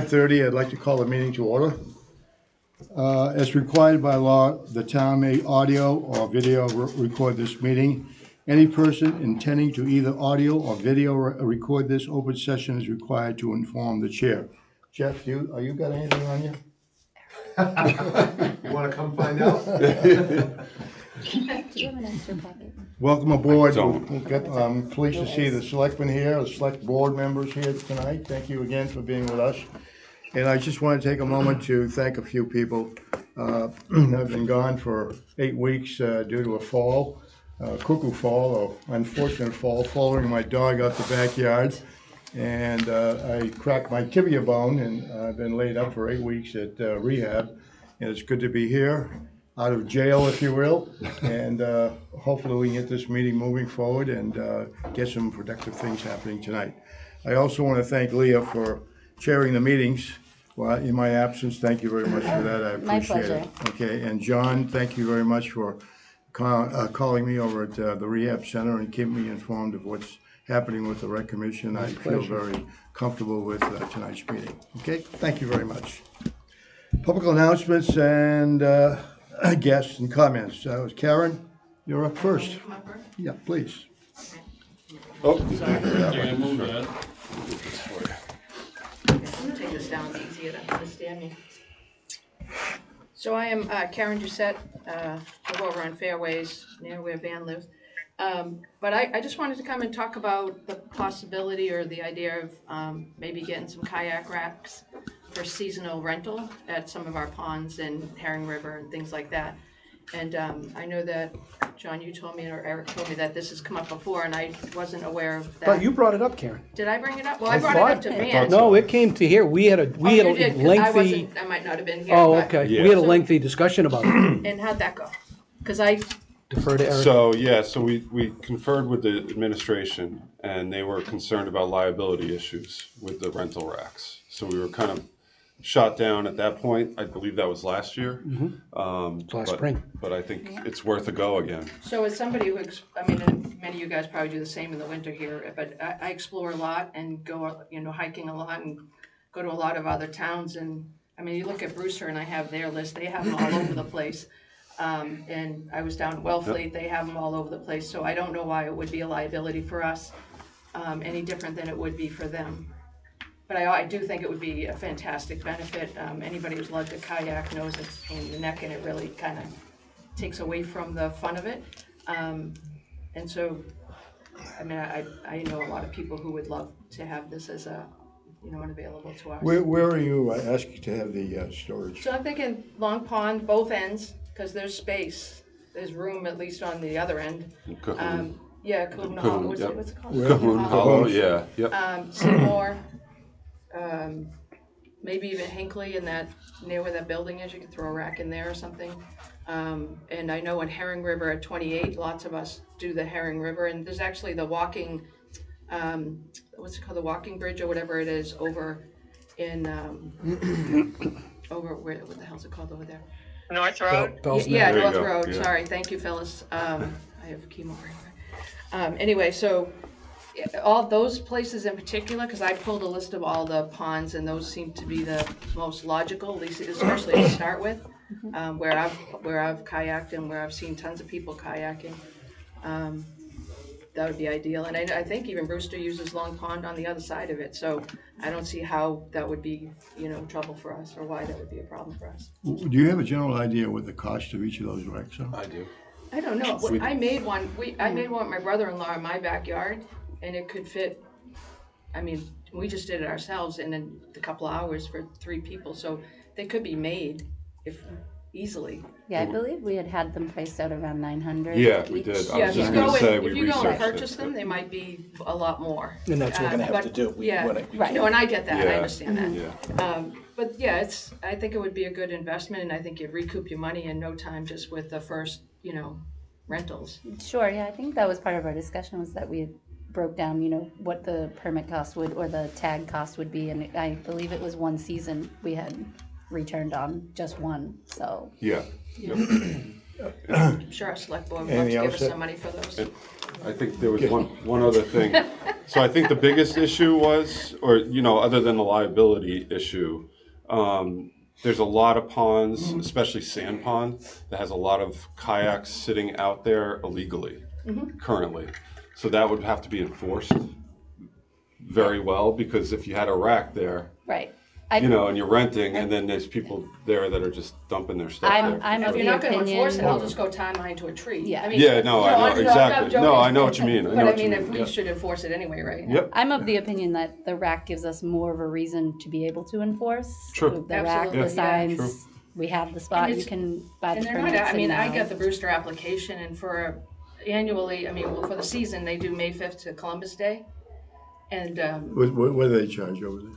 5:30. I'd like to call the meeting to order. As required by law, the town may audio or video record this meeting. Any person intending to either audio or video record this open session is required to inform the chair. Jeff, are you got anything on you? You want to come find out? Do you have an extra packet? Welcome aboard. I'm pleased to see the selectmen here, the select board members here tonight. Thank you again for being with us. And I just want to take a moment to thank a few people. I've been gone for 8 weeks due to a fall, cuckoo fall, or unfortunate fall, following my dog out the backyard. And I cracked my tibia bone, and I've been laid up for 8 weeks at rehab. And it's good to be here, out of jail, if you will. And hopefully we can get this meeting moving forward and get some productive things happening tonight. I also want to thank Leah for chairing the meetings. Well, in my absence, thank you very much for that. I appreciate it. Okay, and John, thank you very much for calling me over at the rehab center and keeping me informed of what's happening with the Rec Commission. I feel very comfortable with tonight's meeting. Okay, thank you very much. Public announcements and guests and comments. Karen, you're up first. Yeah, please. Oh, sorry. Move that. I'm gonna take this down, it's easier to understand me. So I am Karen Doucette, live over on Fairways, near where Van lives. But I just wanted to come and talk about the possibility or the idea of maybe getting some kayak racks for seasonal rental at some of our ponds in Herring River and things like that. And I know that, John, you told me, or Eric told me that this has come up before, and I wasn't aware of that. But you brought it up, Karen. Did I bring it up? Well, I brought it up to Van. No, it came to here. We had a lengthy. I might not have been here. Oh, but- okay. Yeah. We had a lengthy discussion about it. And how'd that go? Because I, Defer to Eric. So we conferred with the administration, and they were concerned about liability issues with the rental racks. So we were kind of shot down at that point. I believe that was last year. Last spring. But I think it's worth a go again. so as somebody who, and many of you guys probably do the same in the winter here, but I explore a lot and go, hiking a lot and go to a lot of other towns. And you look at Brewster and I have their list, they have them all over the place. And I was down at Wellfleet, they have them all over the place. So I don't know why it would be a liability for us, any different than it would be for them. But I do think it would be a fantastic benefit. Anybody who's loved a kayak knows it's a pain in the neck, and it really kind of takes away from the fun of it. And so, I know a lot of people who would love to have this as available to us. Where are you asking to have the storage? So I'm thinking Long Pond, both ends, because there's space. There's room at least on the other end. Cahoon. Yeah, Cahoon Cahoon, Hollow, yep. what's it called? Cahoon Hollow, yeah, yep. Seymour, maybe even Hinckley, and that near where that building is, you could throw a rack in there or something. And I know in Herring River at 28, lots of us do the Herring River, and there's actually the walking, what's it called, the walking bridge or whatever it is over in, over where, what the hell's it called over there? North Road? Yeah, There you North go, Road, yeah. sorry, thank you, Phyllis. I have chemo right here. Anyway, so all those places in particular, because I pulled a list of all the ponds, and those seem to be the most logical, at least especially to start with, where I've kayaked and where I've seen tons of people kayaking. That would be ideal, and I think even Brewster uses Long Pond on the other side of it, so I don't see how that would be, trouble for us, or why that would be a problem for us. Do you have a general idea what the cost of each of those racks are? I do. I don't know. I made one. I made one with my brother-in-law in my backyard, and it could fit. We just did it ourselves in a couple of hours for 3 people, so they could be made easily. Yeah, I believe we had them priced out around $900. Yeah, we each. did. I Yeah, was if just you gonna go say and, we if you go and researched purchase it, them, but- they might be a lot more. And that's what we're going to have to do. Right. No, and I get that. I Yeah. understand that. Yeah. But yeah, I think it would be a good investment, and I think you'd recoup your money in no time just with the first, rentals. Sure, yeah, I think that was part of our discussion, was that we broke down, what the permit cost would, or the tag cost would be, and I believe it was one season we had returned on, just one, so. Yeah. I'm sure our select board would love to Anything give else us that- some money for those. I think there was one other thing. So I think the biggest issue was, or, you know, other than the liability issue, there's a lot of ponds, especially sand pond, that has a lot of kayaks sitting out there illegally currently. So that would have to be enforced very well, because if you had a rack there, Right. you know, and you're renting, and then there's people there that are just dumping their stuff there. I'm If of you're the not gonna enforce it, I'll opinion, just go tie mine to a tree. Yeah. I mean, Yeah, no, I know, I'm not exactly. joking. No, I know what you mean. I know But I what you mean, mean. if we Yep. should enforce it anyway, right? Yep. I'm of the opinion that the rack gives us more of a reason to be able to enforce. Sure. With the rack, Absolutely, the signs, True. we have the spot, And you it's- can buy the And they're not, permits. I mean, and, I got the Brewster application, and annually, I mean, well, for the season, they do May 5th to Columbus Day. And What do they charge over there?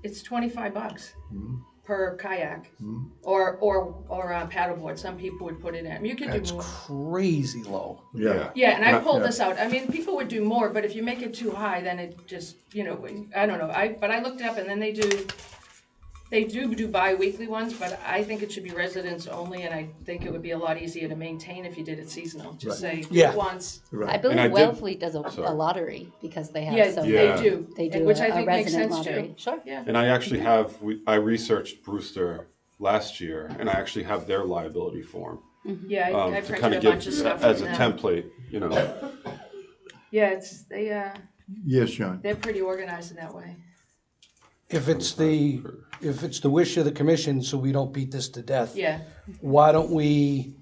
it's $25 Mm-hmm. per kayak or paddleboard. Some people would put it in. You could That's do more. crazy low. Yeah. Yeah, and I pulled Yeah. this out. I mean, people would do more, but if you make it too high, then it just, you know, I don't know. But I looked it up, and then they do bi-weekly ones, but I think it should be residents only, and I think it would be a lot easier to maintain if you did it seasonal. Just say, do Yeah. it once. I Right. believe And I did- Wellfleet does a Sorry. lottery because they have Yeah, so Yeah. they do. They do Which I a think makes resident sense lottery. too. Sure. Yeah. And I actually I researched Brewster last year, and I actually have their liability form Yeah, I to printed kind a of bunch of give stuff as from a them. template, you know. Yeah, Yes, John. they're pretty organized in that way. If it's the wish of the commission, so we don't beat this to death, Yeah. why don't we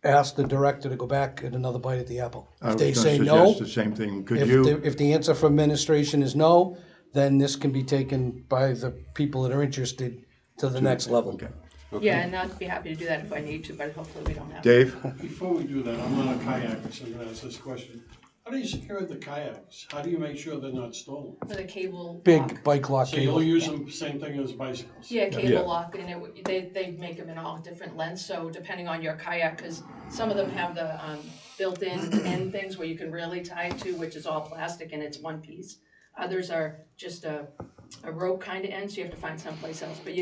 ask the director to go back and another bite at the apple? I If was they gonna say suggest no, the same thing. Could you? if the answer from administration is no, then this can be taken by the people that are interested to the next level. Okay. Yeah, and I'd be happy to do that if I need to, but hopefully we don't have to. Dave? Before we do that, I'm not a kayaker, so I'm gonna ask this question. How do you secure the kayaks? How do you make sure they're not stolen? With a cable Big lock. bike lock So cable. you'll use them, same thing as bicycles? Yeah, Yeah. cable lock, and they make them in all different lengths, so depending on your kayak, because some of them have the built-in end things where you can really tie it to, which is all plastic and it's one piece. Others are just a rope kind of end, so you have to find someplace else, but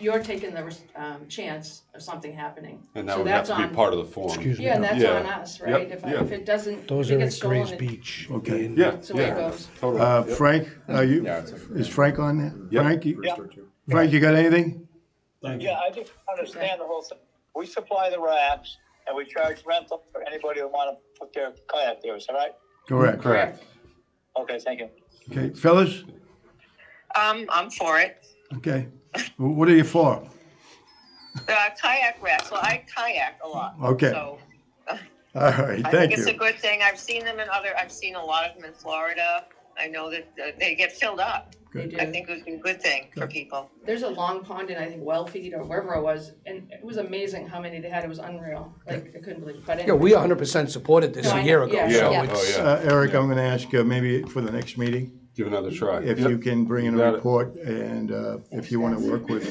you're taking the chance of something happening. And that So would have that's to be on- part of the form. Excuse me. Yeah, and that's Yeah. on us, right? Yep, If it doesn't, Those if are it at gets stolen, Grays Beach. Okay. Yeah, that's the way it yeah, goes. totally. Frank, is Frank on there? Yep. Frank, Yeah. Frank, you got anything? Thank you. Yeah, I just understand the whole thing. We supply the racks and we charge rental for anybody who want to put their kayak there, is that right? Correct. Correct. Okay, thank you. Okay, fellas? I'm for it. Okay. What are you for? Kayak racks. Well, I kayak a lot. Okay. So All right, I thank think it's a you. good thing. I've seen a lot of them in Florida. I know that they get filled up. They do. I think it would be a good thing for people. There's a long pond in, I think, Wellfleet or wherever it was, and it was amazing how many they had. It was unreal. Like, I couldn't believe it. But Yeah, anyway. we 100% supported this No, I a year know. ago. Yeah. so Yeah, it's- oh, yeah. Eric, I'm gonna ask maybe for the next meeting, Give another try. if Yep. you can bring in You a got it. report and if you wanna work with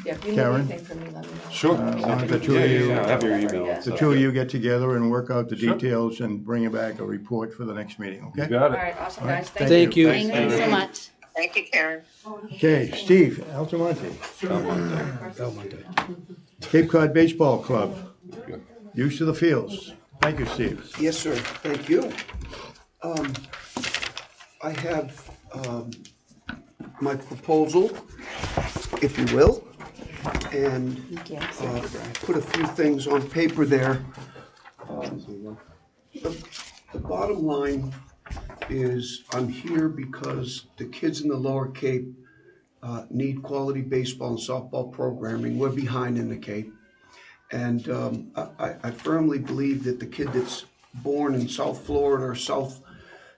Yeah, if you need Karen? anything from me, let me know. Sure. why don't the two Yeah, of yeah, you, yeah, I have your email. Yeah. the two of you get together and work out the Sure. details and bring back a report for the next meeting, You okay? got All it. right, awesome, All right, guys. Thank you. Thank you so much. Thank you, Karen. Okay, Steve Altamonte, Belmonte. Cape Cod Baseball Club, use of the fields. Thank you, Steve. Yes, sir, thank you. I have my proposal, if you will, and put a few things on paper there. The bottom line is I'm here because the kids in the Lower Cape need quality baseball and softball programming. We're behind in the Cape. And I firmly believe that the kid that's born in South Florida or South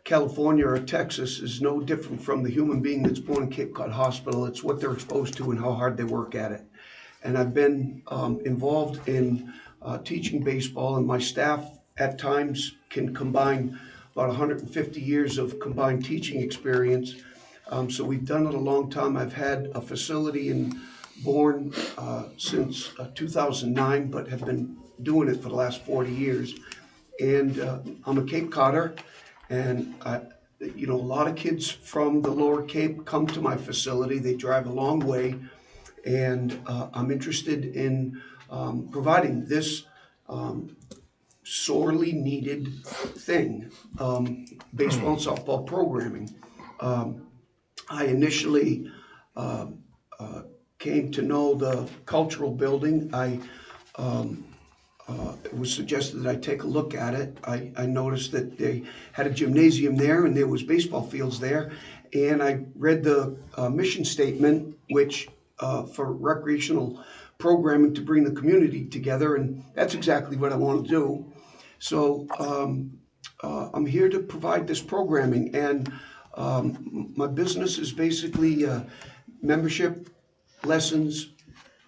California or Texas is no different from the human being that's born in Cape Cod Hospital. It's what they're exposed to and how hard they work at it. And I've been involved in teaching baseball, and my staff at times can combine about 150 years of combined teaching experience. So we've done it a long time. I've had a facility in Bourne since 2009, but have been doing it for the last 40 years. And I'm a Cape Codder, and a lot of kids from the Lower Cape come to my facility. They drive a long way, and I'm interested in providing this sorely needed thing, baseball and softball programming. I initially came to know the cultural building. It was suggested that I take a look at it. I noticed that they had a gymnasium there and there was baseball fields there. And I read the mission statement, which for recreational programming to bring the community together, and that's exactly what I want to do. So I'm here to provide this programming, and my business is basically membership, lessons,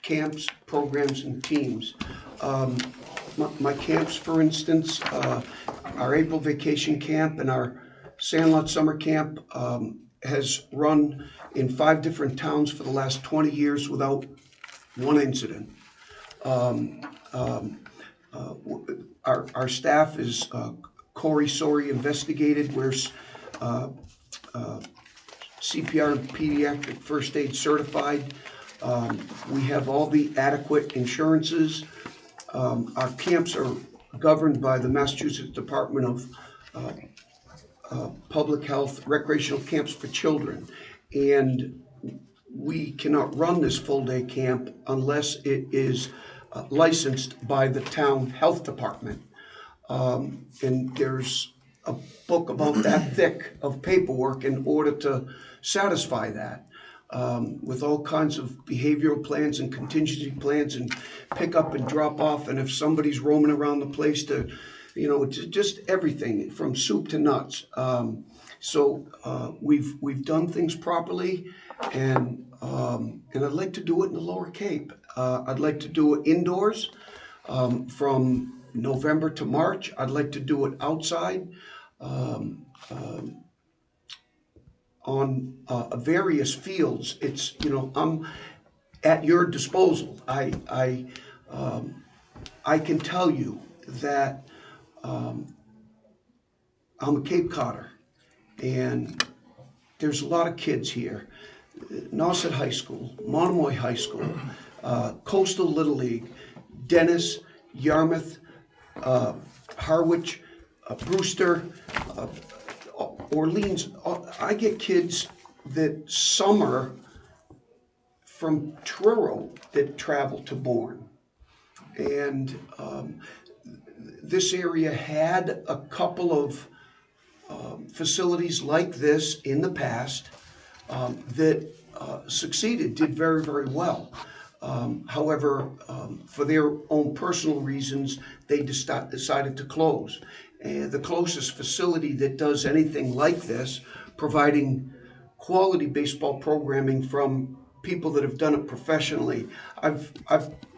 camps, programs, and teams. My camps, for instance, our April vacation camp and our Sandlot summer camp has run in 5 different towns for the last 20 years without one incident. Our staff is Corey Sori investigated, we're CPR and pediatric first aid certified. We have all the adequate insurances. Our camps are governed by the Massachusetts Department of Public Health, recreational camps for children. And we cannot run this full-day camp unless it is licensed by the town health department. And there's a book about that thick of paperwork in order to satisfy that. With all kinds of behavioral plans and contingency plans and pick up and drop off, and if somebody's roaming around the place to, just everything from soup to nuts. So we've done things properly, and I'd like to do it in the Lower Cape. I'd like to do it indoors from November to March. I'd like to do it outside. On various fields. It's, I'm at your disposal. I can tell you that I'm a Cape Codder, and there's a lot of kids here. Nauset High School, Monomoy High School, Coastal Little League, Dennis, Yarmouth, Harwich, Brewster, Orleans. I get kids that summer from Truro that travel to Bourne. And this area had a couple of facilities like this in the past that succeeded, did very, very well. However, for their own personal reasons, they decided to close. The closest facility that does anything like this, providing quality baseball programming from people that have done it professionally. I've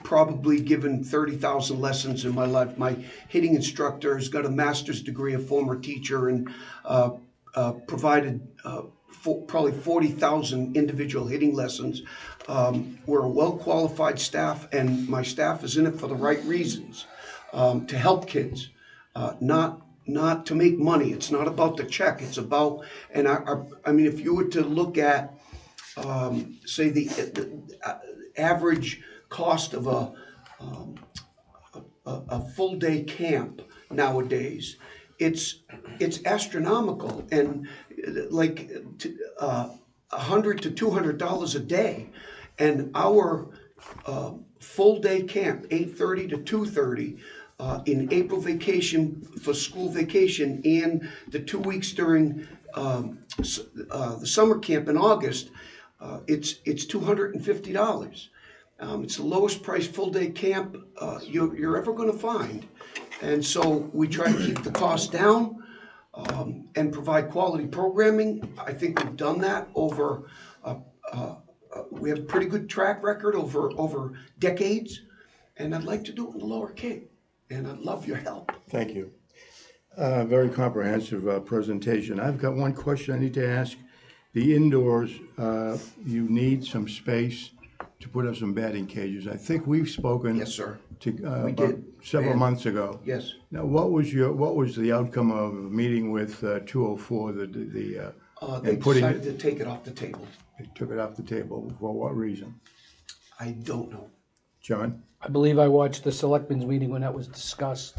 probably given 30,000 lessons in my life. My hitting instructor has got a master's degree, a former teacher, and provided probably 40,000 individual hitting lessons. We're a well-qualified staff, and my staff is in it for the right reasons, to help kids. Not to make money. It's not about the check. It's about, and I mean, if you were to look at, say, the average cost of a full day camp nowadays, it's astronomical, and like $100 to $200 a day, and our full day camp, 8:30 to 2:30. In April vacation, for school vacation, and the 2 weeks during the summer camp in August, it's $250. It's the lowest priced full day camp you're ever going to find, and so we try to keep the cost down and provide quality programming. I think we've done that over. We have a pretty good track record over decades, and I'd like to do it in the Lower Cape. And I'd love your help. Thank you. Very comprehensive presentation. I've got one question I need to ask. The indoors, you need some space to put up some batting cages. I think we've spoken. Yes, sir. We did several months ago. Yes. Now, what was the outcome of a meeting with 204? They and putting decided to take it off the table. They took it off the table. For what reason? I don't know. John? I believe I watched the selectmen's meeting when that was discussed.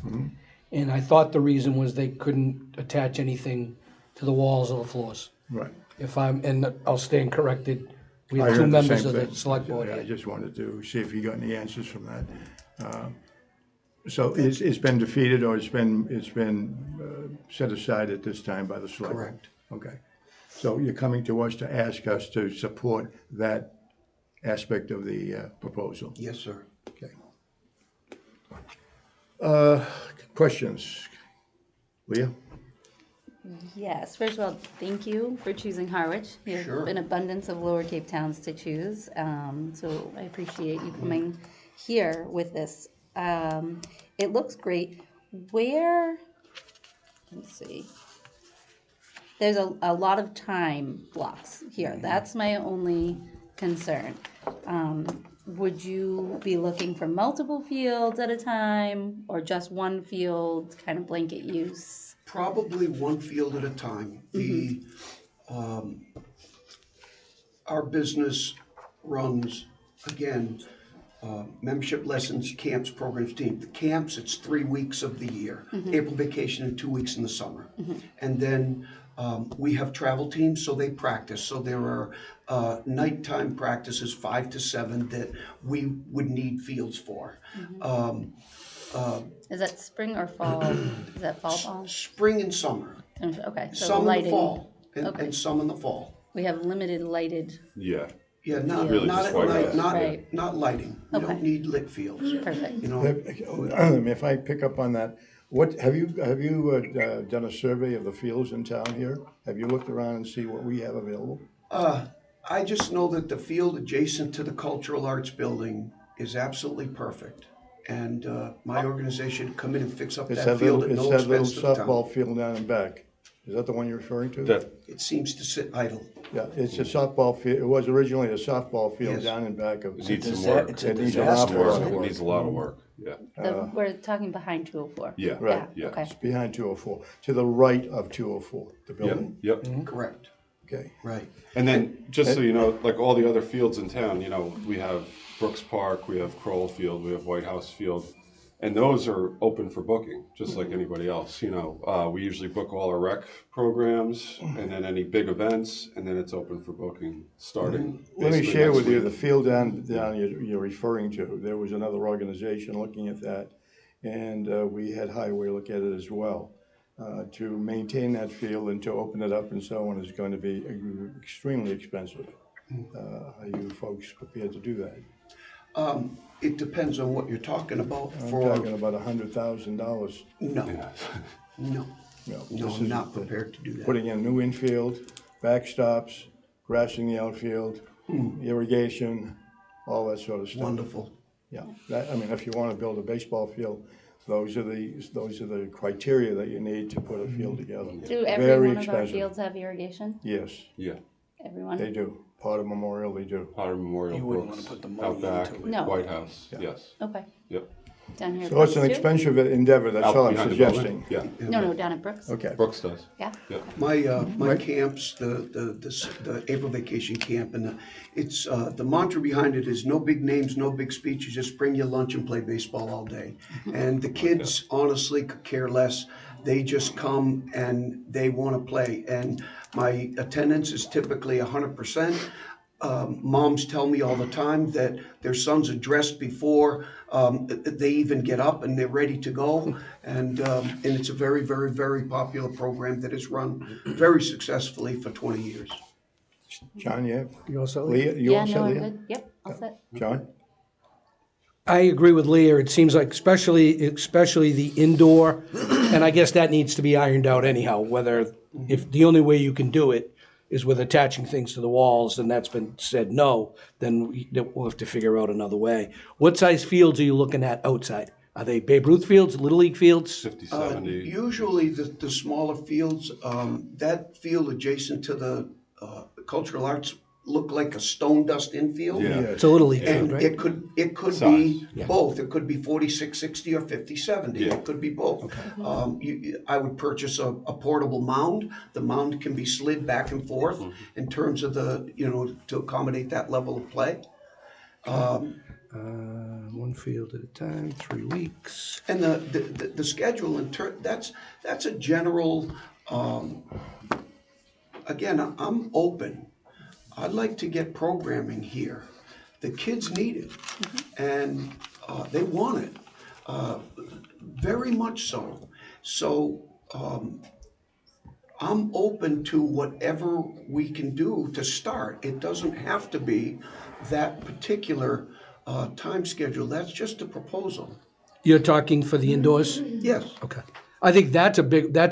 And I thought the reason was they couldn't attach anything to the walls or the floors. Right. And I'll stand corrected, we I have two heard the members same of the thing. select board I here. just wanted to see if you got any answers from that. So it's been defeated, or it's been set aside at this time by the select? Correct. Okay. So you're coming to us to ask us to support that aspect of the proposal? Yes, sir. Okay. Questions? Leah? Yes, first of all, thank you for choosing Harwich. You have Sure. an abundance of Lower Cape towns to choose, so I appreciate you coming here with this. It looks great. Let's see. There's a lot of time blocks here. That's my only concern. Would you be looking for multiple fields at a time, or just one field, kind of blanket use? Probably one field at a time. Our business runs, again, membership lessons, camps, programs, team. The camps, it's 3 weeks of the year, April vacation and 2 weeks in the summer. And then we have travel teams, so they practice. So there are nighttime practices, 5 to 7, that we would need fields for. Is that spring or fall? Is that fall ball? Spring and summer. Okay, so Some in the lighting. fall, Okay. and some in the fall. We have limited lighted. Yeah. Yeah, not, Really not just at white night, house. not, Right. not lighting. You Okay. don't need lit fields, Perfect. you know. If I pick up on that, what, have you done a survey of the fields in town here? Have you looked around and see what we have available? I just know that the field adjacent to the Cultural Arts Building is absolutely perfect. And my organization come in and fix up It's that field at it's no that little expense to the softball town. field down and back. Is that the one you're referring to? That, It seems to sit idle. Yeah, it's a softball field, it was originally a softball field Yes. down and back of. it needs some work. It's a It needs It an needs awful some lot work. of It work. needs a lot of work, yeah. We're talking behind 204. Yeah. Right, yeah. Okay. It's behind 204, to the right of 204, the Yep, building. yep. Correct, Okay. right. And then, just so you know, like all the other fields in town, you know, we have Brooks Park, we have Kroll Field, we have White House Field, and those are open for booking, just like anybody else, you know. We usually book all our rec programs, and then any big events, and then it's open for booking, starting Let me basically share next with you, week. the field down you're referring to, there was another organization looking at that, and we had Highway look at it as well. To maintain that field and to open it up and so on is going to be extremely expensive. Are you folks prepared to do that? It depends on what you're talking about I'm for, talking about $100,000. no, Yeah. no, No, no, this I'm is not prepared to do that. putting in new infield, backstops, grassing the outfield, irrigation, all that sort of stuff. Wonderful. Yeah, I mean, if you want to build a baseball field, those are the criteria that you need to put a field together. Do every Very one of our expensive. fields have irrigation? Yes, Yeah. Everyone? they do. Potter Memorial, they do. Potter Memorial, You wouldn't Brooks, wanna put the money Outback, into it. No. White House, yes. Okay. Yep. Down here at So it's an Brooks, too? expensive endeavor, that's Out all I'm behind the building. suggesting. Yeah, No, down at Brooks? Okay. Brooks does. Yeah? Yep. My camps, the April vacation camp, and it's, the mantra behind it is no big names, no big speeches, just bring your lunch and play baseball all day. And the kids honestly could care less. They just come and they want to play. And my attendance is typically 100%. Moms tell me all the time that their sons are dressed before they even get up and they're ready to go. And it's a very, very, very popular program that has run very successfully for 20 years. John, yeah? You also? Leah, you Yeah, all set, no, I'm Leah? good. Yep, all set. John? I agree with Leah. It seems like especially the indoor, and I guess that needs to be ironed out anyhow, whether, if the only way you can do it is with attaching things to the walls, and that's been said no, then we'll have to figure out another way. What size fields are you looking at outside? Are they Babe Ruth fields, Little League fields? 50, 70. Usually the smaller fields, that field adjacent to the cultural arts look like a stone dust infield. Yeah. It's a Little League field, And right? it could be Size. both. It could be 46-60 or 50-70. Yeah. It could be both. I would purchase a portable mound. The mound can be slid back and forth in terms of to accommodate that level of play. One field at a time, 3 weeks. And the schedule that's a general, again, I'm open. I'd like to get programming here. The kids need it, and they want it, very much so. So I'm open to whatever we can do to start. It doesn't have to be that particular time schedule. That's just a proposal. You're talking for the indoors? Yes. Okay. I think that's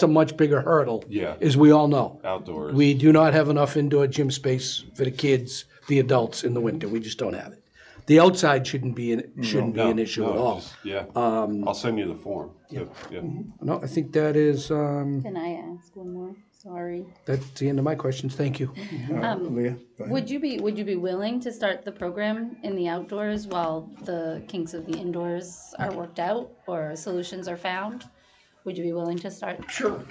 a much bigger hurdle. Yeah. As we all know. Outdoors. We do not have enough indoor gym space for the kids, the adults in the winter. We just don't have it. The outside shouldn't be an issue at all. Yeah. I'll send you the form. Yeah. No, I think that is, Can I ask one more? Sorry. that's the end of my questions. Thank you. Leah, go ahead. Would you be willing to start the program in the outdoors while the kinks of the indoors are worked out or solutions are found? Would you be willing to start? Sure.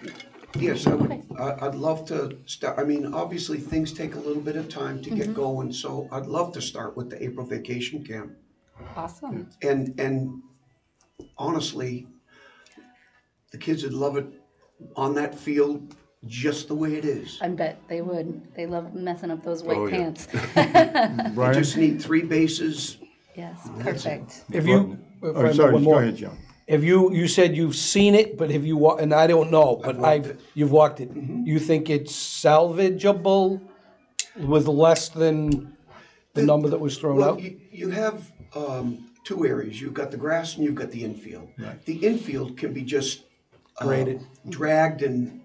Yes, I would. Okay. I'd love to start. I mean, obviously, things take a little bit of time to get going, so I'd love to start with the April vacation camp. Awesome. And honestly, the kids would love it on that field just the way it is. I bet they would. They love messing up those white Oh, yeah. pants. You Brian? just need 3 bases. Yes, perfect. If you, if I Oh, may, sorry, one go more. ahead, John. If you said you've seen it, but have you, and I don't know, but walked it. you've walked it. You think it's salvageable with less than the number that was thrown Well, out? you have 2 areas. You've got the grass and you've got the infield. Right. The infield can be just Graded. dragged and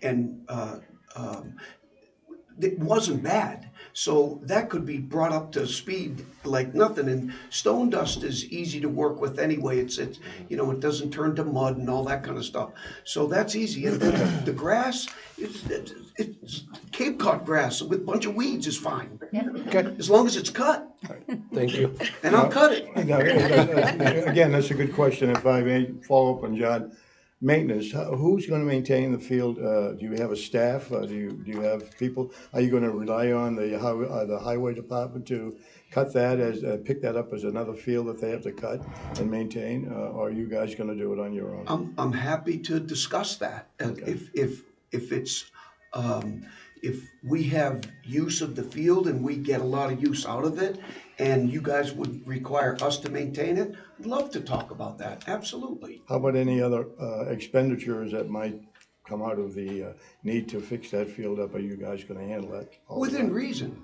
it wasn't bad. So that could be brought up to speed like nothing. And stone dust is easy to work with anyway. It's you know, it doesn't turn to mud and all that kind of stuff. So that's easy. And then the grass, it's Cape Cod grass with a bunch of weeds is fine. Okay, As long as it's cut. thank you. And I'll cut it. Again, that's a good question. If I may follow up on John. Maintenance, who's going to maintain the field? Do you have a staff? Do you have people? Are you going to rely on the highway department to cut that pick that up as another field that they have to cut and maintain? Or are you guys going to do it on your own? I'm happy to discuss that. Okay. If it's if we have use of the field and we get a lot of use out of it, and you guys would require us to maintain it, I'd love to talk about that. Absolutely. How about any other expenditures that might come out of the need to fix that field up? Are you guys going to handle that? all Within right? reason,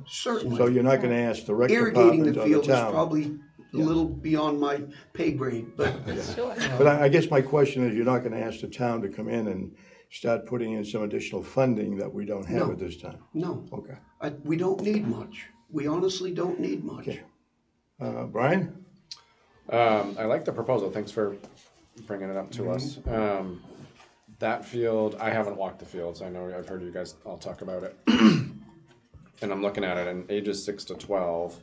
certainly. So you're not going to ask the rec Irrigating department the or the field is town? probably a little beyond my pay grade, but Sure. But I guess my question is, you're not going to ask the town to come in and start putting in some additional funding that we don't have No. at this time? no, Okay. we don't need much. We honestly don't need much. Okay. Brian? I like the proposal. Thanks for bringing it up to us. That field, I haven't walked the fields. I know I've heard you guys all talk about it. And I'm looking at it, and ages 6 to 12,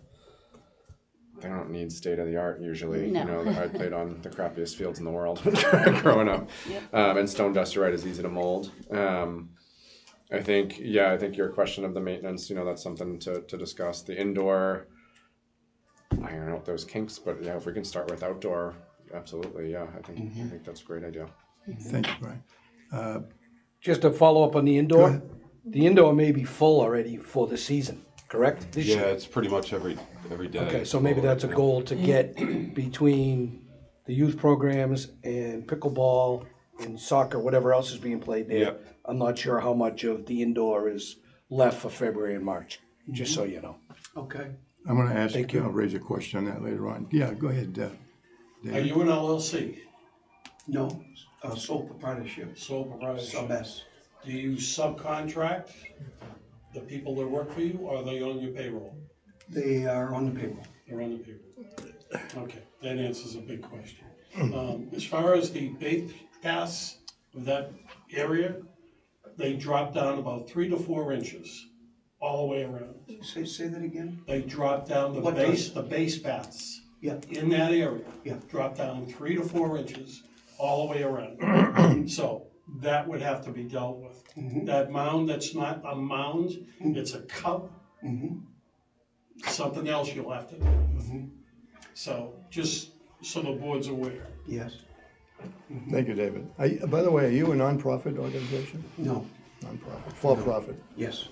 they don't need state of the art usually. No. You know, I played on the crappiest fields in the world growing up. Yep. And stone dust, you're right, is easy to mold. I think your question of the maintenance, you know, that's something to discuss. The indoor, I don't know what those kinks, but yeah, if we can start with outdoor, absolutely, yeah, I think that's a great idea. Thank you, Brian. Just to follow up on the indoor, ahead. the indoor may be full already for the season, correct? This Yeah, year? it's pretty much every day. Okay, so maybe that's a goal to get between the youth programs and pickleball and soccer, whatever else is being played there. Yep. I'm not sure how much of the indoor is left for February and March, just so you know. Okay. I'm going to ask, Thank you. I'll raise a question on that later on. Yeah, go ahead, Are you an LLC, No, sole proprietorship, sole proprietorship? sub S. Do you subcontract the people that work for you, or are they on your payroll? They are on the payroll. They're on the payroll. Okay, that answers a big question. As far as the base pass of that area, they drop down about 3 to 4 inches all the way around. Say that again? They drop down What the base paths Yeah. in that area. Yeah. Drop down 3 to 4 inches all the way around. So that would have to be dealt with. That mound, that's not a mound, it's a cup. Something else you'll have to do with. So, just so the board's aware. Yes, Thank you, David. By the way, are you a nonprofit organization? no, Nonprofit, for-profit. yes.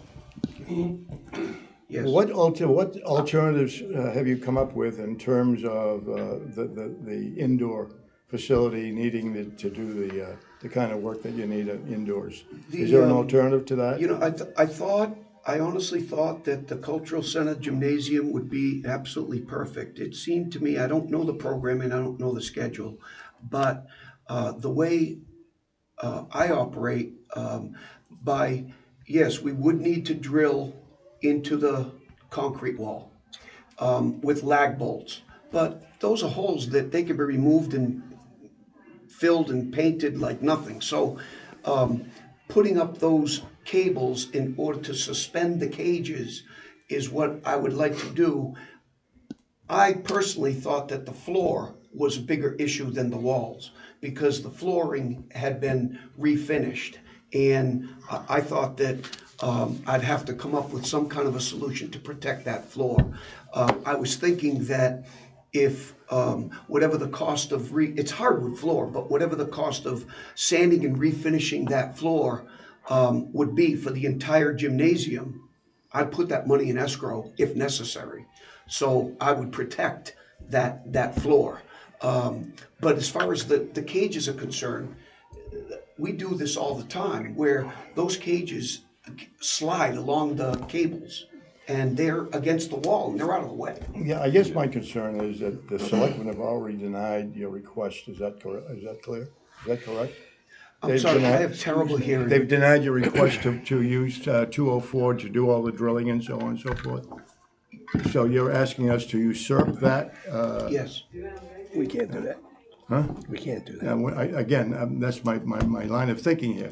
Yes. What alternatives have you come up with in terms of the indoor facility needing to do the kind of work that you need indoors? Is there an alternative to that? You know, I honestly thought that the Cultural Center Gymnasium would be absolutely perfect. It seemed to me, I don't know the programming, I don't know the schedule, but the way I operate, yes, we would need to drill into the concrete wall with lag bolts. But those are holes that they can be removed and filled and painted like nothing. So putting up those cables in order to suspend the cages is what I would like to do. I personally thought that the floor was a bigger issue than the walls because the flooring had been refinished. And I thought that I'd have to come up with some kind of a solution to protect that floor. I was thinking that if whatever the cost of it's hardwood floor, but whatever the cost of sanding and refinishing that floor would be for the entire gymnasium, I'd put that money in escrow if necessary. So I would protect that floor. But as far as the cages are concerned, we do this all the time where those cages slide along the cables and they're against the wall and they're out of the way. Yeah, I guess my concern is that the selectmen have already denied your request. Is that correct? Is that clear? Is that correct? I'm sorry, I have terrible hearing. They've denied your request to use 204 to do all the drilling and so on and so forth. So you're asking us to usurp that? Yes. We can't do that. Huh? We can't do that. Again, that's my line of thinking here.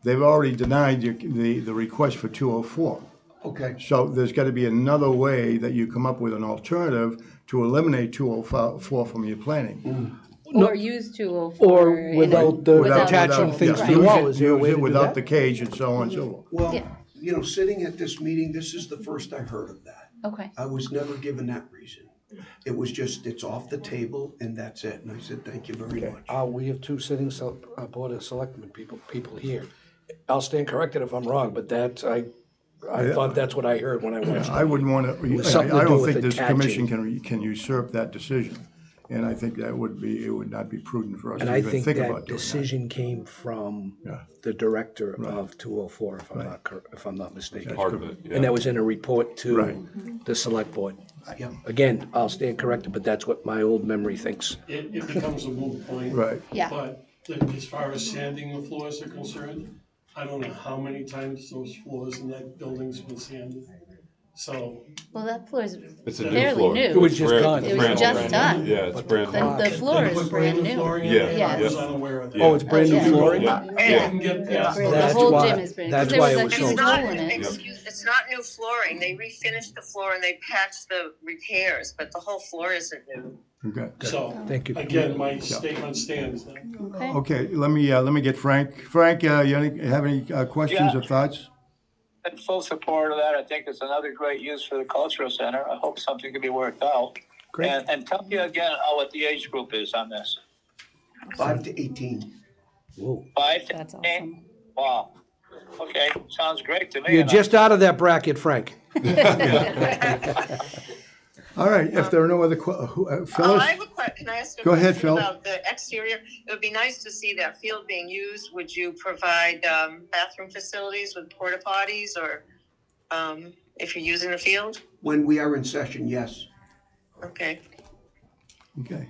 They've already denied the request for 204. Okay. So there's got to be another way that you come up with an alternative to eliminate 204 from your planning. Or use 204. Or without attaching things to the wall. Is there a way to do without that? the cage and so on and so forth. Well, Yeah. you know, sitting at this meeting, this is the first I heard of that. Okay. I was never given that reason. It was just, it's off the table and that's it. And I said, thank you very much. We have two sitting Board of Selectmen people here. I'll stand corrected if I'm wrong, but I thought that's what I heard when I watched. I wouldn't want to, something to I do don't with think this attaching. commission can usurp that decision. And I think it would not be prudent for us And to I even think think that about doing that. decision came from Yeah. the director of 204, if I'm not mistaken. Part of it, yeah. And that was in a report to Right. the select board. Yep. Again, I'll stand corrected, but that's what my old memory thinks. It becomes a moot point. Right. Yeah. But as far as sanding the floors are concerned, I don't know how many times those floors in that building's been sanded. So, Well, that floor is It's a new fairly floor. new. It was just Brand- done. It was brand just new. done. Yeah, it's brand new. The floor they is put brand new new. flooring in Yeah, there, I was yeah. unaware of that. Oh, it's brand new yeah. flooring? Yeah, You yeah. can get, The That's whole why- gym is brand new. that's Because there why was it a was huge so- hole in it. It's not new flooring. They refinished the floor and they patched the repairs, but the whole floor isn't new. Okay. So, Thank you. again, my statement stands then. Okay. Okay, let me get Frank. Frank, you have any questions Yeah. or thoughts? In full support of that, I think it's another great use for the cultural center. I hope something can be worked out. Great. And tell me again what the age group is on this. 5 to 18. Whoa. 5 to That's 10? awesome. Wow. Okay, sounds great to me. You're just out of that bracket, Frank. All right, if there are no other Phyllis? I have a question. Can I ask a Go ahead, question Phil. about the exterior? It would be nice to see that field being used. Would you provide bathroom facilities with porta potties or if you're using the field? When we are in session, yes. Okay. Okay.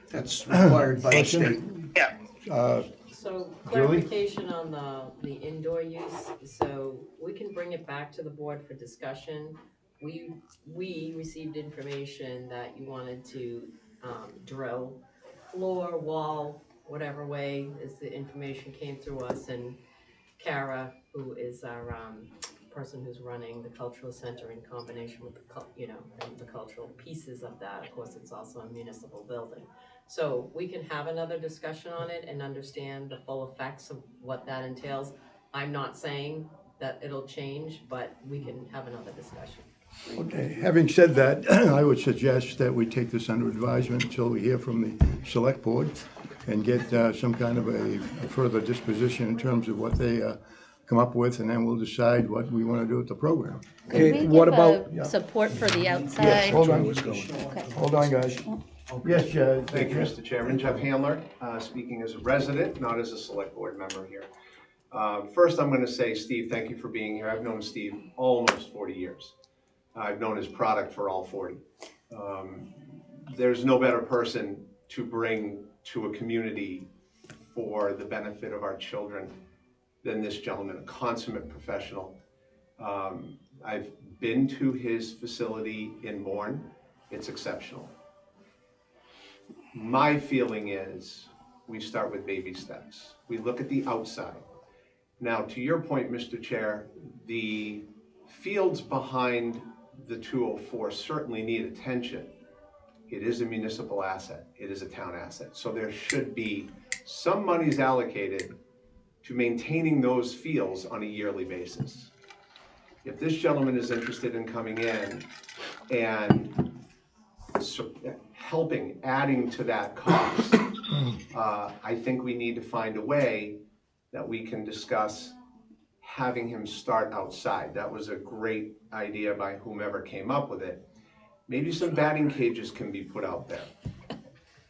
That's required by the state. Yeah. So clarification on the indoor use, so we can bring it back to the board for discussion. We received information that you wanted to drill floor, wall, whatever way as the information came through us, and Kara, who is our person who's running the cultural center in combination with the cultural pieces of that. Of course, it's also a municipal building. So we can have another discussion on it and understand the full effects of what that entails. I'm not saying that it'll change, but we can have another discussion. Okay, having said that, I would suggest that we take this under advisement until we hear from the select board and get some kind of a further disposition in terms of what they come up with, and then we'll decide what we want to do with the program. Okay, Could we what give about- a support for the Yes, outside? hold on. Okay. Hold on, guys. Yes, Thank you, Mr. Chairman. Jeff Handler, speaking as a resident, not as a select board member here. First, I'm going to say, Steve, thank you for being here. I've known Steve almost 40 years. I've known his product for all 40. There's no better person to bring to a community for the benefit of our children than this gentleman, a consummate professional. I've been to his facility in Bourne. It's exceptional. My feeling is we start with baby steps. We look at the outside. Now, to your point, Mr. Chair, the fields behind the 204 certainly need attention. It is a municipal asset. It is a town asset. So there should be some monies allocated to maintaining those fields on a yearly basis. If this gentleman is interested in coming in and helping, adding to that cost, I think we need to find a way that we can discuss having him start outside. That was a great idea by whomever came up with it. Maybe some batting cages can be put out there.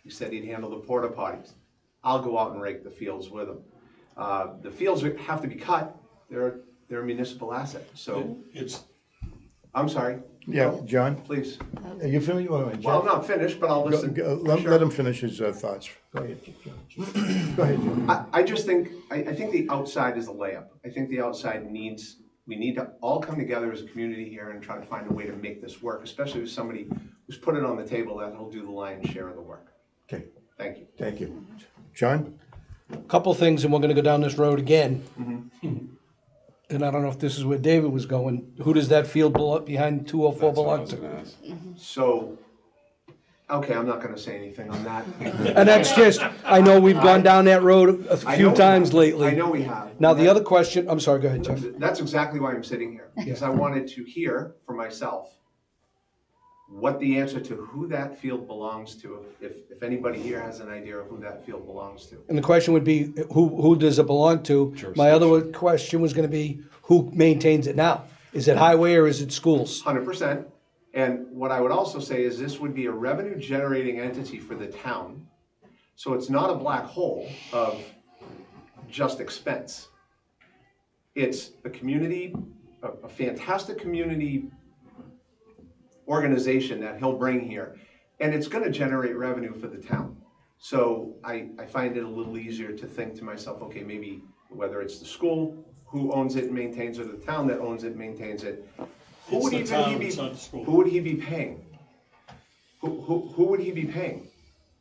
He said he'd handle the porta potties. I'll go out and rake the fields with him. The fields have to be cut. They're a municipal asset. So It's, I'm sorry. Yeah, John, Please. are you finished? Wait a minute, Well, I'm Jeff. not finished, but I'll listen. Let Sure. him finish his thoughts. Go ahead, John. Go ahead, John. I just think, I think the outside is a layup. I think the outside we need to all come together as a community here and try to find a way to make this work, especially with somebody who's put it on the table that will do the lion's share of the work. Okay, Thank you. thank you. John? Couple things, and we're gonna go down this road again. And I don't know if this is where David was going. Who does that field behind 204 That's what I belong was to? gonna ask. So, okay, I'm not gonna say anything on that. And that's just, I know we've gone down that road a I few know we times have. lately. I know we have. Now, the other question, I'm sorry, go ahead, Jeff. That's exactly why I'm sitting here, because I wanted to hear for myself what the answer to who that field belongs to, if anybody here has an idea of who that field belongs to. And the question would be, who does it belong to? My other question was gonna be, who maintains it now? Is it highway or is it schools? 100%. And what I would also say is this would be a revenue generating entity for the town. So it's not a black hole of just expense. It's a community, a fantastic community organization that he'll bring here. And it's gonna generate revenue for the town. So I find it a little easier to think to myself, okay, maybe whether it's the school, who owns it and maintains it, or the town that owns it and maintains it. Who it's would the even town, he be? it's not the school. Who would he be paying? Who would he be paying?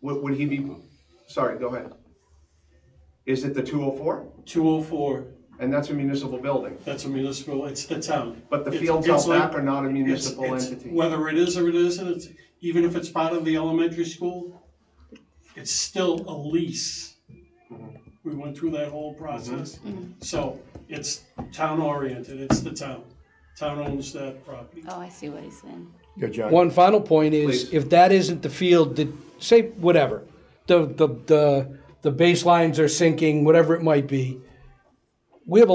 Would he be? Sorry, go ahead. Is it the 204? 204, And that's a municipal building. that's a municipal, it's the town. But the It's- fields it's out like- back are not a municipal it's- entity. Whether it is or it isn't, it's, even if it's part of the elementary school, it's still a lease. We went through that whole process. So it's town oriented, it's the town. Town owns that property. Oh, I see what he's saying. Yeah, John. One final point is, Please. if that isn't the field, that, say, whatever, the baselines are sinking, whatever it might be, we have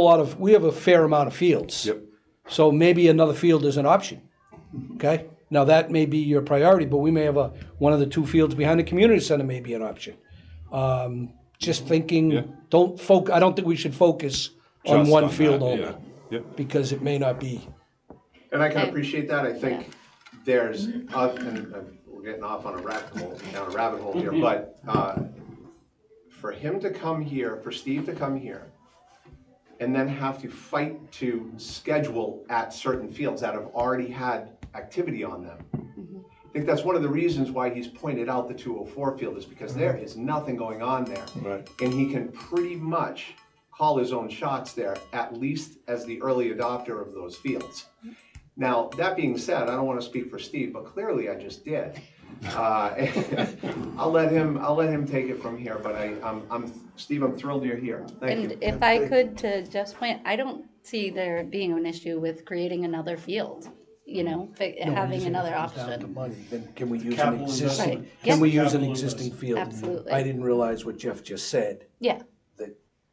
a fair amount of fields. Yep. So maybe another field is an option, okay? Now, that may be your priority, but we may have one of the two fields behind the community center may be an option. Just thinking, Yeah. I don't think we should focus on Just one on field that, only, yeah. Yep. because it may not be. And I can Okay. appreciate that. I think there's, and we're getting off on a rabbit hole here, but for him to come here, for Steve to come here, and then have to fight to schedule at certain fields that have already had activity on them. I think that's one of the reasons why he's pointed out the 204 field, is because there is nothing going on there. Right. And he can pretty much call his own shots there, at least as the early adopter of those fields. Now, that being said, I don't want to speak for Steve, but clearly I just did. I'll let him take it from here, but Steve, I'm thrilled you're here. Thank you. And if I could, to Jeff's point, I don't see there being an issue with creating another field. you know, No, having if it another comes down to option. money, then can we use an Capital existing, investment. Right. can we Yeah. use an Capital existing investment. field? Absolutely. I didn't realize what Jeff just said, Yeah. that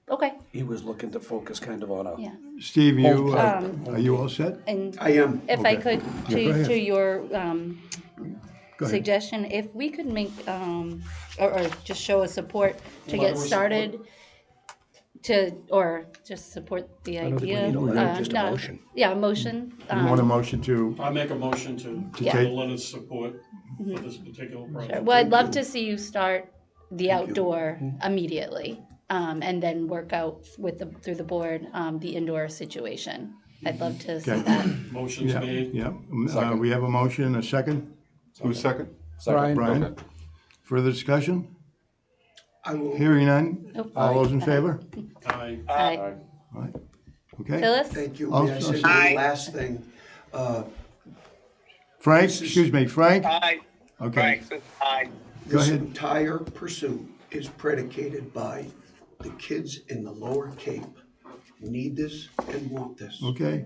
Okay. he was looking to focus kind of on a. Yeah. Steve, you, Um, are you all set? And I am. if I Okay. could, Yeah, go ahead. to your Go ahead. suggestion, if we could make, or just show a support to get Moderate started, or just support the I don't think we idea. need a letter, just a no. motion. Yeah, a motion. You want a motion to, I make a motion to Yeah. give a letter of support for this particular project. Well, I'd love to see you start the outdoor immediately, and then work out through the board, the indoor situation. I'd love to see Okay. that. Motion's yeah, made. yeah. We have a motion, a second. Who's second? Brian? Brian, Okay. further discussion? I will, Hearing none? Nope. All those in favor? Aye. Aye. Aye. Right. Okay. Phyllis? thank you. I'll- May I say Aye. one last thing? Frank, excuse me, Frank? Aye. Okay, Aye. Go This ahead. entire pursuit is predicated by the kids in the Lower Cape need this and want this. okay.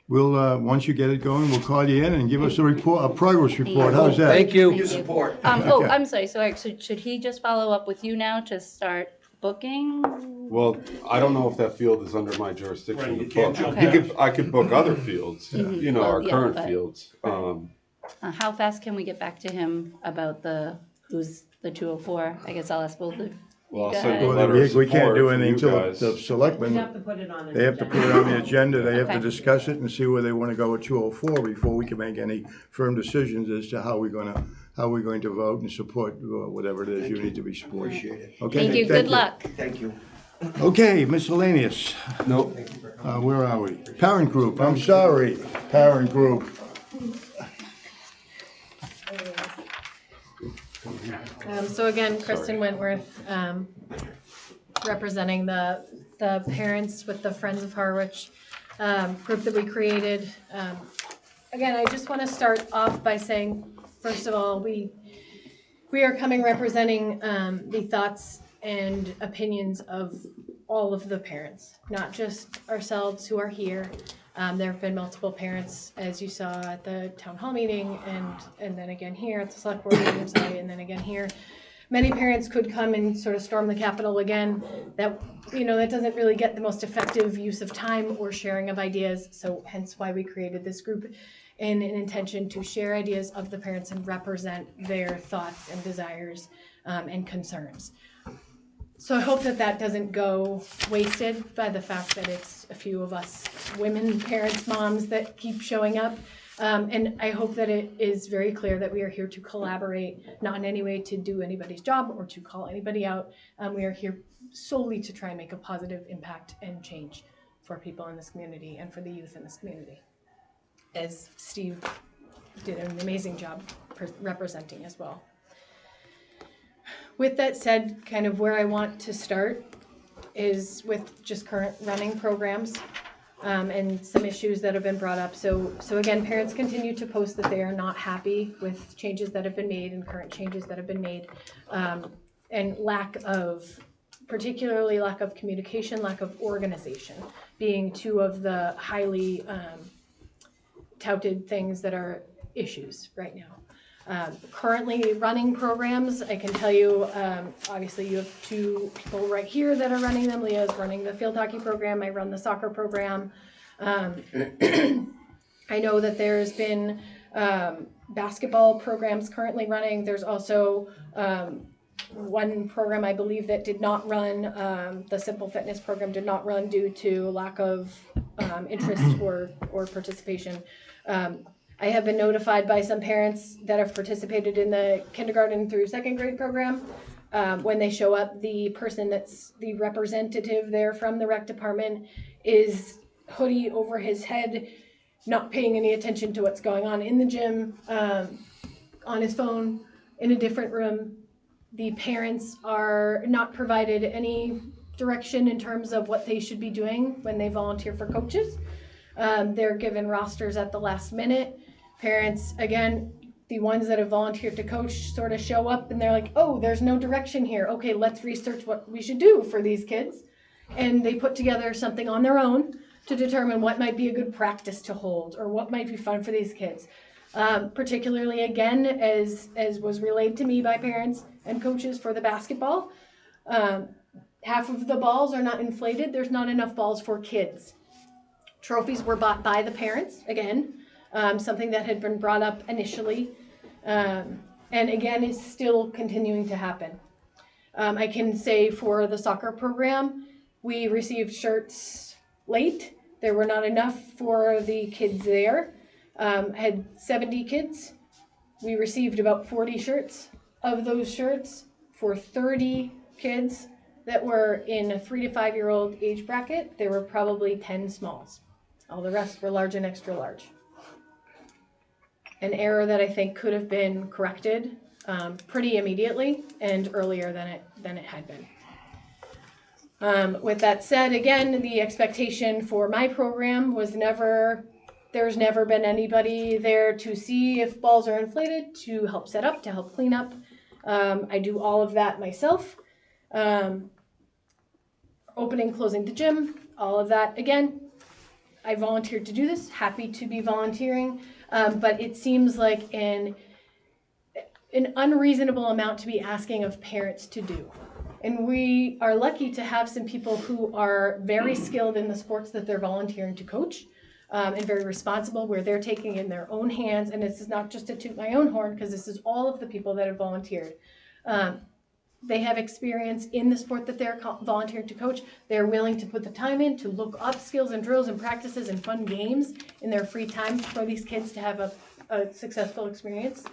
We'll, once you get it going, we'll call you in and give us a report, a progress report. How's that? Thank you. Your support. Oh, Okay. I'm sorry, so should he just follow up with you now to start booking? Well, I don't know if that field is under my Right, jurisdiction you to can't book. jump I could book other fields, you know, Well, our yeah, current but- fields. How fast can we get back to him about who's the 204? I guess I'll ask both of Well, I'll you send a guys. Well, letter of we can't support do from anything you till guys. the We selectmen, have to put it on an they have to put agenda. it on the agenda, they have to Okay. discuss it and see where they wanna go with 204 before we can make any firm decisions as to how we're going to vote and support whatever it is you need to be supporting. Appreciate it. Okay, Thank you, good luck. Thank you. Okay, miscellaneous. Nope. Where are we? Parent group, I'm sorry, parent group. So again, Kristen Wentworth, representing the parents with the Friends of Harwich group that we created. Again, I just want to start off by saying, first of all, we are coming representing the thoughts and opinions of all of the parents, not just ourselves who are here. There have been multiple parents, as you saw at the town hall meeting, and then again here at the select board meeting, sorry, and then again here. Many parents could come and sort of storm the Capitol again. That doesn't really get the most effective use of time or sharing of ideas. So hence why we created this group, in an intention to share ideas of the parents and represent their thoughts and desires and concerns. So I hope that doesn't go wasted by the fact that it's a few of us women, parents, moms that keep showing up. And I hope that it is very clear that we are here to collaborate, not in any way to do anybody's job or to call anybody out. We are here solely to try and make a positive impact and change for people in this community and for the youth in this community, as Steve did an amazing job representing as well. With that said, kind of where I want to start is with just current running programs and some issues that have been brought up. So again, parents continue to post that they are not happy with changes that have been made and current changes that have been made, and particularly lack of communication, lack of organization, being two of the highly touted things that are issues right now. Currently running programs, I can tell you, obviously you have two people right here that are running them. Leah's running the field hockey program, I run the soccer program. I know that there's been basketball programs currently running. There's also one program I believe that did not run, the Simple Fitness program did not run due to lack of interest or participation. I have been notified by some parents that have participated in the kindergarten through second grade program. When they show up, the person that's the representative there from the rec department is hoodie over his head, not paying any attention to what's going on in the gym, on his phone, in a different room. The parents are not provided any direction in terms of what they should be doing when they volunteer for coaches. They're given rosters at the last minute. Parents, again, the ones that have volunteered to coach sort of show up and they're like, oh, there's no direction here. Okay, let's research what we should do for these kids. And they put together something on their own to determine what might be a good practice to hold or what might be fun for these kids. Particularly again, as was relayed to me by parents and coaches for the basketball, half of the balls are not inflated. There's not enough balls for kids. Trophies were bought by the parents, again, something that had been brought up initially, and again is still continuing to happen. I can say for the soccer program, we received shirts late. There were not enough for the kids there. Had 70 kids. We received about 40 shirts. Of those shirts, for 30 kids that were in a 3 to 5 year old age bracket, there were probably 10 smalls. All the rest were large and extra large. An error that I think could have been corrected pretty immediately and earlier than it had been. With that said, again, the expectation for my program was there's never been anybody there to see if balls are inflated, to help set up, to help clean up. I do all of that myself. Opening, closing the gym, all of that. Again, I volunteered to do this, happy to be volunteering, but it seems like an unreasonable amount to be asking of parents to do. And we are lucky to have some people who are very skilled in the sports that they're volunteering to coach, and very responsible, where they're taking in their own hands. And this is not just to toot my own horn, because this is all of the people that have volunteered. They have experience in the sport that they're volunteering to coach. They're willing to put the time in to look up skills and drills and practices and fun games in their free time for these kids to have a successful experience.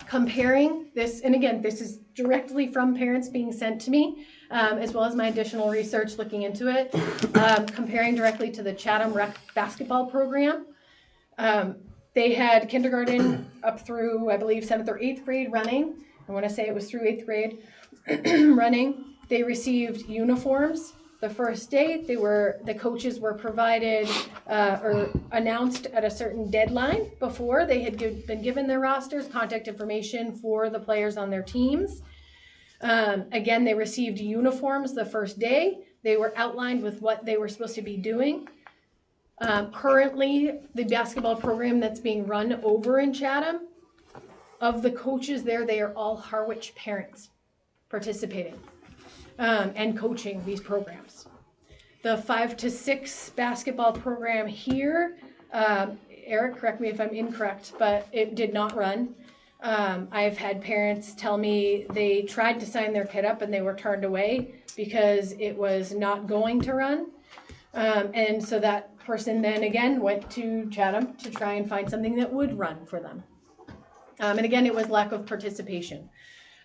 Comparing this, and again, this is directly from parents being sent to me, as well as my additional research looking into it, comparing directly to the Chatham Rec basketball program. They had kindergarten up through, I believe, 7th or 8th grade running. I want to say it was through 8th grade running. They received uniforms the first day. The coaches were provided or announced at a certain deadline before. They had been given their rosters, contact information for the players on their teams. Again, they received uniforms the first day. They were outlined with what they were supposed to be doing. Currently, the basketball program that's being run over in Chatham, of the coaches there, they are all Harwich parents participating and coaching these programs. The 5 to 6 basketball program here, Eric, correct me if I'm incorrect, but it did not run. I've had parents tell me they tried to sign their kid up and they were turned away because it was not going to run. And so that person then again went to Chatham to try and find something that would run for them. And again, it was lack of participation.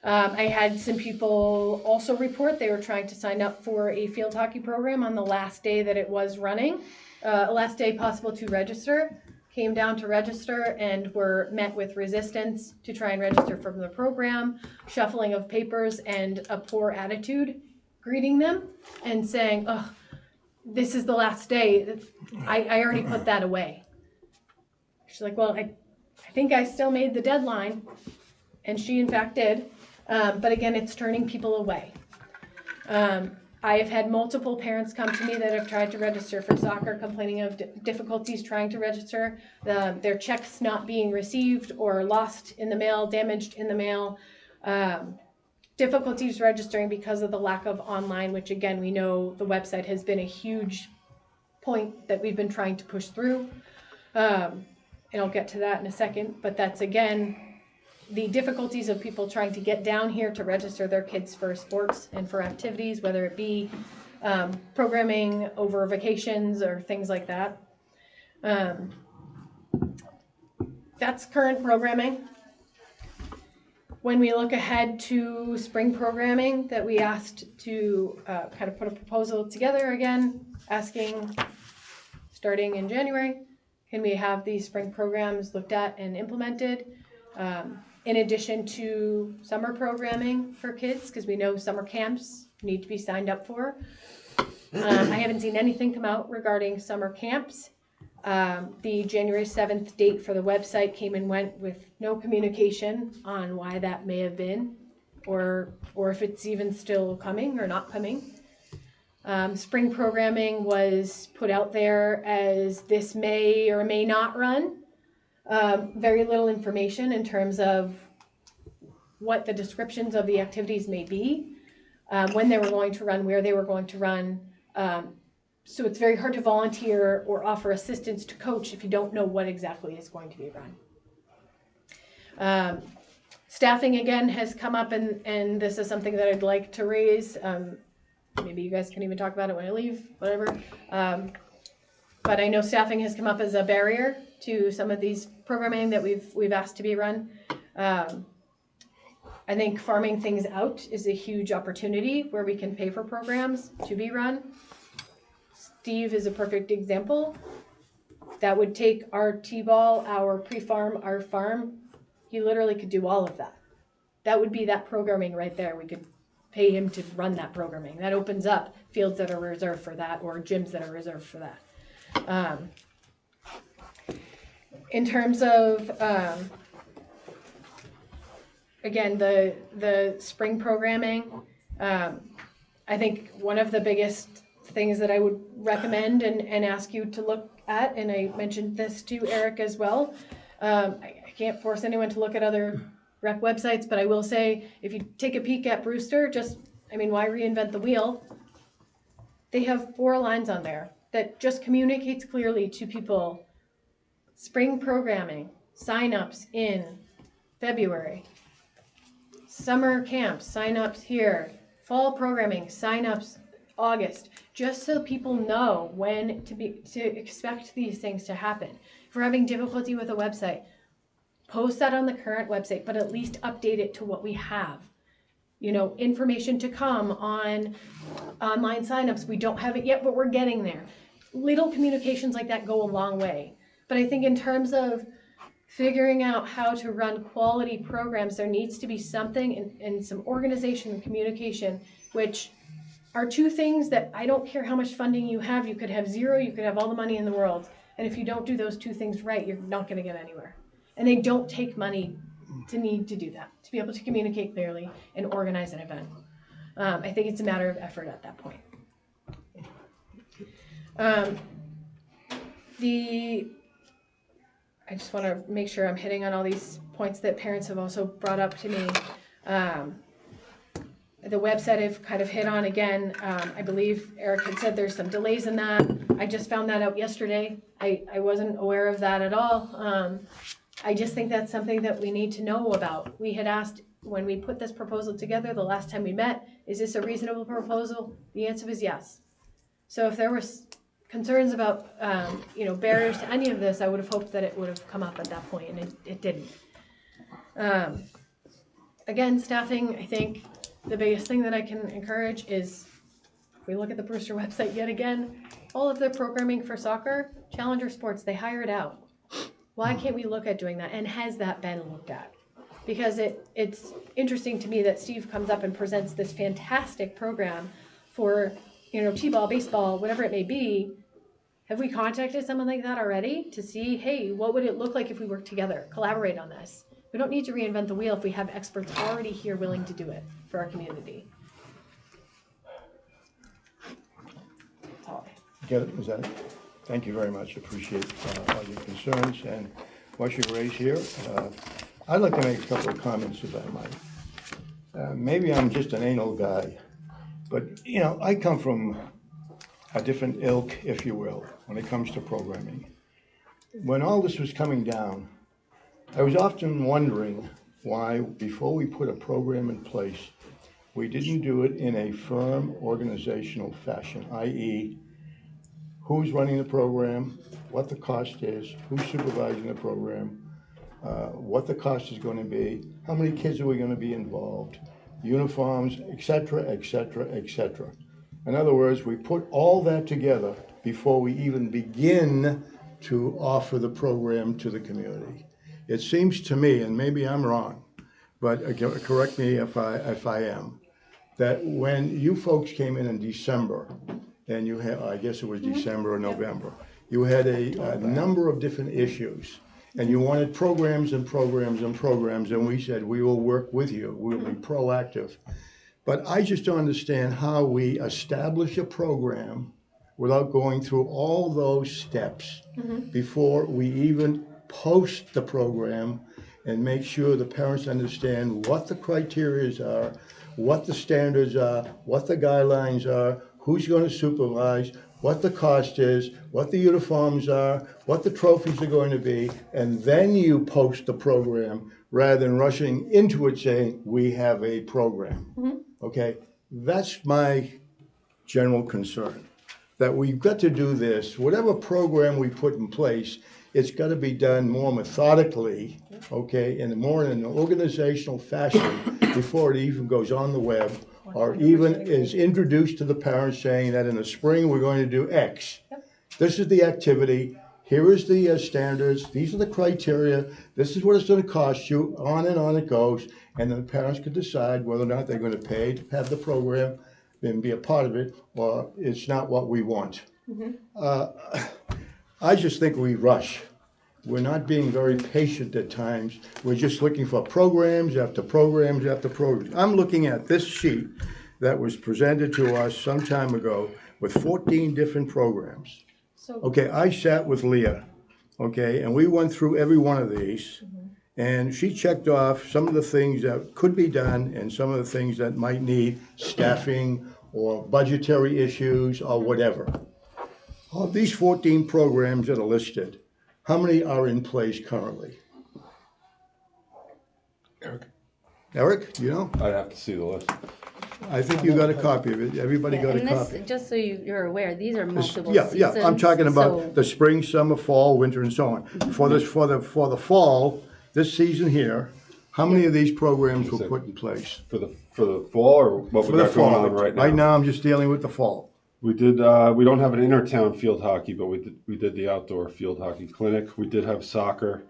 I had some people also report they were trying to sign up for a field hockey program on the last day that it was running. Last day possible to register. Came down to register and were met with resistance to try and register from the program, shuffling of papers, and a poor attitude greeting them and saying, "Oh, this is the last day. I already put that away." She's like, "Well, I think I still made the deadline," and she in fact did, but again, it's turning people away. I have had multiple parents come to me that have tried to register for soccer, complaining of difficulties trying to register, their checks not being received or lost in the mail, damaged in the mail, difficulties registering because of the lack of online, which again, we know the website has been a huge point that we've been trying to push through. And I'll get to that in a second, but that's again, the difficulties of people trying to get down here to register their kids for sports and for activities, whether it be programming over vacations or things like that. That's current programming. When we look ahead to spring programming that we asked to kind of put a proposal together again, asking starting in January, can we have these spring programs looked at and implemented? In addition to summer programming for kids, because we know summer camps need to be signed up for. I haven't seen anything come out regarding summer camps. The January 7th date for the website came and went with no communication on why that may have been, or if it's even still coming or not coming. Spring programming was put out there as this may or may not run. Very little information in terms of what the descriptions of the activities may be, when they were going to run, where they were going to run. So it's very hard to volunteer or offer assistance to coach if you don't know what exactly is going to be run. Staffing again has come up, and this is something that I'd like to raise. Maybe you guys can even talk about it when I leave, whatever. But I know staffing has come up as a barrier to some of these programming that we've asked to be run. I think farming things out is a huge opportunity where we can pay for programs to be run. Steve is a perfect example. That would take our T-ball, our pre-farm, our farm. He literally could do all of that. That would be that programming right there. We could pay him to run that programming. That opens up fields that are reserved for that, or gyms that are reserved for that. In terms of, again, the spring programming, I think one of the biggest things that I would recommend and ask you to look at, and I mentioned this to Eric as well, I can't force anyone to look at other rec websites, but I will say, if you take a peek at Brewster, why reinvent the wheel? They have 4 lines on there that just communicates clearly to people. Spring programming, sign-ups in February. Summer camps, sign-ups here. Fall programming, sign-ups August. Just so people know when to expect these things to happen. If we're having difficulty with a website, post that on the current website, but at least update it to what we have. Information to come on online signups. We don't have it yet, but we're getting there. Little communications like that go a long way. But I think in terms of figuring out how to run quality programs, there needs to be something and some organization and communication, which are 2 things that I don't care how much funding you have. You could have 0, you could have all the money in the world. And if you don't do those 2 things right, you're not going to get anywhere. And they don't take money to need to do that, to be able to communicate clearly and organize an event. I think it's a matter of effort at that point. I just want to make sure I'm hitting on all these points that parents have also brought up to me. The website I've kind of hit on again. I believe Eric had said there's some delays in that. I just found that out yesterday. I wasn't aware of that at all. I just think that's something that we need to know about. We had asked when we put this proposal together the last time we met, is this a reasonable proposal? The answer was yes. So if there was concerns about barriers to any of this, I would have hoped that it would have come up at that point, and it didn't. Again, staffing, I think the biggest thing that I can encourage is, if we look at the Brewster website yet again, all of their programming for soccer, Challenger Sports, they hire it out. Why can't we look at doing that? And has that been looked at? Because it's interesting to me that Steve comes up and presents this fantastic program for, T-ball, baseball, whatever it may be. Have we contacted someone like that already to see, hey, what would it look like if we worked together, collaborate on this? We don't need to reinvent the wheel if we have experts already here willing to do it for our community. That's all. Get it? Was that it? Thank you very much. Appreciate all your concerns and what you raised here. I'd like to make a couple of comments, if I might. Maybe I'm just an anal guy, but I come from a different ilk, if you will, when it comes to programming. When all this was coming down, I was often wondering why, before we put a program in place, we didn't do it in a firm organizational fashion, i.e., who's running the program, what the cost is, who's supervising the program, what the cost is going to be, how many kids are we going to be involved, uniforms, etc., etc., etc. In other words, we put all that together before we even begin to offer the program to the community. It seems to me, and maybe I'm wrong, but correct me if I am, that when you folks came in December, and you had, I guess it was December or November, you had a number of different issues, and you wanted programs and programs and programs, and we said, we will work with you, we'll be proactive. But I just don't understand how we establish a program without going through all those steps before we even post the program and make sure the parents understand what the criteria are, what the standards are, what the guidelines are, who's going to supervise, what the cost is, what the uniforms are, what the trophies are going to be, and then you post the program rather than rushing into it saying, we have a program. Okay? That's my general concern. That we've got to do this, whatever program we put in place, it's got to be done more methodically, okay, and more in an organizational fashion before it even goes on the web or even is introduced to the parents saying that in the spring we're going to do X. This is the activity, here is the standards, these are the criteria, this is what it's going to cost you, on it goes, and then the parents could decide whether or not they're going to pay to have the program and be a part of it, or it's not what we want. I just think we rush. We're not being very patient at times. We're just looking for programs after programs after programs. I'm looking at this sheet that was presented to us some time ago with 14 different programs. Okay, I sat with Leah, okay, and we went through every one of these, and she checked off some of the things that could be done and some of the things that might need staffing or budgetary issues or whatever. Of these 14 programs that are listed, how many are in place currently? Eric, you know? I'd have to see the list. I think you got a copy of it. Everybody got a And copy. this, just so you're aware, these are multiple Yeah, seasons. yeah, I'm talking about so- the spring, summer, fall, winter, and so on. For the fall, this season here, how many of these programs were put in place? For the fall, or what For we the got going fall. on right now? Right now, I'm just dealing with the fall. We did. We don't have an intertown field hockey, but we did the outdoor field hockey clinic. We did have soccer.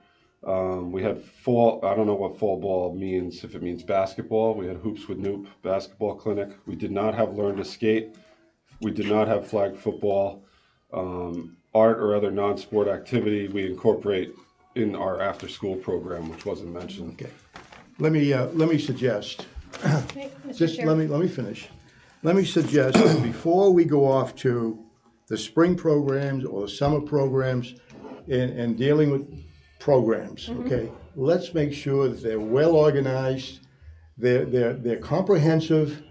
We had fall. I don't know what fall ball means. If it means basketball, we had hoops with Noop basketball clinic. We did not have learn to skate. We did not have flag football. Art or other non-sport activity we incorporate in our after-school program, which wasn't mentioned. Okay. Let me suggest. Just let me finish. Let me suggest that before we go off to the spring programs or the summer programs and dealing with programs, okay, let's make sure that they're well organized, they're comprehensive,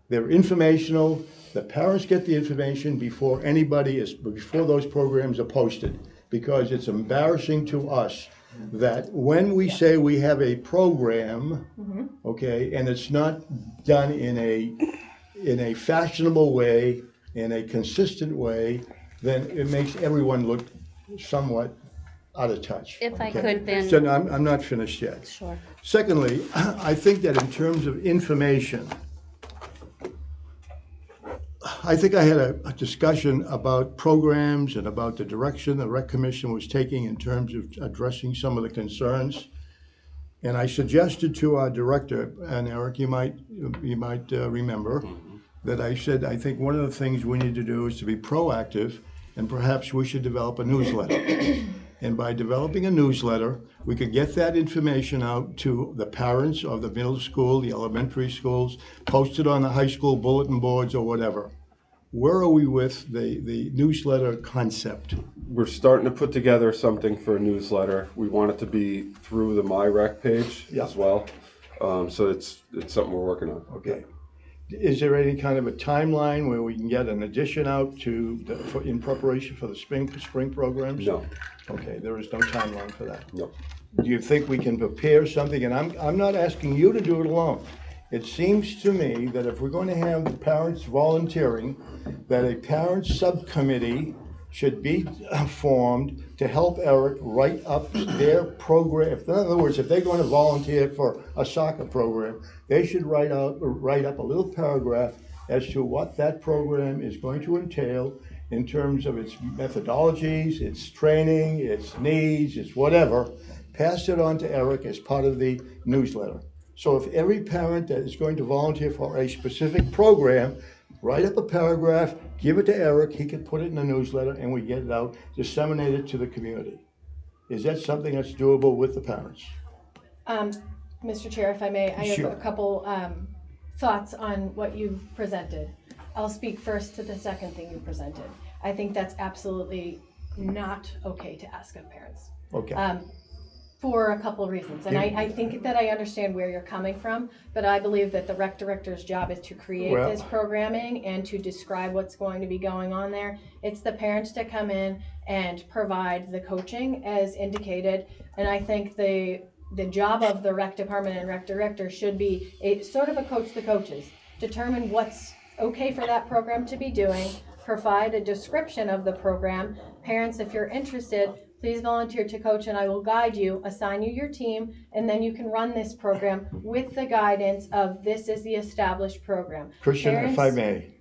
they're informational. The parents get the information before those programs are posted, because it's embarrassing to us that when we say we have a program, okay, and it's not done in a fashionable way, in a consistent way, then it makes everyone look somewhat out of touch. If I okay? could then- So I'm not finished yet. Sure. Secondly, I think that in terms of information, I think I had a discussion about programs and about the direction the Rec Commission was taking in terms of addressing some of the concerns. And I suggested to our director, and Eric, you might remember, that I said, I think one of the things we need to do is to be proactive, and perhaps we should develop a newsletter. And by developing a newsletter, we could get that information out to the parents of the middle school, the elementary schools, post it on the high school bulletin boards or whatever. Where are we with the newsletter concept? We're starting to put together something for a newsletter. We want it to be through the MyRec page as well. So it's something we're working on. Okay. Is there any kind of a timeline where we can get an addition out in preparation for the spring programs? No. Okay, there is no timeline for that. No. Do you think we can prepare something? And I'm not asking you to do it alone. It seems to me that if we're going to have the parents volunteering, that a parent subcommittee should be formed to help Eric write up their program. In other words, if they're going to volunteer for a soccer program, they should write up a little paragraph as to what that program is going to entail in terms of its methodologies, its training, its needs, its whatever. Pass it on to Eric as part of the newsletter. So if every parent that is going to volunteer for a specific program, write up a paragraph, give it to Eric, he can put it in the newsletter, and we get it out, disseminate it to the community. Is that something that's doable with the parents? Mr. Chair, if I may, I have Sure. a couple thoughts on what you've presented. I'll speak first to the second thing you presented. I think that's absolutely not okay to ask of parents. Okay. For a couple of reasons. And I think that I understand where you're coming from, but I believe that the rec director's job is to create this programming and to describe what's going to be going on there. It's the parents to come in and provide the coaching as indicated. And I think the job of the rec department and rec director should be a sort of a coach the coaches. Determine what's okay for that program to be doing, provide a description of the program. Parents, if you're interested, please volunteer to coach and I will guide you, assign you your team, and then you can run this program with the guidance of this is the established program. Christian, Parents, if I may,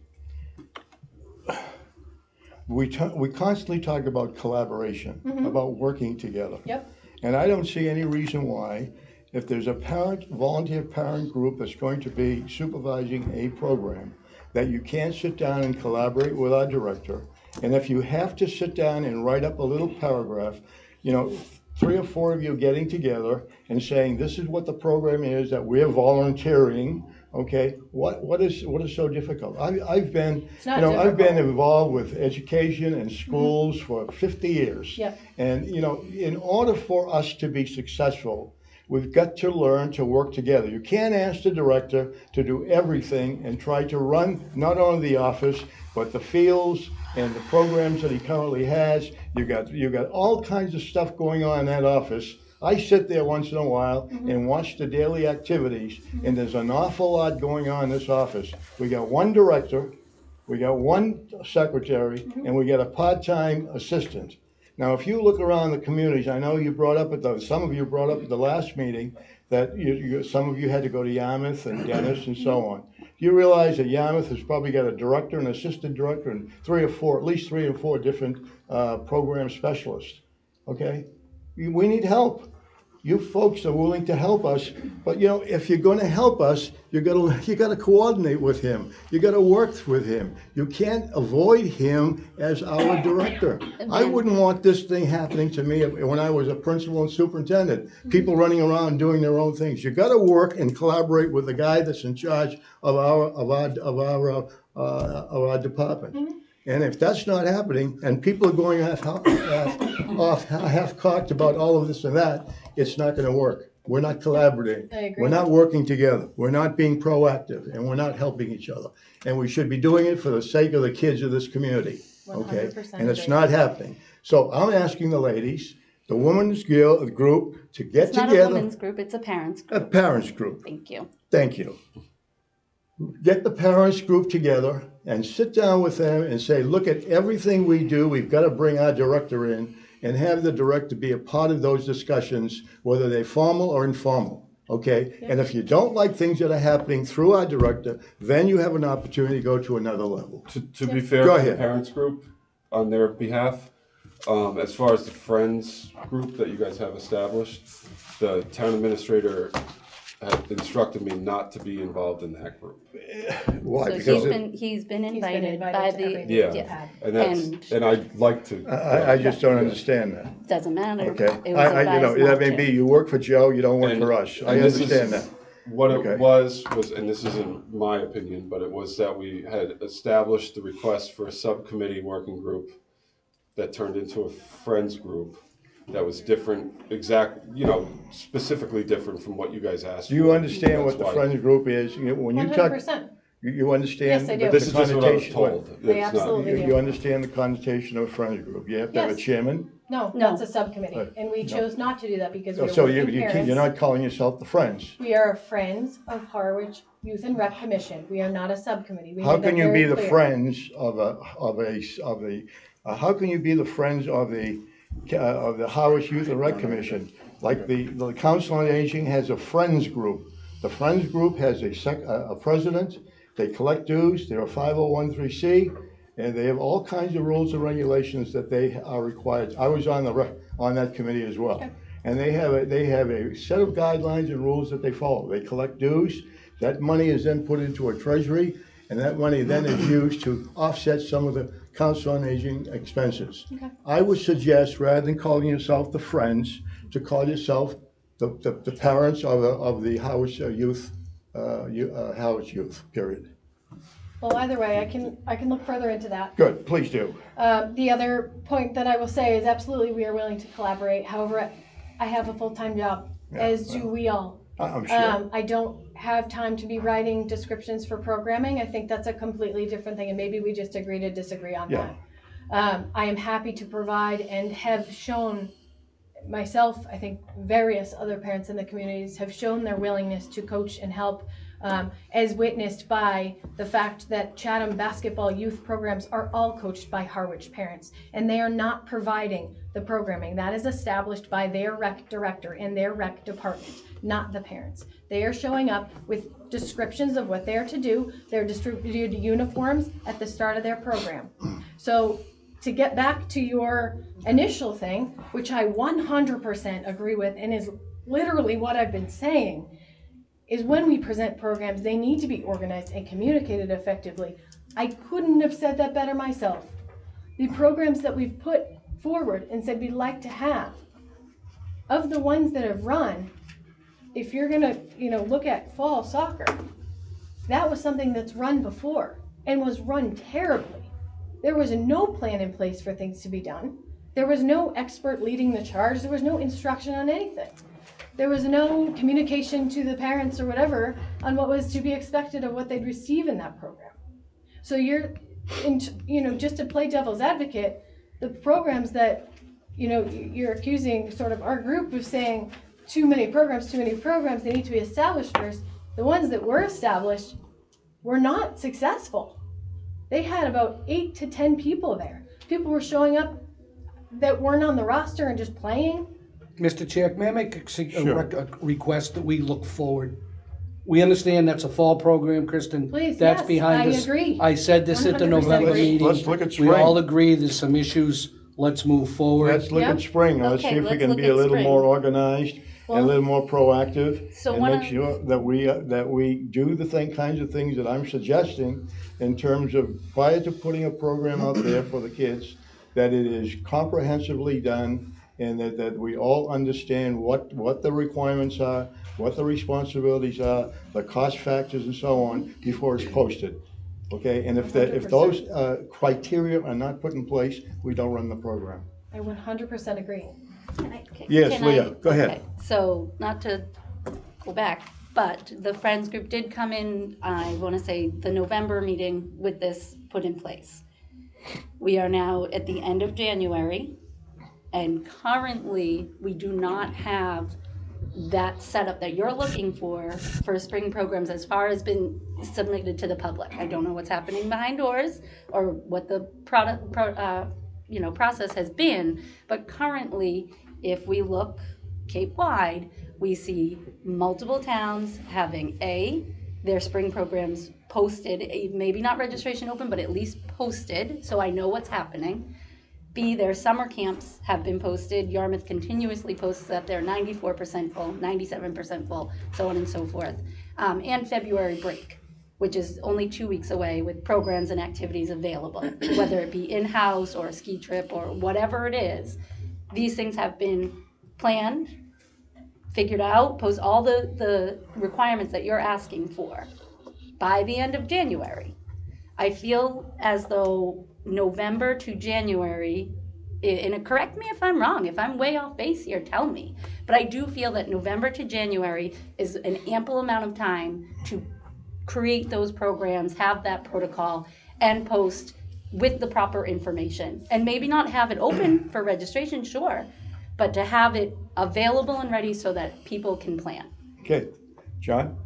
we constantly talk about collaboration, about working together. Yep. And I don't see any reason why, if there's a volunteer parent group that's going to be supervising a program, that you can't sit down and collaborate with our director. And if you have to sit down and write up a little paragraph, 3 or 4 of you getting together and saying, this is what the program is, that we're volunteering, okay? What is so difficult? I've been, I've been involved with education and schools for 50 years. Yep. And, in order for us to be successful, we've got to learn to work together. You can't ask the director to do everything and try to run not only the office, but the fields and the programs that he currently has. You got all kinds of stuff going on in that office. I sit there once in a while and watch the daily activities, and there's an awful lot going on in this office. We got one director, we got one secretary, and we got a part-time assistant. Now, if you look around the communities, I know you brought up some of you brought up at the last meeting that some of you had to go to Yarmouth and Dennis and so on. You realize that Yarmouth has probably got a director, an assistant director, and at least three or four different program specialists. Okay, we need help. You folks are willing to help us, but if you're going to help us, you got to coordinate with him. You got to work with him. You can't avoid him as our director. I wouldn't want this thing happening to me when I was a principal and superintendent. People running around doing their own things. You got to work and collaborate with the guy that's in charge of our department. And if that's not happening, and people are going half-cocked about all of this and that, it's not going to work. We're not collaborating. I agree. We're not working together. We're not being proactive, and we're not helping each other. And we should be doing it for the sake of the kids of this community. Okay? 100% And it's agree. not happening. So I'm asking the ladies, the women's group, to get It's not together. a women's group, it's a parents A group. parents group. Thank you. Thank you. Get the parents group together and sit down with them and say, look at everything we do. We've got to bring our director in and have the director be a part of those discussions, whether they're formal or informal. Okay? And if you don't like things that are happening through our director, then you have an opportunity to go to another level. To be fair Go to the ahead. parents group, on their behalf, as far as the friends group that you guys have established, the town administrator had instructed me not to be involved in that group. Why? So Because he's been invited invited by to the, everything. Yeah, and I'd like to. I just don't understand that. doesn't matter. Okay? It was advised not that may to. be you work for Joe, you don't work for us. I and this understand is- that. What Okay. it was, and this isn't my opinion, but it was that we had established the request for a subcommittee working group that turned into a friends group that was different, specifically different from what you guys asked Do you for. understand what That's the why- friends group is? When you talk, 100%. you understand? Yes, I the do. This is just what I was connotation- told. They It's not- absolutely You understand the connotation of a friends group. You have to have a Yes. chairman. No, No. that's a subcommittee, and we chose not to do that because we are So working parents. you're not calling yourself the friends. We are Friends of Harwich Youth and Rec Commission. We are not a subcommittee. We How made that can you be very the clear. friends how can you be the friends of the Harwich Youth and Rec Commission? Like the Council on Aging has a friends group. The friends group has a president. They collect dues. They're a 501(c), and they have all kinds of rules and regulations that they are required. I was on that committee as well. Okay. And they have a set of guidelines and rules that they follow. They collect dues. That money is then put into a treasury, and that money then is used to offset some of the Council on Aging expenses. Okay. I would suggest, rather than calling yourself the Friends, to call yourself the parents of the Harwich Youth Harwich youth, period. Well, either way, I can look further into that. Good, please do. The other point that I will say is absolutely we are willing to collaborate. However, I have a full-time job, as do we all. I'm sure. I don't have time to be writing descriptions for programming. I think that's a completely different thing, and maybe we just agree to disagree on Yeah. that. I am happy to provide and have shown myself, I think various other parents in the communities have shown their willingness to coach and help, as witnessed by the fact that Chatham basketball youth programs are all coached by Harwich parents, and they are not providing the programming. That is established by their rec director in their rec department, not the parents. They are showing up with descriptions of what they are to do. They're distributed uniforms at the start of their program. So to get back to your initial thing, which I 100% agree with and is literally what I've been saying, is when we present programs, they need to be organized and communicated effectively. I couldn't have said that better myself. The programs that we've put forward and said we'd like to have, of the ones that have run, if you're gonna, look at fall soccer, that was something that's run before and was run terribly. There was no plan in place for things to be done. There was no expert leading the charge. There was no instruction on anything. There was no communication to the parents or whatever on what was to be expected of what they'd receive in that program. So just to play devil's advocate, the programs that, you're accusing sort of our group of saying too many programs, they need to be established first. The ones that were established were not successful. They had about 8 to 10 people there. People were showing up that weren't on the roster and just playing. Mr. Chair, may I make Sure. a request that we look forward? We understand that's a fall program, Kristen. Please, That's yes, behind I us. agree. I said this at the 100% November agree. meeting. Let's look at We spring. all agree there's some issues. Let's move forward. Let's look at Yep. spring, let's see Okay, if we let's can look be a at little spring. more organized and a Well, little more proactive. so And one make of- sure that we do the kinds of things that I'm suggesting in terms of prior to putting a program out there for the kids, that it is comprehensively done and that we all understand what the requirements are, what the responsibilities are, the cost factors and so on before it's posted. Okay, and if those criteria are not put in place, we don't run the program. I 100% agree. Yes, Leah, go ahead. Okay, so not to go back, but the Friends group did come in, I want to say, the November meeting with this put in place. We are now at the end of January, and currently, we do not have that setup that you're looking for spring programs as far as been submitted to the public. I don't know what's happening behind doors or what the process has been, but currently, if we look Cape-wide, we see multiple towns having their spring programs posted, maybe not registration open, but at least posted, so I know what's happening. B, their summer camps have been posted. Yarmouth continuously posts that they're 94% full, 97% full, so on and so forth. And February break, which is only 2 weeks away with programs and activities available, whether it be in-house or a ski trip or whatever it is. These things have been planned, figured out, post all the requirements that you're asking for by the end of January. I feel as though November to January, and correct me if I'm wrong, if I'm way off base here, tell me. But I do feel that November to January is an ample amount of time to create those programs, have that protocol, and post with the proper information. And maybe not have it open for registration, sure, but to have it available and ready so that people can plan. Okay, John?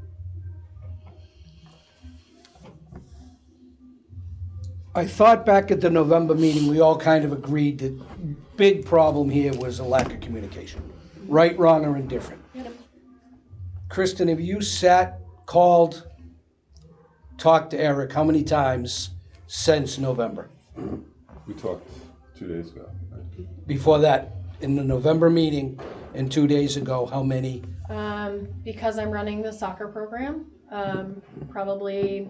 I thought back at the November meeting, we all kind of agreed that big problem here was a lack of communication. Right, wrong, or indifferent. Kristen, have you sat, called, talked to Eric how many times since November? We talked 2 days ago. Before that, in the November meeting and 2 days ago, how many? Because I'm running the soccer program, probably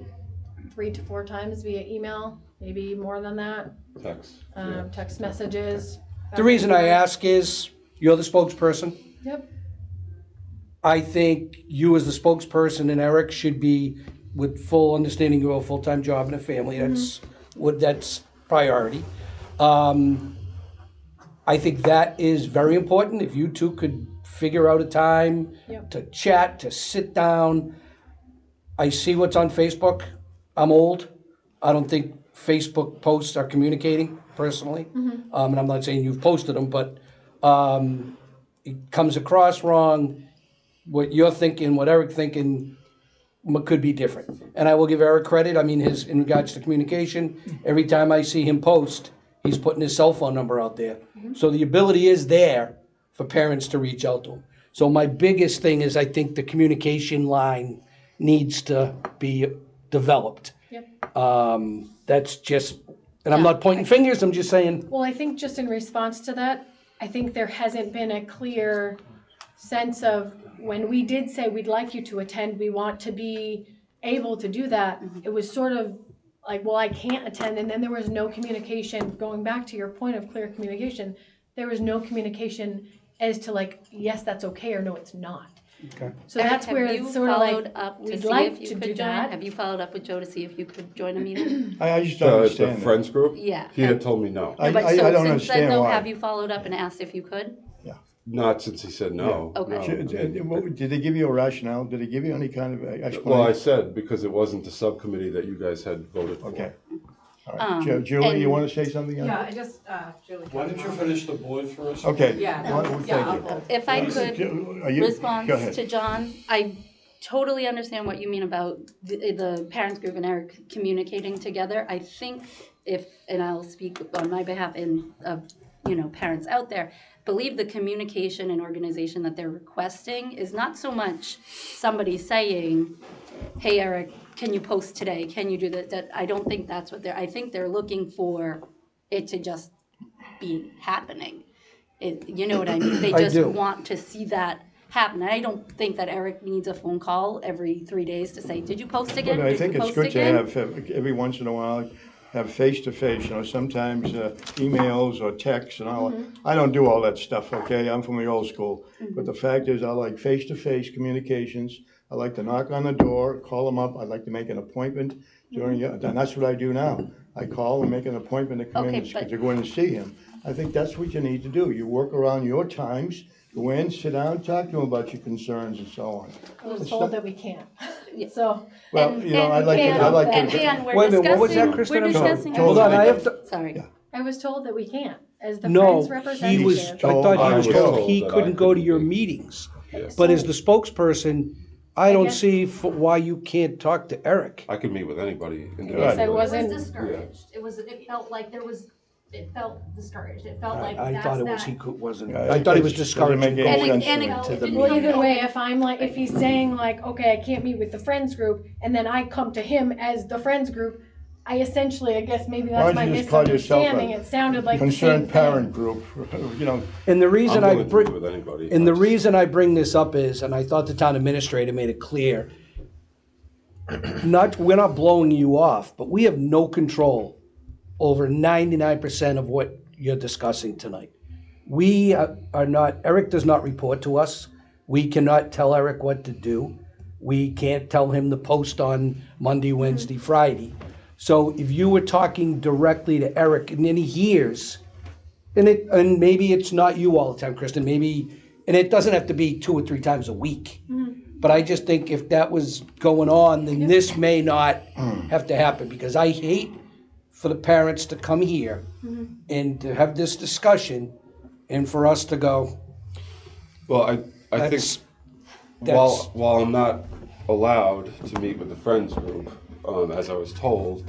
3 to 4 times via email, maybe more than that. Text. Text messages. The reason I ask is, you're the spokesperson. Yep. I think you as the spokesperson and Eric should be with full understanding you have a full-time job and a family. That's priority. I think that is very important. If you two could figure out a time to chat, to sit down. I see what's on Facebook. I'm old. I don't think Facebook posts are communicating personally. And I'm not saying you've posted them, but it comes across wrong. What you're thinking, what Eric's thinking could be different. And I will give Eric credit. I mean, in regards to communication, every time I see him post, he's putting his cell phone number out there. So the ability is there for parents to reach out to him. So my biggest thing is I think the communication line needs to be developed. That's just, and I'm not pointing fingers, I'm just saying. Well, I think just in response to that, I think there hasn't been a clear sense of when we did say we'd like you to attend, we want to be able to do that. It was sort of like, well, I can't attend, and then there was no communication. Going back to your point of clear communication, there was no communication as to like, yes, that's okay, or no, it's not. Okay. So that's where it's sort of like, we'd like to do that. Have you followed up with Joe to see if you could join a meeting? I just don't The understand that. friends group? Yeah. He had told me no. I But don't so since then understand though, why. have you followed up and asked if you could? Not since he said no. Okay. Did they give you a rationale? Did they give you any kind of explanation? Well, I said because it wasn't the subcommittee that you guys had voted for. Okay. All right. Julie, you want to say something? Yeah, I just, Julie. Why don't you finish the board first? Okay. Yeah. Thank you. If I could Are you- respond go ahead. to John, I totally understand what you mean about the parents group and Eric communicating together. I think and I'll speak on my behalf and of, parents out there, believe the communication and organization that they're requesting is not so much somebody saying, hey, Eric, can you post today? Can you do that? I don't think that's what I think they're looking for it to just be happening. You know what I mean? They I just do. want to see that happen. I don't think that Eric needs a phone call every 3 days to say, did you post again? But I Did think you it's post good to again?" have, every once in a while, have face-to-face, sometimes emails or texts and all. I don't do all that stuff, okay? I'm from the old school. But the fact is, I like face-to-face communications. I like to knock on the door, call them up. I'd like to make an appointment and that's what I do now. I call and make an appointment to come in Okay, but- to go in and see him. I think that's what you need to do. You work around your times, go in, sit down, talk to him about your concerns and so on. I was It's told not- that we can't. So, Well, And- I'd like to, and- I'd like and to. Dan, we're Wait a minute, what was that, discussing- Kristen? We're I'm sorry. discussing. Hold on, I have to. Sorry. I was told that we can't, as the No, Friends he was, I representative. thought I he was was told told he that I couldn't go to couldn't your be. meetings. Yes. But as the spokesperson, I don't guess- see why you can't talk to Eric. I could meet with anybody Yes, I individually. It was wasn't. discouraged. It felt like it felt discouraged. It felt like I that's thought it was, that. wasn't, Yeah, I thought he was it doesn't make discouraging any going sense to me. to the Well, meeting. either way, if he's saying like, okay, I can't meet with the Friends group, and then I come to him as the Friends group, I guess maybe Why that's don't my you just call yourself a misunderstanding. It sounded like the same Concerned thing. parent group, And the reason I I'm willing to bring, meet with anybody. and the reason I bring this up is, and I thought the town administrator made it clear, we're not blowing you off, but we have no control over 99% of what you're discussing tonight. We are not, Eric does not report to us. We cannot tell Eric what to do. We can't tell him to post on Monday, Wednesday, Friday. So if you were talking directly to Eric and then he hears, and maybe it's not you all the time, Kristen, maybe, and it doesn't have to be 2 or 3 times a week. But I just think if that was going on, then this may not have to happen, because I hate for the parents to come here and to have this discussion and for us to go, Well, I think That's- while I'm not allowed to meet with the friends group, as I was told,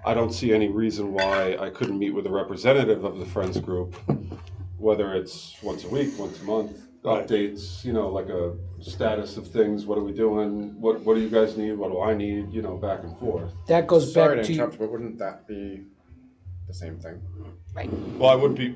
I don't see any reason why I couldn't meet with a representative of the friends group, whether it's once a week, once a month, Right. updates, like a status of things. What are we doing? What do you guys need? What do I need? Back and forth. that goes Sorry back to to, interrupt, but wouldn't that be the same thing? Well, I would be.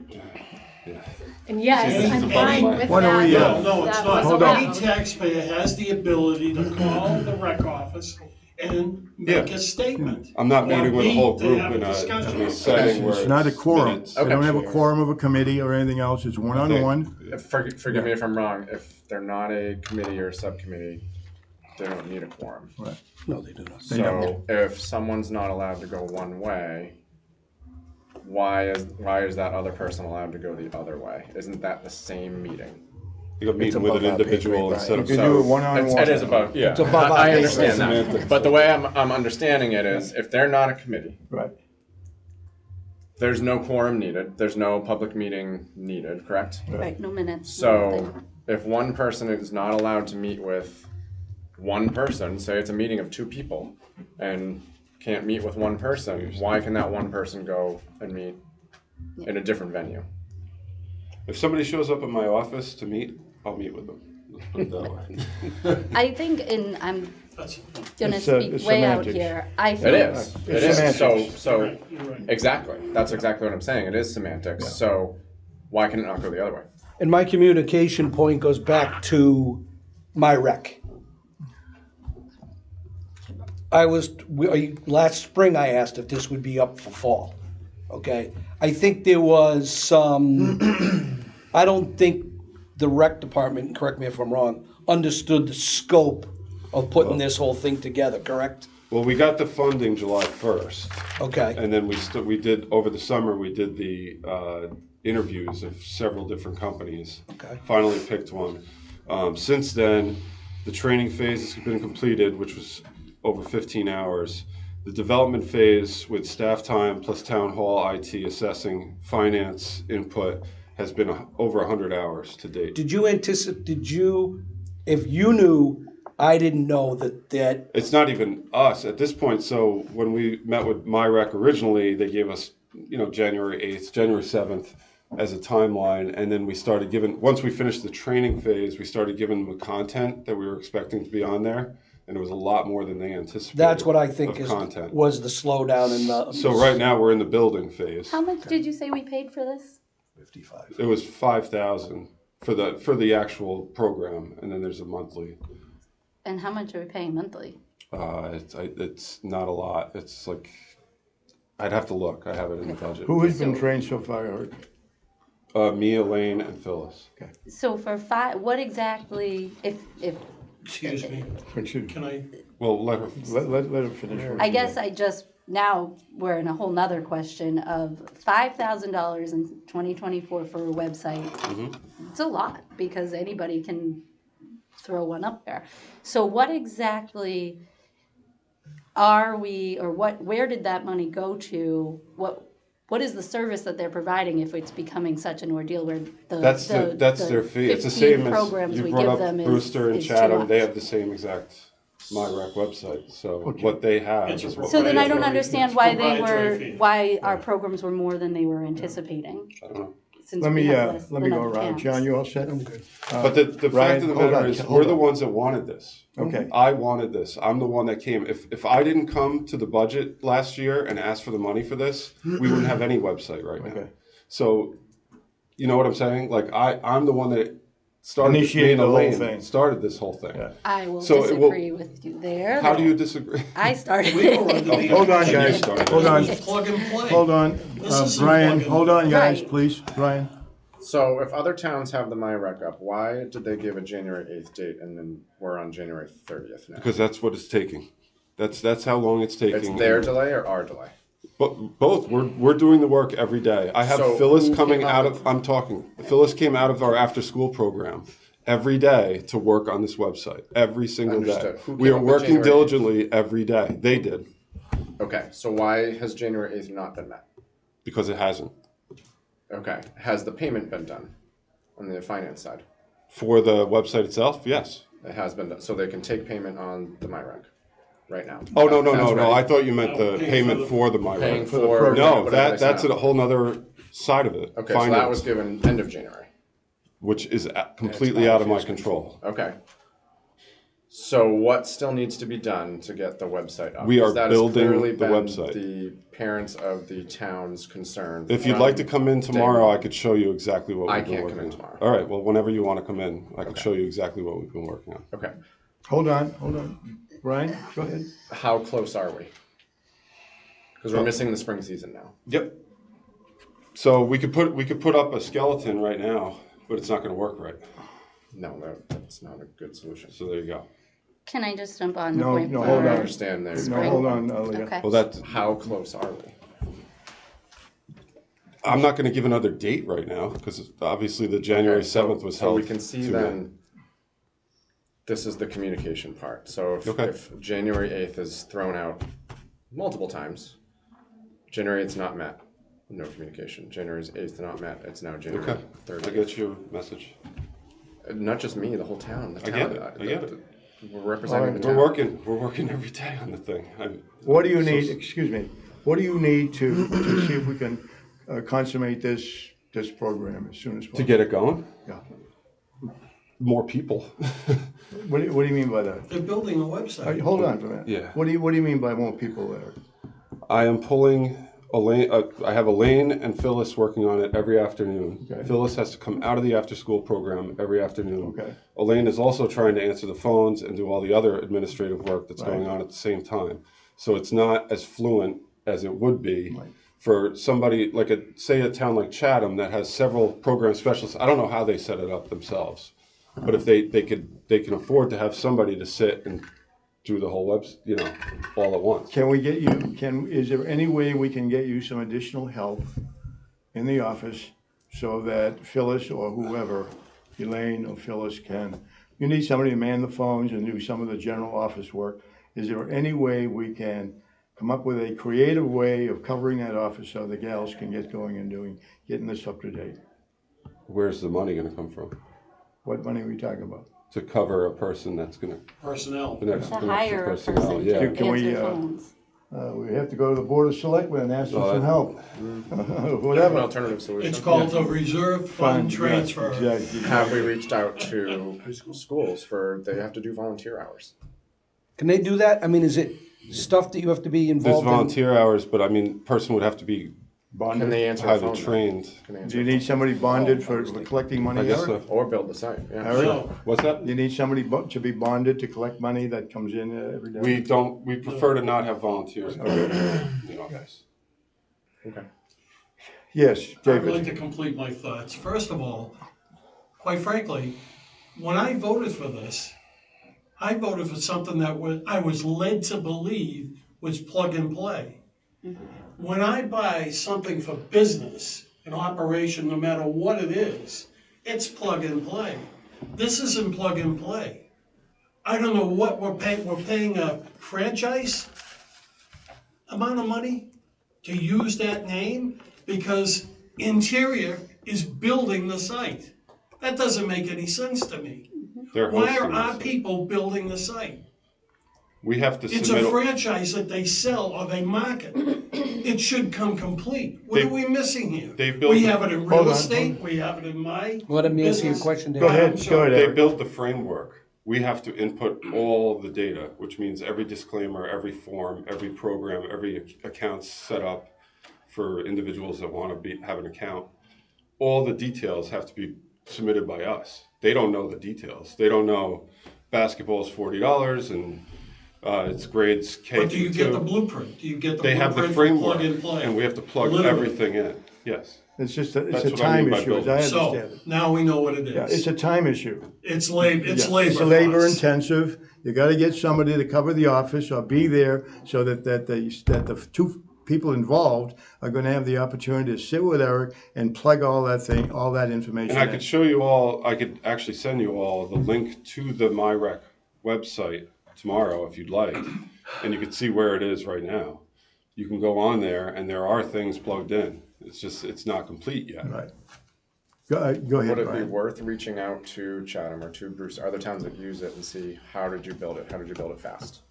And yes, See, this is I'm above fine my- with Why don't that. we, No, it's That not. was allowed. Any taxpayer has the ability to call the rec office and make a statement. I'm not Or meeting with a B, whole to group have in a discussion. setting where It's not a quorum. minutes. They don't have a quorum of a committee or anything else. It's one-on-one. Forgive me if I'm wrong, if they're not a committee or a subcommittee, they don't need a quorum. Right. No, they do not. So if someone's not allowed to go one way, why is that other person allowed to go the other way? Isn't that the same meeting? You're meeting with an individual instead of. You can do it one-on-one. It is above, yeah. It's above our I pay understand grade. that. But the way I'm understanding it is, if they're not a committee, Right. there's no quorum needed, there's no public meeting needed, correct? Right, no minutes. So nothing. if one person is not allowed to meet with one person, say it's a meeting of two people, and can't meet with one person, why can that one person go and meet in a different venue? If somebody shows up at my office to meet, I'll meet with them. Let's put it that way. I think, and I'm That's, gonna It's, speak it's way out semantics. here, I It think. is. It It's is. semantics. So you're right. exactly. That's exactly what I'm saying. It is semantics. So why can it not go the other way? And my communication point goes back to my rec. Last spring I asked if this would be up for fall, okay? I think there was some, I don't think the rec department, and correct me if I'm wrong, understood the scope of putting this whole thing together, correct? Well, we got the funding July 1st. Okay. And then we did, over the summer, we did the interviews of several different companies. Okay. Finally picked one. Since then, the training phase has been completed, which was over 15 hours. The development phase with staff time plus town hall, IT, assessing, finance input has been over 100 hours to date. Did you anticipate, if you knew, I didn't know that, It's not even us at this point. So when we met with MyRec originally, they gave us, January 8th, January 7th as a timeline. And then we started once we finished the training phase, we started giving them the content that we were expecting to be on there. And it was a lot more than they anticipated. that's what I think of content. was the slowdown in the. So right now we're in the building phase. How much did you say we paid for this? 55. It was 5,000 for the actual program, and then there's a monthly. And how much are we paying monthly? It's not a lot. It's like I'd have to look. I have it in the budget. Who has been trained so far, Eric? Me, Elaine, and Phyllis. Okay. So for what exactly, if, Excuse me, can I, Well, let her. Let her finish. what I she guess said. now we're in a whole nother question of $5,000 in 2024 for a website. It's a lot because anybody can throw one up there. So what exactly are we, or where did that money go to? What is the service that they're providing if it's becoming such an ordeal where That's their fee. It's the 15 same as programs you we brought give up them Brewster and is too Chatham. They much? have the same exact MyRec website. So what they have is what So then I we're don't doing. understand why proprietary fee. why our programs were more than they were anticipating. I don't know. Since Let we me, have less let me than go other around. towns. John, you all set? I'm good. But the fact of the matter is, we're the ones that wanted this. Okay. I wanted this. I'm the one that came. If I didn't come to the budget last year and ask for the money for this, we wouldn't have any website right now. Okay. So, you know what I'm saying? Like I'm the one that started Initiated the whole Elaine thing. Started this whole thing. Yeah. I will So it will- disagree with you there. How do you disagree? I started we were under the. Hold on, guys. impression Hold on. it was plug and play. Hold on. This isn't Brian, plug and hold on, guys, Right. please. Brian. So if other towns have the MyRec up, why did they give a January 8th date and then we're on January 30th now? Because that's what it's taking. That's how long it's taking. It's their delay or our delay? But both. We're doing the work every day. I have So Phyllis who coming came up out with- of. I'm talking. Phyllis came out of our after school program every day to work on this website every single Understood. day. Who We came are up with working January 8th? diligently every day. They did Okay, so why has January 8th not been met? because it hasn't. Okay, has the payment been done on the finance side? For the website itself, yes. It has been done, so they can take payment on the MyRec right now. Oh no That's no! ready. I thought you meant the Paying payment for the Paying MyRec. for No, whatever they that's sign a up. whole nother side of it. Okay, so that Finance, was given end of January. which is completely out of my control. Okay. So what still needs to be done to get the website up? We are 'Cause that has building clearly the been website. The parents of the town's concern. If you'd from like to come in day tomorrow, one. I could show you exactly what I we've been can't working come in on. tomorrow. All right. Well, whenever you want to come in, I can show you exactly what we've been working on. Okay. Hold on. Brian, go ahead. How close are we? Because we're missing the spring season now. Yep. So we could put up a skeleton right now, but it's not going to work right. No, that's not a good solution. So there you go. Can I just jump on the No, point? no, for- hold I on. understand there. No, hold on, Leah. Okay. Well, that's. How close are we? I'm not going to give another date right now because obviously the January 7th was So held. we can see to then, this is the communication part. So if January 8th is thrown out multiple times, January 8th not met, no communication. January 8th not met, it's now January Okay, 3rd. I get your message. Not just me, the whole town. I get it. I get it. We're representing the We're town. working. We're working every day on the thing. What do you need, excuse me, what do you need to see if we can consummate this program as soon as possible? To get it going? Yeah. More people. What do you mean by that? They're building a website. Hold on for a minute. Yeah. What do you mean by more people there? I am pulling Elaine. I have Elaine and Phyllis working on it every afternoon. Okay. Phyllis has to come out of the after-school program every afternoon. Okay. Elaine is also trying to answer the phones and do all the other administrative work that's going on at the same time. So it's not as fluent as it would be for somebody like say a town like Chatham that has several program specialists. I don't know how they set it up themselves, but if they can afford to have somebody to sit and do the whole web, all at once. Can we get you, is there any way we can get you some additional help in the office so that Phyllis or whoever, Elaine or Phyllis you need somebody to man the phones and do some of the general office work. Is there any way we can come up with a creative way of covering that office so the gals can get going and getting this up to date? Where's the money going to come from? What money are we talking about? To cover a person that's going to Personnel. To hire a person to Can we, answer phones. we have to go to the Board of Selectmen and ask for some help. An Whatever. alternative solution. It's called a reserve fund yeah, transfer. exactly. Have we reached out to schools they have to do volunteer hours? Can they do that? I mean, is it stuff that you have to be There's involved in? volunteer hours, but I mean, person would have to be Can they answer a highly phone? trained. Can they answer Do you need somebody bonded for collecting money? I guess Eric? so. or build the site? Yeah. Eric? No. What's that? You need somebody to be bonded to collect money that comes in every day? We prefer to not have volunteers. in office. Okay. Yes, I'd like David. to complete my thoughts. First of all, quite frankly, when I voted for this, I voted for something that I was led to believe was plug and play. When I buy something for business, an operation, no matter what it is, it's plug and play. This isn't plug and play. I don't know what we're paying. We're paying a franchise amount of money to use that name because Interior is building the site. That doesn't make any sense to me. They're Why hosting are our this. people building the site? We have to It's submit. a franchise that they sell or they market. It should come complete. What They- are we missing here? they built We the- have it in Hold real on, estate, we have it in my Let him answer your business. question, Dave. Go ahead, I'm go sorry. ahead, They Eric. built the framework. We have to input all the data, which means every disclaimer, every form, every program, every account set up for individuals that want to have an account. All the details have to be submitted by us. They don't know the details. They don't know basketball's $40 and it's grades K But do you through get the 2. blueprint? Do you get the They have the blueprint for framework, plug and play? and we have to plug Literally. everything in. Yes. It's just That's it's a what I mean time by issue, as I building. understand So, it. now we know what it Yeah, it's is. a time issue. It's labor, it's Yeah, labor It's labor costs. intensive. You gotta get somebody to cover the office or be there so that the two people involved are gonna have the opportunity to sit with Eric and plug all that information And I in. could show you all, I could actually send you all the link to the MyRec website tomorrow if you'd like. And you can see where it is right now. You can go on there and there are things plugged in. It's just, it's not complete yet. Right. Go ahead, Would it be Brian. worth reaching out to Chatham or to Bruce, other towns that use it, and see how did you build it? How did you build it fast?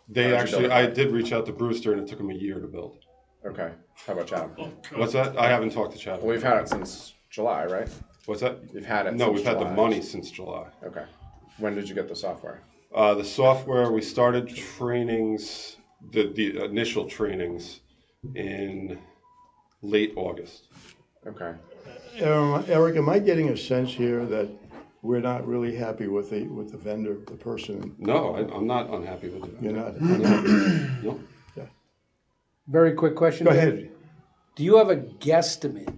They How did you actually, build it? I did reach out to Brewster and it took him a year to build. Okay. How about Chatham? Oh, God. What's that? I haven't talked to Chad. Well, we've had it since July, right? What's that? You've had it No, since we've had the July. money since July. Okay. When did you get the software? The software, we started trainings, the initial trainings in late August. Okay. Eric, am I getting a sense here that we're not really happy with the vendor, the person. No, I'm not unhappy with it. You're not unhappy. No. Very quick question. Go Dan. ahead. Do you have a guesstimate?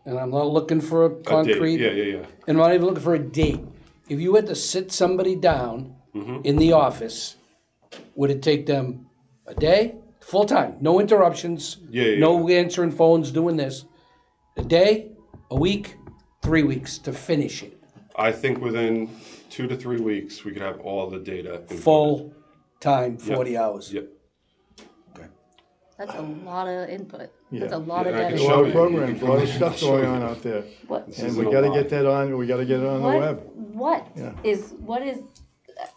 And I'm not looking for a A date. concrete. Yeah. And I'm not even looking for a date. If you had to sit somebody down Mm-hmm. in the office, would it take them a day, full time, no interruptions, Yeah. no answering phones, doing this, a day, a week, 3 weeks to finish it, I think within 2 to 3 weeks, we could have all the data. inputted. full time, 40 hours? Yep. That's a lot of input. That's Yeah. a lot of Yeah, I data. can A show lot of you. programs, a lot of I'll stuff show going you. on out there. What? This And isn't we a gotta lot. get that on, we gotta get it on the web. What Yeah.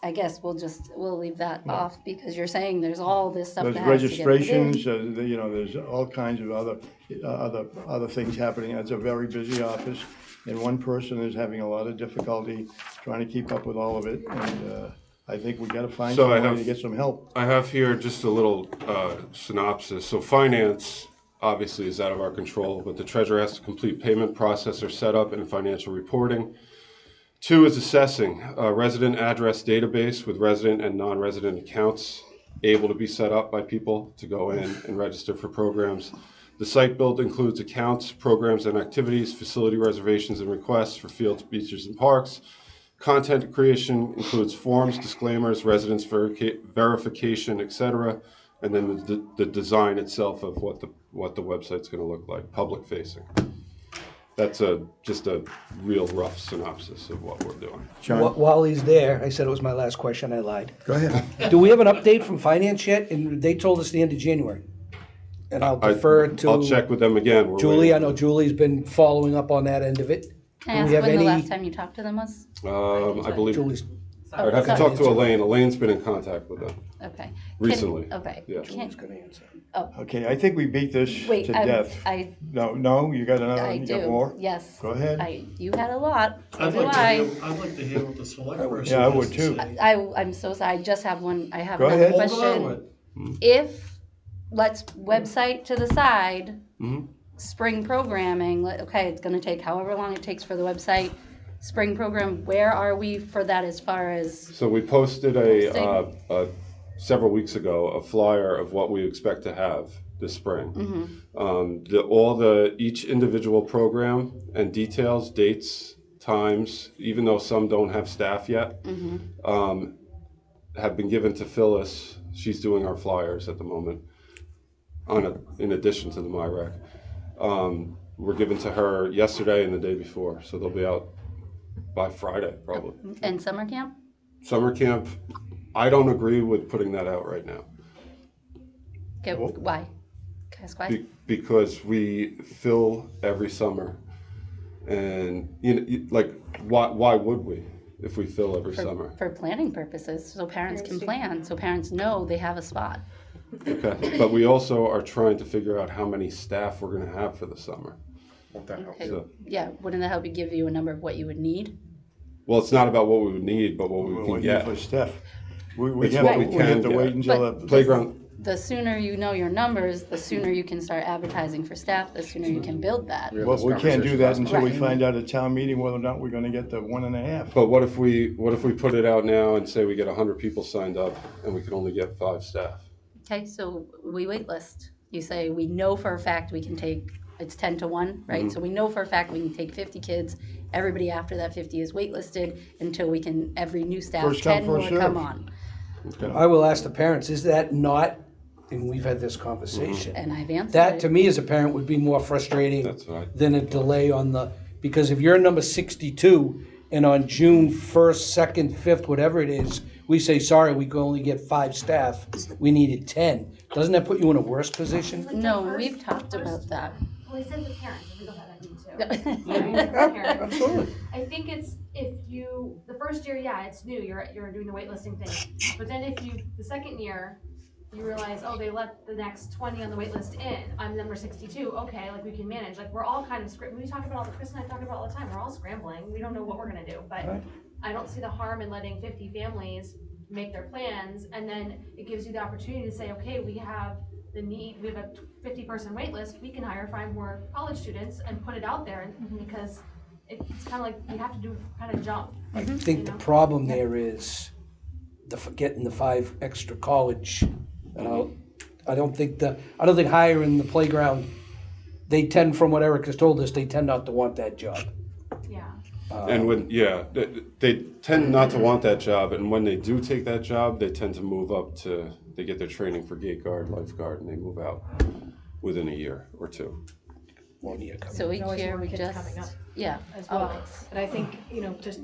I guess we'll leave that off because you're saying there's all this stuff There's that has to get put in. registrations, there's all kinds of other things happening. It's a very busy office, and one person is having a lot of difficulty trying to keep up with all of it, and, I think we gotta find So I some way have- to get some help. I have here just a little synopsis. So finance obviously is out of our control, but the treasurer has to complete payment processor setup and financial reporting. 2 is assessing a resident address database with resident and non-resident accounts able to be set up by people to go in and register for programs. The site build includes accounts, programs and activities, facility reservations and requests for fields, beaches, and parks. Content creation includes forms, disclaimers, residence verification, etc., and then the design itself of what the website's going to look like, public facing. That's just a real rough synopsis of what we're doing. While he's there, I said it was my last question, I lied. Go ahead. Do we have an update from finance yet? And they told us the end of January. And I'll defer to I'll check with them again. We're Julie. I waiting. know Julie's been following up on that end of it. Can I Do we ask have when the any- last time you talked to them was? I believe Julie's, I'd have to talk to Elaine. Elaine's been in contact with them Okay. recently. Okay. Yeah. Julie's gonna answer. Okay, I think we beat this Wait, to death. I You got another, you got do, more? yes. Go ahead. You had a lot, so I'd do like to I. hear, I'd like to hear what the select person Yeah, I has would to too. say. I'm so sorry, I just have one, I have Go another ahead. Hold on with question. If, let's website to the side, Mhm. spring programming, okay, it's gonna take however long it takes for the website. Spring program, where are we for that as far as, So we posted several weeks ago a flyer of what we expect to have this spring. Each individual program and details, dates, times, even though some don't have staff yet, have been given to Phyllis. She's doing our flyers at the moment, in addition to the MyRec. Were given to her yesterday and the day before, so they'll be out by Friday, probably. and summer camp? Summer camp, I don't agree with putting that out right now. Okay, why? Can I ask why? Because we fill every summer. And, why would we if we fill every summer? For planning purposes, so parents can plan, so parents know they have a spot. Okay, but we also are trying to figure out how many staff we're gonna have for the summer. Won't that help? Okay. So, Yeah, wouldn't that help you give you a number of what you would need? well, it's not about what we would need, but what we What can you get. for Steph. We It's have what to, we we can have to get. wait until But- the Playground, The sooner you know your numbers, the sooner you can start advertising for staff, the sooner you can build that. We had Well, this we can't do conversation that last until we Right. find out at town meeting whether or not we're gonna get the 1.5. but what if we put it out now and say we get 100 people signed up and we can only get 5 staff? Okay, so we wait list. You say, we know for a fact we can take, it's 10 to 1, right? So we know for a fact we can take 50 kids. Everybody after that 50 is waitlisted until we can, every new staff, First come, 10 more first serve. come on. I will ask the parents, is that not, and we've had this conversation. And I've answered That, it. to me, as a parent, would be more frustrating That's right. than a delay on the, because if you're number 62, and on June 1st, 2nd, 5th, whatever it is, we say, sorry, we can only get 5 staff, we needed 10. Doesn't that put you in a worse position? No, we've talked about that. Well, he said the parents, and we don't have that need to. Absolutely. I think it's, if you, the first year, yeah, it's new, you're doing the waitlisting thing. But then if you, the second year, you realize, oh, they let the next 20 on the wait list in, I'm number 62, okay, like we can manage, like we're all kind of we talk about, Chris and I talk about all the time, we're all scrambling, we don't know what we're gonna do, but Right. I don't see the harm in letting 50 families make their plans, and then it gives you the opportunity to say, okay, we have the need, we have a 50-person wait list, we can hire 5 more college students and put it out there, because it's kind of like you have to do kind of jump. I think the problem there is getting the 5 extra college. I don't think hiring the playground, they tend, from what Eric has told us, they tend not to want that job. Yeah. And they tend not to want that job, and when they do take that job, they tend to move up they get their training for gate guard, lifeguard, and they move out within a year or two. 1 year coming. So each Always year more we kids just, coming up yeah, as well. always. But I think, just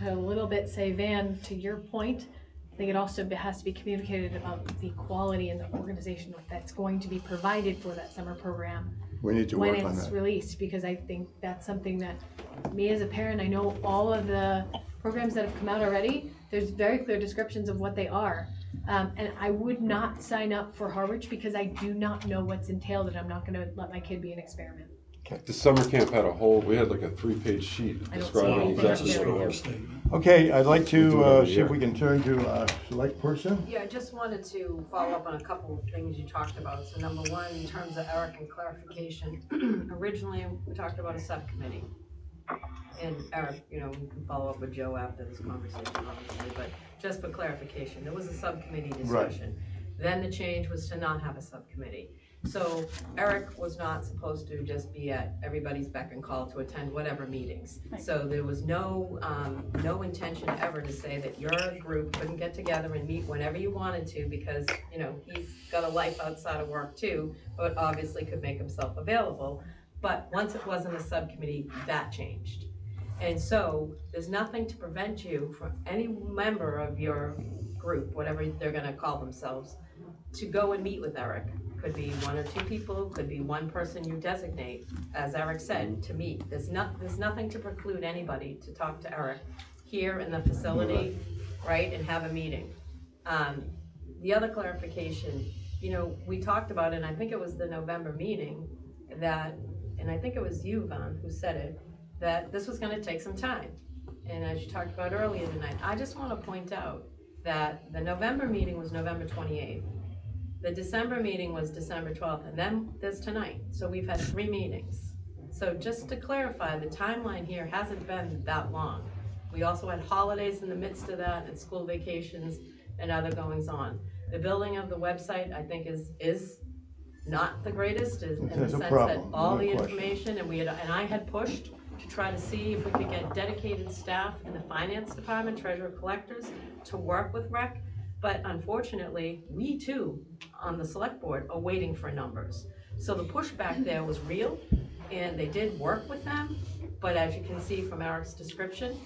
a little bit, say, Van, to your point, I think it also has to be communicated about the quality and the organization that's going to be provided for that summer program. We need to work on when it's that. released, because I think that's something that, me as a parent, I know all of the programs that have come out already, there's very clear descriptions of what they are. And I would not sign up for Harwich because I do not know what's entailed, and I'm not gonna let my kid be an experiment. The summer camp had we had like a 3-page sheet I don't see describing anything exactly up what there. it was. Okay, I'd like We do it to every see year. if we can turn to select person. Yeah, I just wanted to follow up on a couple of things you talked about. So number one, in terms of Eric and clarification, originally we talked about a subcommittee. And Eric, we can follow up with Joe after this conversation, obviously, but just for clarification, there was a subcommittee discussion. Then the change was to not have a subcommittee. So Eric was not supposed to just be at everybody's beck and call to attend whatever meetings. So there was no intention ever to say that your group couldn't get together and meet whenever you wanted to, because, he's got a life outside of work too, but obviously could make himself available. But once it wasn't a subcommittee, that changed. And so there's nothing to prevent you from any member of your group, whatever they're gonna call themselves, to go and meet with Eric. Could be 1 or 2 people, could be one person you designate, as Eric said, to meet. There's nothing to preclude anybody to talk to Eric here in the facility, right, and have a meeting. The other clarification, we talked about, and I think it was the November meeting, and I think it was you, Vaughn, who said it, that this was gonna take some time. And as you talked about earlier tonight, I just wanna point out that the November meeting was November 28th. The December meeting was December 12th, and then there's tonight. So we've had 3 meetings. So just to clarify, the timeline here hasn't been that long. We also had holidays in the midst of that, and school vacations and other goings on. The building of the website, I think, is not the greatest, in the sense that all the information, and I had pushed to try to see if we could get dedicated staff in the finance department, treasurer collectors, to work with Rec. But unfortunately, we too, on the select board, are waiting for numbers. So the pushback there was real, and they did work with them, but as you can see from Eric's description,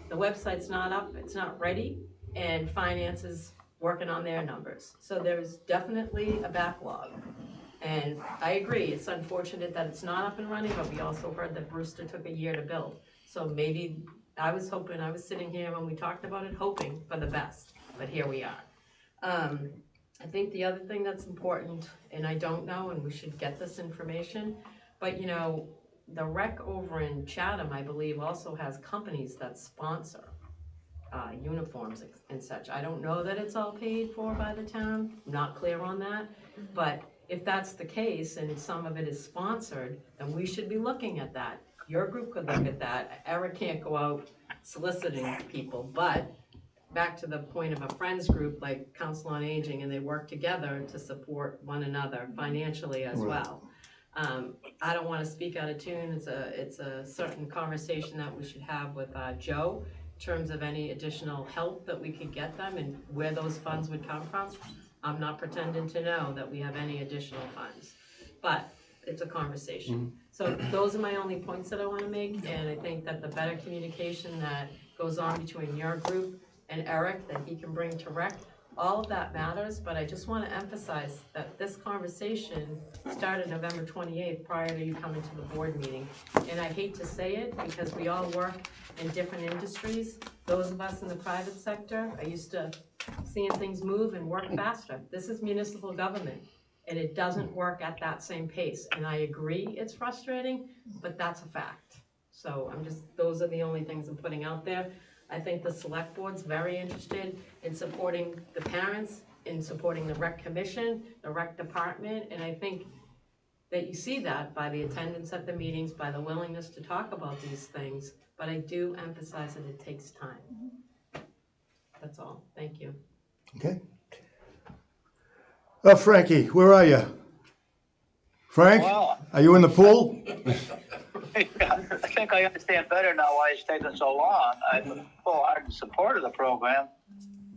the website's not up, it's not ready, and finance is working on their numbers. So there's definitely a backlog. And I agree, it's unfortunate that it's not up and running, but we also heard that Brewster took a year to build. So maybe, I was sitting here when we talked about it, hoping for the best, but here we are. I think the other thing that's important, and I don't know, and we should get this information, but the rec over in Chatham, I believe, also has companies that sponsor uniforms and such. I don't know that it's all paid for by the town, I'm not clear on that, but if that's the case and some of it is sponsored, then we should be looking at that. Your group could look at that. Eric can't go out soliciting people, but back to the point of a friends group like Council on Aging, and they work together to support one another financially as well. I don't want to speak out of tune. It's a certain conversation that we should have with Joe in terms of any additional help that we could get them and where those funds would come from. I'm not pretending to know that we have any additional funds, but it's a conversation. So those are my only points that I want to make, and I think that the better communication that goes on between your group and Eric that he can bring to Rec, all of that matters, but I just want to emphasize that this conversation started November 28th prior to you coming to the board meeting. And I hate to say it because we all work in different industries. Those of us in the private sector are used to seeing things move and work faster. This is municipal government, and it doesn't work at that same pace. And I agree it's frustrating, but that's a fact. So those are the only things I'm putting out there. I think the select board's very interested in supporting the parents, in supporting the rec commission, the rec department, and I think that you see that by the attendance at the meetings, by the willingness to talk about these things, but I do emphasize that it takes time. That's all. Thank you. Okay. Frankie, where are you? Frank, Well, are you in the pool? I think I understand better now why it's taken so long. I'm full-hearted support of the program.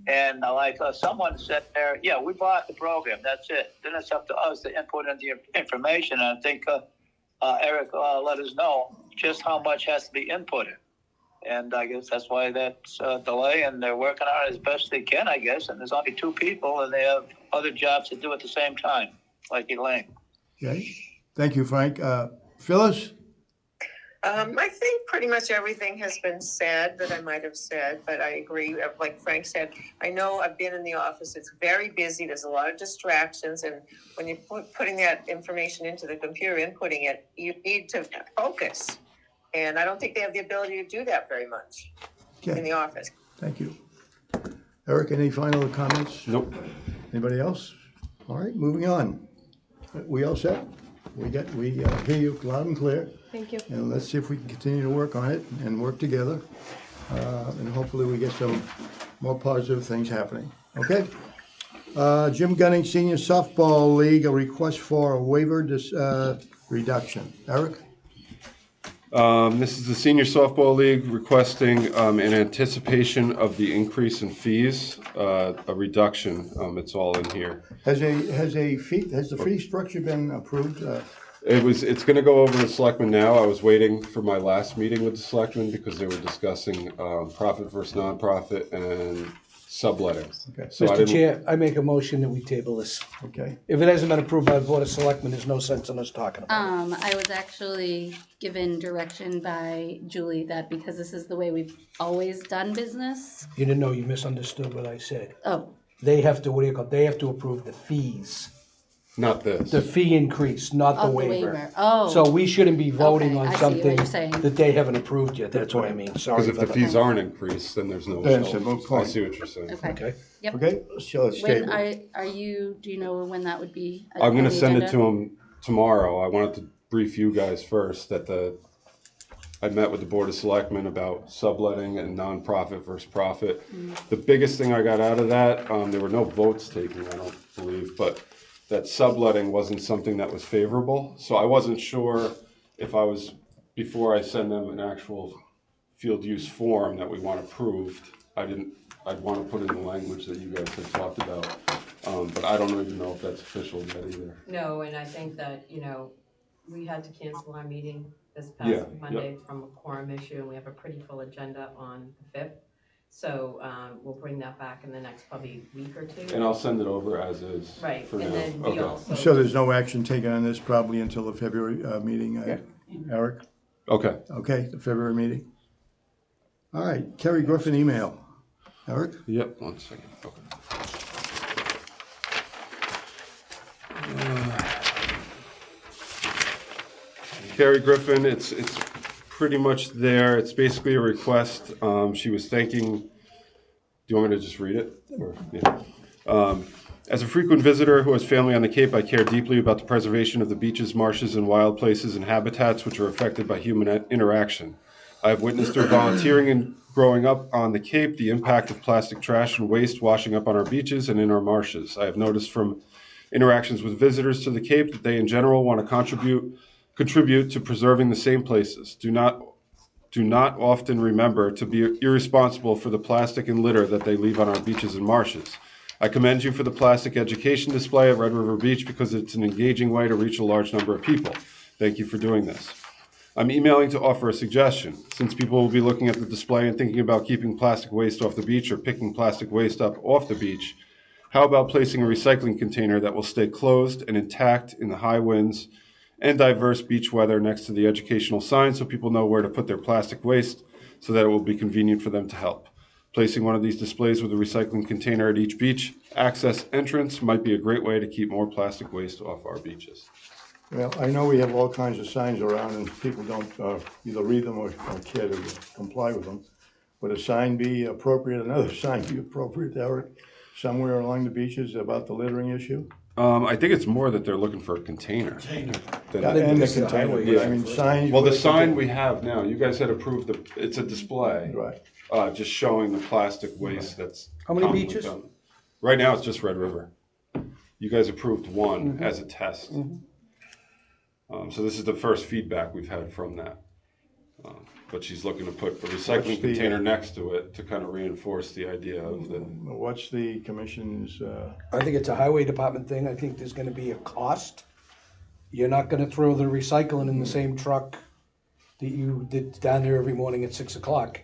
And someone said there, yeah, we bought the program, that's it. Then it's up to us to input in the information. And I think Eric let us know just how much has to be inputted. And I guess that's why that's a delay, and they're working on it as best they can, I guess. And there's only 2 people, and they have other jobs to do at the same time, like Elaine. Okay, thank you, Frank. Phyllis? I think pretty much everything has been said that I might have said, but I agree. Like Frank said, I know I've been in the office. It's very busy. There's a lot of distractions. And when you're putting that information into the computer, inputting it, you need to focus. And I don't think they have the ability to do that very much in the office. Thank you. Eric, any final comments? Nope. Anybody else? All right, moving on. We all set? We hear you loud and clear. Thank you. And let's see if we can continue to work on it and work together. And hopefully we get some more positive things happening. Okay? Jim Gunning Senior Softball League, a request for a waiver reduction. Eric? This is the Senior Softball League requesting, in anticipation of the increase in fees, a reduction. It's all in here. Has the fee structure been approved? It's gonna go over to selectmen now. I was waiting for my last meeting with the selectmen because they were discussing, profit versus nonprofit and subletting. Okay. So I Mr. didn't- Chair, I make a motion that we table this. Okay. If it hasn't been approved by the Board of Selectmen, there's no sense in us talking about it. I was actually given direction by Julie that because this is the way we've always done business. You didn't know, you misunderstood what I said. Oh, They have to, they have to approve the fees. Not this. The fee increase, not the oh, the waiver. waiver. Oh. So we shouldn't be voting Okay, on I see what something you're saying. that they haven't approved yet. That's what I mean. Sorry. Because if the about fees that. aren't increased, then there's no. Then it's a moot point. I see what you're saying. Okay. Okay. Yep. Okay, so it's When tabled. are you, do you know when that would be? I'm on gonna the send it agenda? to them tomorrow. I wanted to brief you guys first that I met with the Board of Selectmen about subletting and nonprofit versus profit. The biggest thing I got out of that, there were no votes taken, I don't believe, but that subletting wasn't something that was favorable. So I wasn't sure if before I send them an actual field use form that we want approved, I'd want to put in the language that you guys had talked about. But I don't even know if that's official yet either. No, and I think that, we had to cancel our meeting this Yeah, past Monday from a quorum issue, and we have a pretty full agenda on the 5th. So we'll bring that back in the next probably week or 2. And I'll send it over as is. Right, For and now. then we Okay. also. So there's no action taken on this probably until the February meeting, Eric? Okay. Okay, the February meeting. All right, Kerry Griffin email. Eric? Yep, 1 second. Okay. Carrie Griffin, it's pretty much there. It's basically a request. She was thanking. Do you want me to just read it? Or, yeah. As a frequent visitor who has family on the Cape, I care deeply about the preservation of the beaches, marshes, and wild places and habitats which are affected by human interaction. I have witnessed through volunteering and growing up on the Cape the impact of plastic trash and waste washing up on our beaches and in our marshes. I have noticed from interactions with visitors to the Cape that they in general want to contribute to preserving the same places. Do not often remember to be irresponsible for the plastic and litter that they leave on our beaches and marshes. I commend you for the plastic education display at Red River Beach because it's an engaging way to reach a large number of people. Thank you for doing this. I'm emailing to offer a suggestion. Since people will be looking at the display and thinking about keeping plastic waste off the beach or picking plastic waste up off the beach, how about placing a recycling container that will stay closed and intact in the high winds and diverse beach weather next to the educational sign so people know where to put their plastic waste so that it will be convenient for them to help. Placing one of these displays with a recycling container at each beach access entrance might be a great way to keep more plastic waste off our beaches. Well, I know we have all kinds of signs around and people don't either read them or care to comply with them. Would a sign be appropriate, another sign be appropriate, Eric? somewhere along the beaches about the littering issue? I think it's more that they're looking for a container. Container. than- And the this is a container, highway but I issue mean, first. signs. Well, the with a sign container. we have now, you guys had approved it's a display. Right. Just showing the plastic waste that's. How many commonly beaches? done. Right now, it's just Red River. You guys approved one as a test. So this is the first feedback we've had from that. But she's looking to put a recycling What's the- container next to it to kind of reinforce the idea of the. What's the commission's, I think it's a highway department thing. I think there's gonna be a cost. You're not gonna throw the recycling in the same truck that you did down there every morning at 6 o'clock.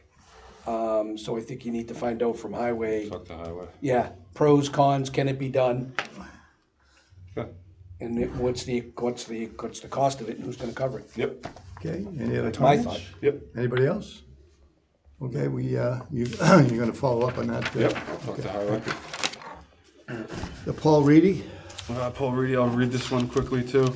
So I think you need to find out from highway, Talk to highway. yeah, pros, cons, can it be done? Okay. And what's the cost of it and who's gonna cover it? Yep. okay, any other That's my comments? thought. Yep. Anybody else? Okay, you're gonna follow up on that? Yep. I'll talk to highway. The Paul Reedy? Paul Reedy, I'll read this one quickly too.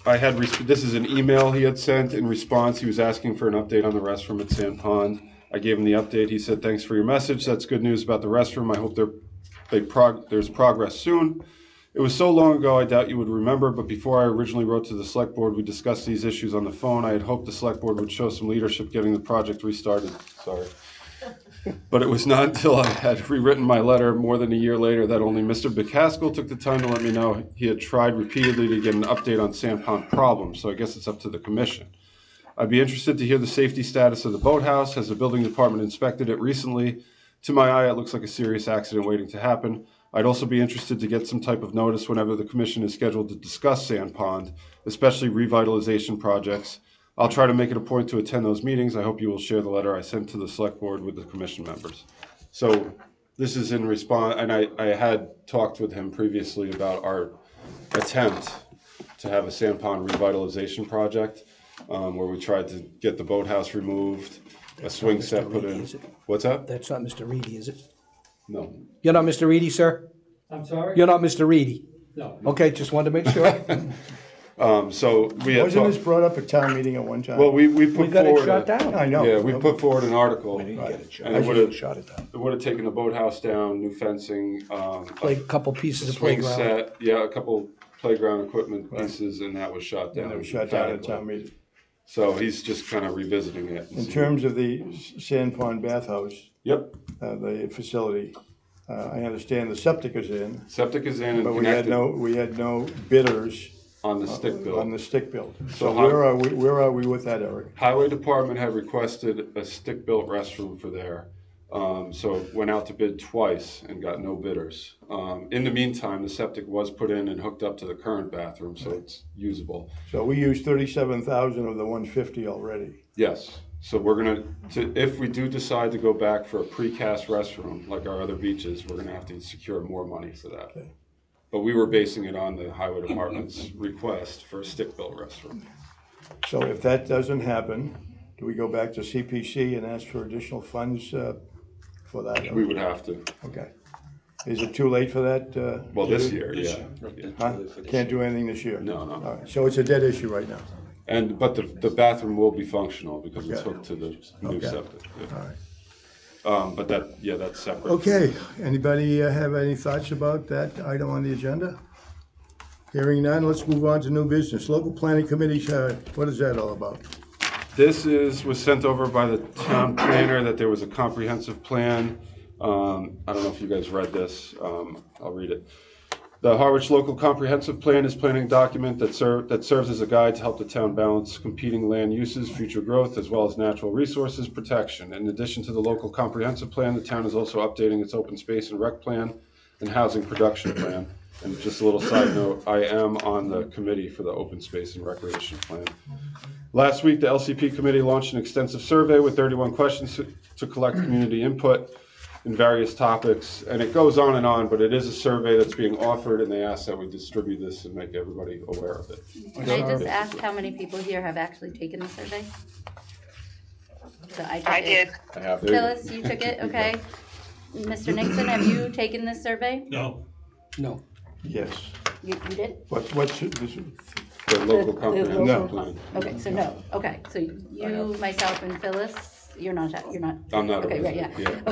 This is an email he had sent. In response, he was asking for an update on the restroom at Sand Pond. I gave him the update. He said, "Thanks for your message. That's good news about the restroom. I hope there's progress soon. It was so long ago, I doubt you would remember, but before I originally wrote to the select board, we discussed these issues on the phone. I had hoped the select board would show some leadership getting the project restarted." Sorry. But it was not until I had rewritten my letter more than a year later that only Mr. McCaskill took the time to let me know he had tried repeatedly to get an update on Sand Pond problems, so I guess it's up to the commission. I'd be interested to hear the safety status of the boathouse. Has the building department inspected it recently? To my eye, it looks like a serious accident waiting to happen. I'd also be interested to get some type of notice whenever the commission is scheduled to discuss Sand Pond, especially revitalization projects. I'll try to make it a point to attend those meetings. I hope you will share the letter I sent to the select board with the commission members. So this is in response, and I had talked with him previously about our attempt to have a Sand Pond revitalization project, where we tried to get the boathouse removed, a swing set put in. What's that? That's not Mr. Reedy, is it? No. You're not Mr. Reedy, sir? I'm sorry? You're not Mr. Reedy? No. Okay, just wanted to make sure. So we had Wasn't this talked, brought up at town meeting at one time? well, we We put got it forward. shot down. I know. Yeah, we put forward an article. We didn't get it shot. And I it would've- shot it down. It would have taken the boathouse down, new fencing, Play a couple pieces of swing playground. set, yeah, a couple playground equipment pieces, and that was shot down. And it was shut down at emphatically. town meeting. So he's just kind of revisiting it. and In see- terms of the Sand Pond bathhouse, Yep, the facility, I understand the septic is in, septic is in and but connected we had no bidders on the stick on build. the stick build. So So how- where are we with that, Eric? Highway Department had requested a stick-built restroom for there. So went out to bid twice and got no bidders. In the meantime, the septic was put in and hooked up to the current bathroom, so it's usable. So we used 37,000 of the 150 already. Yes, so we're gonna, if we do decide to go back for a precast restroom, like our other beaches, we're gonna have to secure more money for that. Okay. But we were basing it on the Highway Department's request for a stick-built restroom. So if that doesn't happen, do we go back to CPC and ask for additional funds for that? We would have to, Okay. Is it too late for that? well, this Judy? year, This yeah. year. Yeah. Huh? Can't do anything this year? No, no. All right, so it's a dead issue right now? But the bathroom will be functional because it's Okay. hooked to the new Okay. septic. Yeah. All right. But that's separate. Okay, anybody have any thoughts about that item on the agenda? Hearing none, let's move on to new business. Local planning committees, what is that all about? This was sent over by the town planner that there was a comprehensive plan. I don't know if you guys read this. I'll read it. The Harwich Local Comprehensive Plan is a planning document that serves as a guide to help the town balance competing land uses, future growth, as well as natural resources protection. In addition to the local comprehensive plan, the town is also updating its open space and rec plan and housing production plan. And just a little side note, I am on the committee for the open space and recreation plan. Last week, the LCP committee launched an extensive survey with 31 questions to collect community input in various topics, and it goes on, but it is a survey that's being offered, and they ask that we distribute this and make everybody aware of it. Can I just ask how many people here have actually taken the survey? So I took it. I have. Phyllis, you took it, okay. Mr. Nixon, have you taken this survey? No, No. Yes. You did? What's this? The local The comprehensive local- plan. Okay, so no, okay, so you, myself, and Phyllis you're not, I'm not a okay, right, resident, yeah,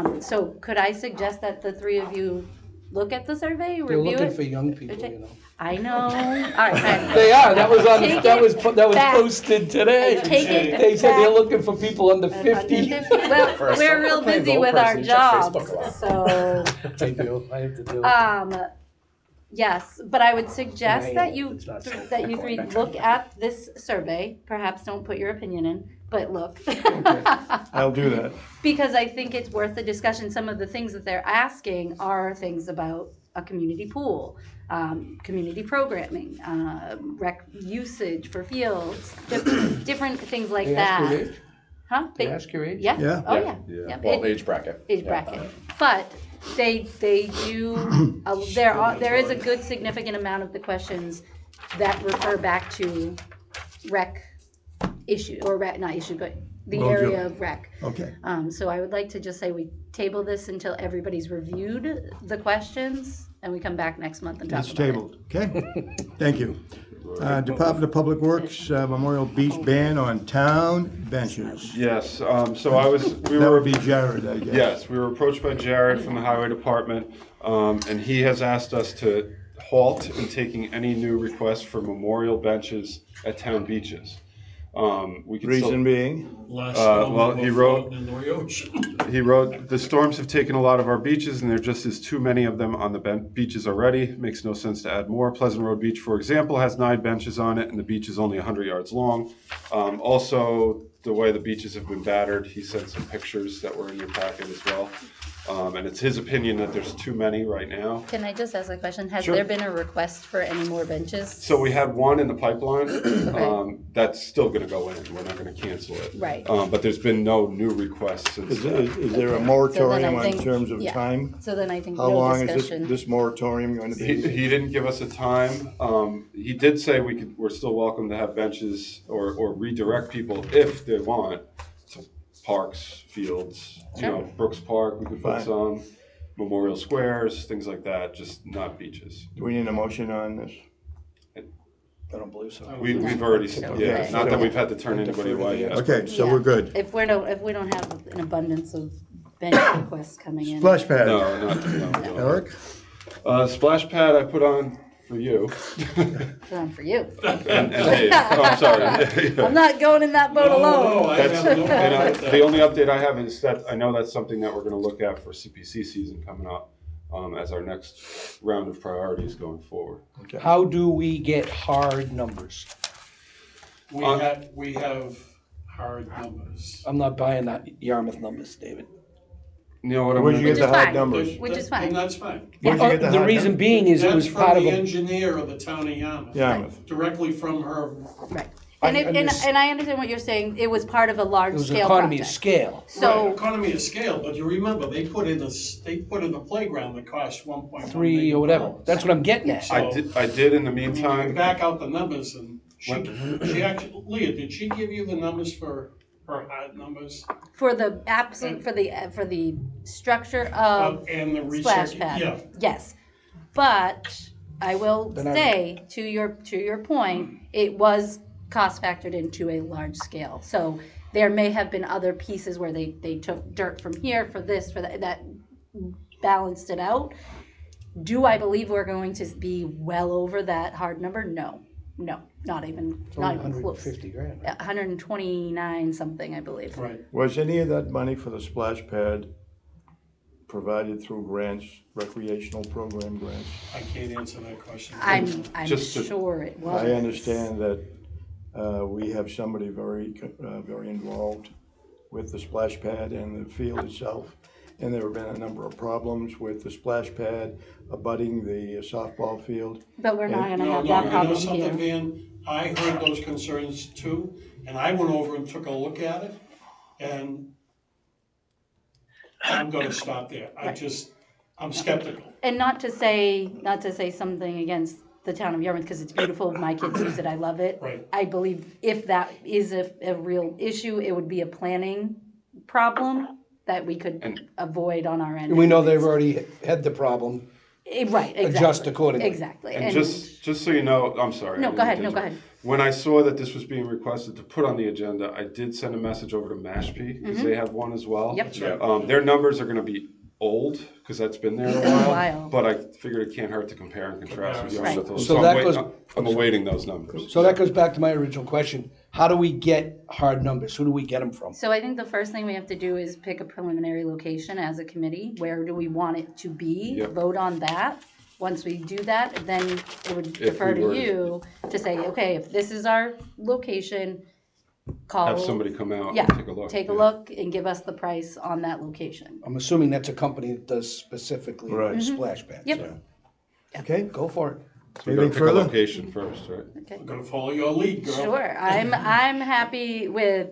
okay. So could I suggest that the three of you look at the survey, They're review looking it? for young people, you know. I know, all right, fine. They are, that was on, Take that was, it that was back. posted today. Take it They said they're back. looking for people under 50. Well, For a we're real self-proclaimed busy old with our person, you check jobs, Facebook a lot. so, I do, I have to do it. yes, but I would suggest I that am. you, It's not so- that you three look at this survey, perhaps don't put your opinion in, but look. I'll do that. Because I think it's worth the discussion. Some of the things that they're asking are things about a community pool, community programming, rec usage for fields, different things like They ask your that. age? Huh? They ask your age? Yeah. Yeah. Oh, yeah. Yeah. Yep. Well, age bracket. Age bracket. But they do, there is a good significant amount of the questions that refer back to rec issue, or rec, not issue, but the Will do. area of rec. Okay. So I would like to just say we table this until everybody's reviewed the questions, and we come back next month and talk It's about it. tabled, okay? Thank you. Department of Public Works, Memorial Beach ban on town benches. Yes, so we That were. would be Jared, I guess. Yes, we were approached by Jared from the Highway Department, and he has asked us to halt in taking any new requests for memorial benches at town beaches. We can still- Reason being? Last well, storm, he we're wrote- floating in the ocean. He wrote, "The storms have taken a lot of our beaches, and there just is too many of them on the beaches already. Makes no sense to add more. Pleasant Road Beach, for example, has 9 benches on it, and the beach is only 100 yards long. Also, the way the beaches have been battered, he sent some pictures that were in your packet as well. And it's his opinion that there's too many right now. Can I just ask a question? Has Sure. there been a request for any more benches? So we had one in the pipeline. That's still going to go in. We're not going to cancel it. Right. But there's been no new requests since. Is there a So moratorium then I in think- terms of yeah. time? So then I think How no long is discussion. this moratorium going to be? He didn't give us a time. He did say we're still welcome to have benches or redirect people if they want to parks, fields, Sure. Brooks Park, we could put Fine. some, memorial squares, things like that, just not beaches. Do we need a motion on this? I don't believe so. We've already, Okay. not that we've had to turn anybody away yet. Okay, so Yeah. we're good. If we don't have an abundance of bench requests coming in. Splash pad. No. Eric? Splash pad I put on for you. Put on for you. And Dave. Oh, I'm sorry. I'm not going in that boat alone. No, I have no problem with The that. only update I have is that I know that's something that we're going to look at for CPC season coming up as our next round of priorities going forward. How do we get hard numbers? We have hard numbers. I'm not buying that Yarmouth numbers, David. You know what I'm Where'd you Which get is the hard fine. numbers? Which is fine. And that's fine. Where'd you get the The hard reason numbers? being is it That's was from part of the a, engineer of the town of Yarmouth. Yarmouth. Directly from her. Right. I And I understand what you're saying. It was part of a it large was scale economy of project. scale. Right, So, economy of scale, but you remember, they put in a playground that cost 1.1 3 million or whatever. dollars. That's what I'm getting at. So- I did in the I mean, you meantime. back out the numbers and she actually, Leah, did she give you the numbers for her hard numbers? for the for the structure of And the splash research, pad, yeah. yes. But I will Then I- say, to your point, it was cost factored into a large scale. So there may have been other pieces where they took dirt from here for this, for that balanced it out. Do I believe we're going to be well over that hard number? No, not even It's only close. 150 grand. 129 something, I believe. Right. Was any of that money for the splash pad provided through grants, recreational program grants? I can't answer that question. I'm Just to- sure it was. I understand that we have somebody very involved with the splash pad and the field itself. And there have been a number of problems with the splash pad abutting the softball field. But we're not gonna No, have no, that you know problem something, here. Van? I heard those concerns too, and I went over and took a look at it, and I'm gonna stop there. I'm skeptical. And not to say something against the town of Yarmouth, because it's beautiful, my kids use it, I love it. Right. I believe if that is a real issue, it would be a planning problem that we could avoid on our end. And we know they've already had the problem Right, exactly. adjust accordingly. Exactly. And just so you know, I'm sorry. No, I didn't go ahead, mean to no, go interrupt. ahead. When I saw that this was being requested to put on the agenda, I did send a message over to Mashpee, because they have one as well. Yep. Their numbers are gonna be old, because that's been there a while. But I figured it can't hurt to compare and contrast with yours. Right. Those. So So that I'm awaiting those numbers. So that goes back to my original question. How do we get hard numbers? Who do we get them from? So I think the first thing we have to do is pick a preliminary location as a committee. Where do we want it to be? Yep. Vote on that. Once we do that, then it would defer to you to say, okay, if this is our location, call. Have somebody come out Yeah, and take a look. take a look and give us the price on that location. I'm assuming that's a company that does specifically Right. splash pads. Yep. Okay, Go for it. So we gotta Anything pick a further? location first, right? Okay. I'm gonna follow your lead, girl. Sure. I'm happy with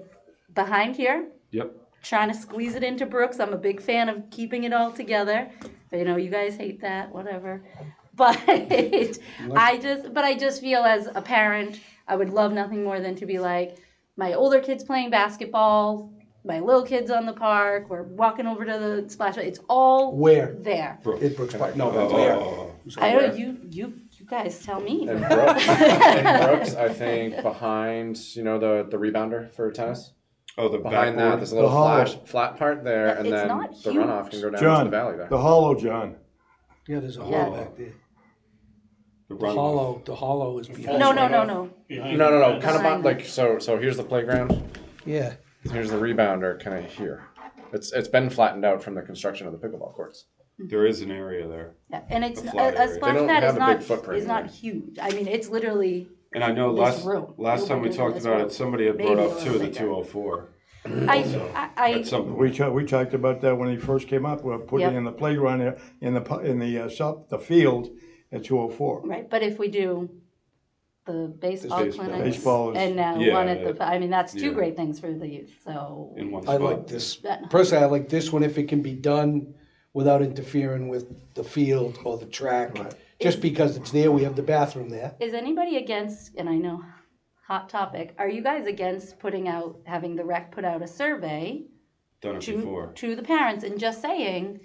behind here. Yep. Trying to squeeze it into Brooks. I'm a big fan of keeping it all together. You know, you guys hate that, whatever. But I just feel as a parent, I would love nothing more than to be like, my older kid's playing basketball, my little kid's on the park, we're walking over to the splash pad. It's all Where? there. At Brooks Park. No, Oh, where? oh, I don't, you guys tell me. In Brooks, I think behind, you know, the rebounder for tennis. oh, the Behind that, backboard. there's a little The hollow. flat part there, and It's then not the huge. runoff can go down into John, the valley there. the hollow, John. Yeah, there's a Yeah. hole back there. The The runoff. hollow is behind. No. Behind No, the fence. kind of Behind like so. Here's the playground. Yeah. Here's the rebounder, kind of here. It's been flattened out from the construction of the pickleball courts. There is an area there. Yeah, and it's The a flat area. splash They don't pad have is a big not footprint not here. huge. I mean, it's literally. And I know This room. last No time we bigger than talked this about room. it, somebody had Maybe brought a up little too the bigger. 204. I At some point. We talked about that when he first came up, we're putting Yep. in the playground there, in the field at 204. right, but if we do the baseball Baseball. clinics Baseball is- and now Yeah, one at the, I mean, that's two yeah. great things for the youth. So In one I spot. like this. Personally, I like this one if it can be done without interfering with the field or the track. Just because it's there, we have the bathroom there. is anybody against? And I know, hot topic. Are you guys against having the rec put out a survey Done it before. to the parents and just saying,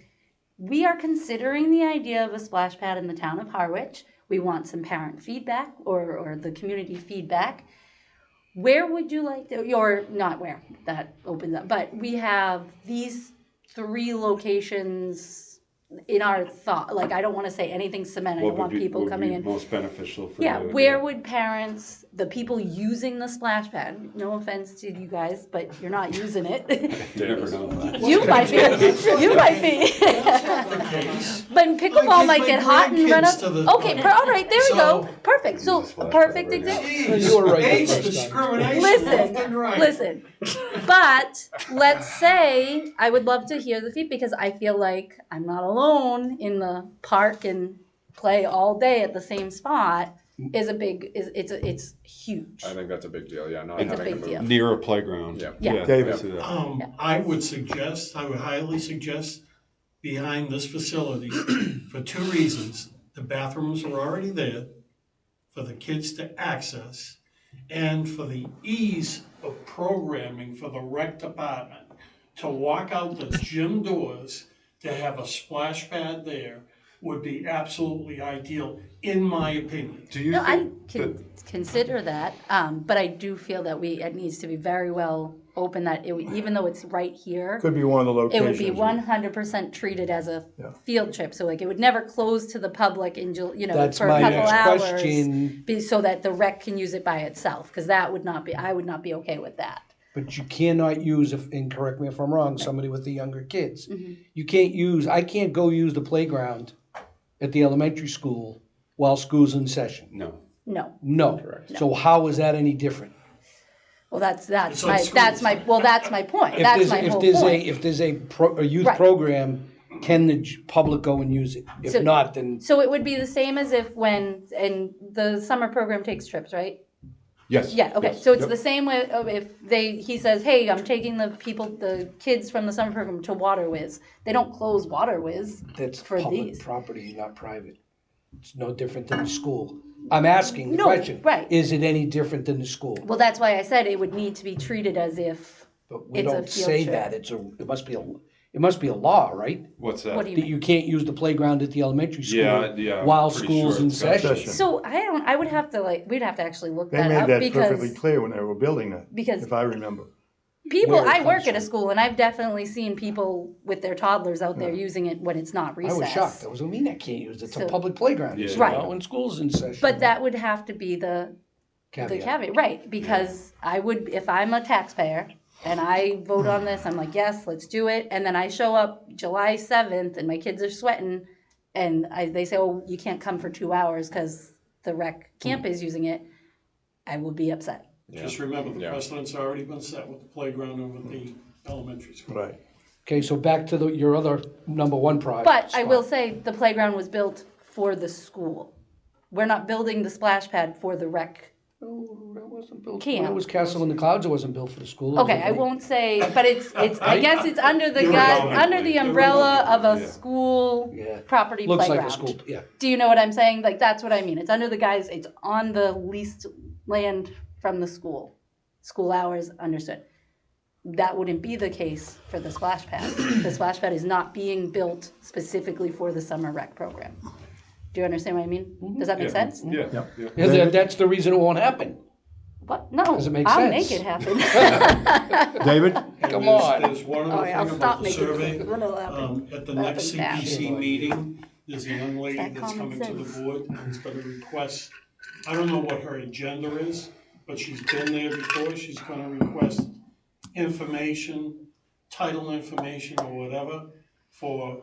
we are considering the idea of a splash pad in the town of Harwich. We want some parent feedback or the community feedback. Where would you like to, or not where, that opens up, but we have these 3 locations in our thought, like, I don't want to say anything cement, I don't want people would coming be in. most beneficial for Yeah, you? where would parents, the people using the splash pad, no offense to you guys, but you're not using it. You never know. You might be. But pickleball might get hot and run up. Okay, all right, there we go. Perfect. So a perfect example. You were right the Age first time. discrimination left and right. Listen. But let's say I would love to hear the feedback because I feel like I'm not alone in the park and play all day at the same spot. It's huge. I think that's a big deal. Yeah, not It's a having big to deal. move. Near a playground. Yeah. Yeah. David. I see that. I would highly suggest behind this facility for 2 reasons. The bathrooms are already there for the kids to access and for the ease of programming for the rec department to walk out the gym doors to have a splash pad there would be absolutely ideal, in my opinion. Do you No, I think can consider that, but I do feel that it needs to be very well open, that even though it's right here, Could be one of the it locations. would be 100% treated as a Yeah. field trip. So like it would never close to the public in, That's for a my couple next hours. question. So that the rec can use it by itself, because I would not be okay with that. But you cannot use, and correct me if I'm wrong, somebody with the younger kids. Mm-hmm. I can't go use the playground at the elementary school while school's in session. no? No. Correct. So how is that any different? Well, that's It's my like that's my school. that's my point. If That's there's, my if whole there's point. if there's a youth Right. program, can the public go and use it? If So- not, then So it would be the same as if and the summer program takes trips, right? Yes. Yeah, okay, yes. so it's Yep. the same way of if he says, hey, I'm taking the kids from the summer program to Water Whiz. They don't close Water Whiz that's for public these. property, not private. It's no different than the school. I'm asking the No, question. right. Is it any different than the school? Well, that's why I said it would need to be treated as if But we it's a don't field say trip. that. It must be it must be a law, right? What's that? What do you That mean? you can't use the playground at the elementary school Yeah, while pretty school's sure in it's got- session. So I would have to we'd have to actually look They that made up that because perfectly clear when they were building that, because if I remember. people, Where it I work comes at a from. school and I've definitely seen people with their toddlers out there using it when it's not recess. I was shocked. I was like, I mean, I can't use it. It's a So- public playground. Yeah. You Right. know, when school's in session. But that would have to be the caveat, right? Because I would, if I'm a taxpayer and I vote on this, I'm like, yes, let's do it. And then I show up July 7th and my kids are sweating and they say, oh, you can't come for 2 hours because the rec camp is using it. I will be upset. Just remember, the precedent's already been set with the playground over at the elementary school. Right. Okay, so back to your other number one project. But I will say the playground was built for the school. We're not building the splash pad for the rec. No, that wasn't built. Camp. When it was Castle in the Clouds, it wasn't built for the school. It was Okay, a I big- won't say, but it's I guess it's under the Irrelevantly. under the umbrella of a Yeah. school Yeah. property Looks playground. like a school, yeah. Do you know what I'm saying? Like that's what I mean. It's under the guise. It's on the leased land from the school. School hours, understood. That wouldn't be the case for the splash pad. The splash pad is not being built specifically for the summer rec program. Do you understand what I mean? Does that make sense? Yeah. Yep. Yeah. Yeah, that's the reason it won't happen. What? No. Does it make I'll sense? make it happen. David? And Come there's- on. There's one Oh, other yeah, I'll thing stop about the making survey. things. What'll happen? At the That'll next happen CPC fast. meeting, there's a young lady That that's common coming to sense. the board and is gonna request, I don't know what her agenda is, but she's been there before, she's gonna request information, title information or whatever for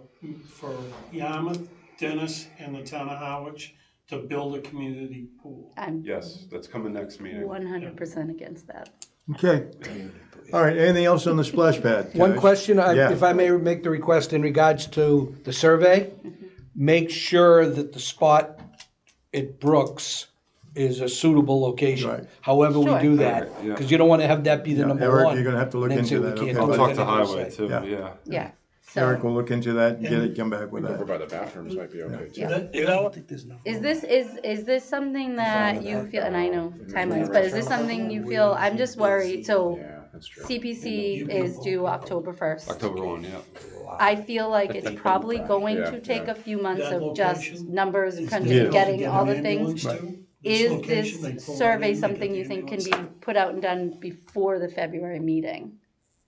Yarmouth, Dennis, and the town of Harwich to build a community pool. I'm Yes, that's coming next meeting. 100% against that. Okay. All right, anything else on the splash pad? One guys? question, Yeah. if I may make the request in regards to the survey, make sure that the spot at Brooks is a suitable location. Right. However we Sure. do that, Yeah. because you don't want to have that be the Yeah, number Eric, one. you're gonna have to look and then into say we that, can't okay. do I'll it. talk to Then Highway say- too, Yeah. yeah. Yeah. Eric So will look into that and get it, come back with Over that. by the bathrooms might be okay too. is this something that you feel, and I know timelines, but is this something you feel, I'm just worried, so Yeah, that's true. CPC is due October 1st. October 1, yeah. I feel like it's probably going Yeah, to take yeah. a few months That of just location numbers and is crunching difficult and to getting get all an the things. ambulance to. Is location, they this pull it survey in, they get something the you think can be ambulance. put out and done before the February meeting?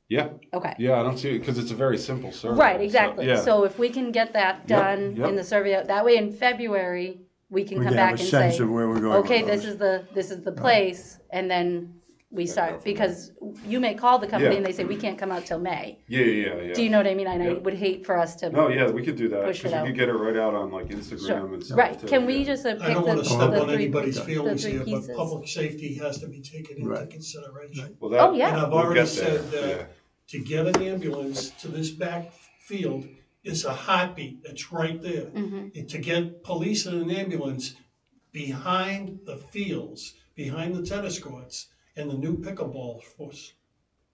Yeah, Okay. yeah, I don't see it, because it's a very simple survey. Right, so, exactly. yeah. So if we can get that done yep. in the survey, that way in February, we can We come can have back a and sense say, of where we're going. okay, with this those. is the place, and then we start, because you may call the company Yeah. and they say, we can't come out till May. Yeah. Do you know what I mean? And I Yeah. would hate for us to. No, yeah, we could do that, Push because it we out. could get it right out on like Instagram Sure. and stuff. Right, too, can we yeah. just pick I don't wanna step the on anybody's three, feelings the here, three but pieces? public safety has to be taken into Right. consideration. Well, that, Oh, yeah. And I've we'll already get there, said that to get an ambulance to this back field is a heartbeat, it's right there. Mhm. And to get police and an ambulance behind the fields, behind the tennis courts and the new pickleball force.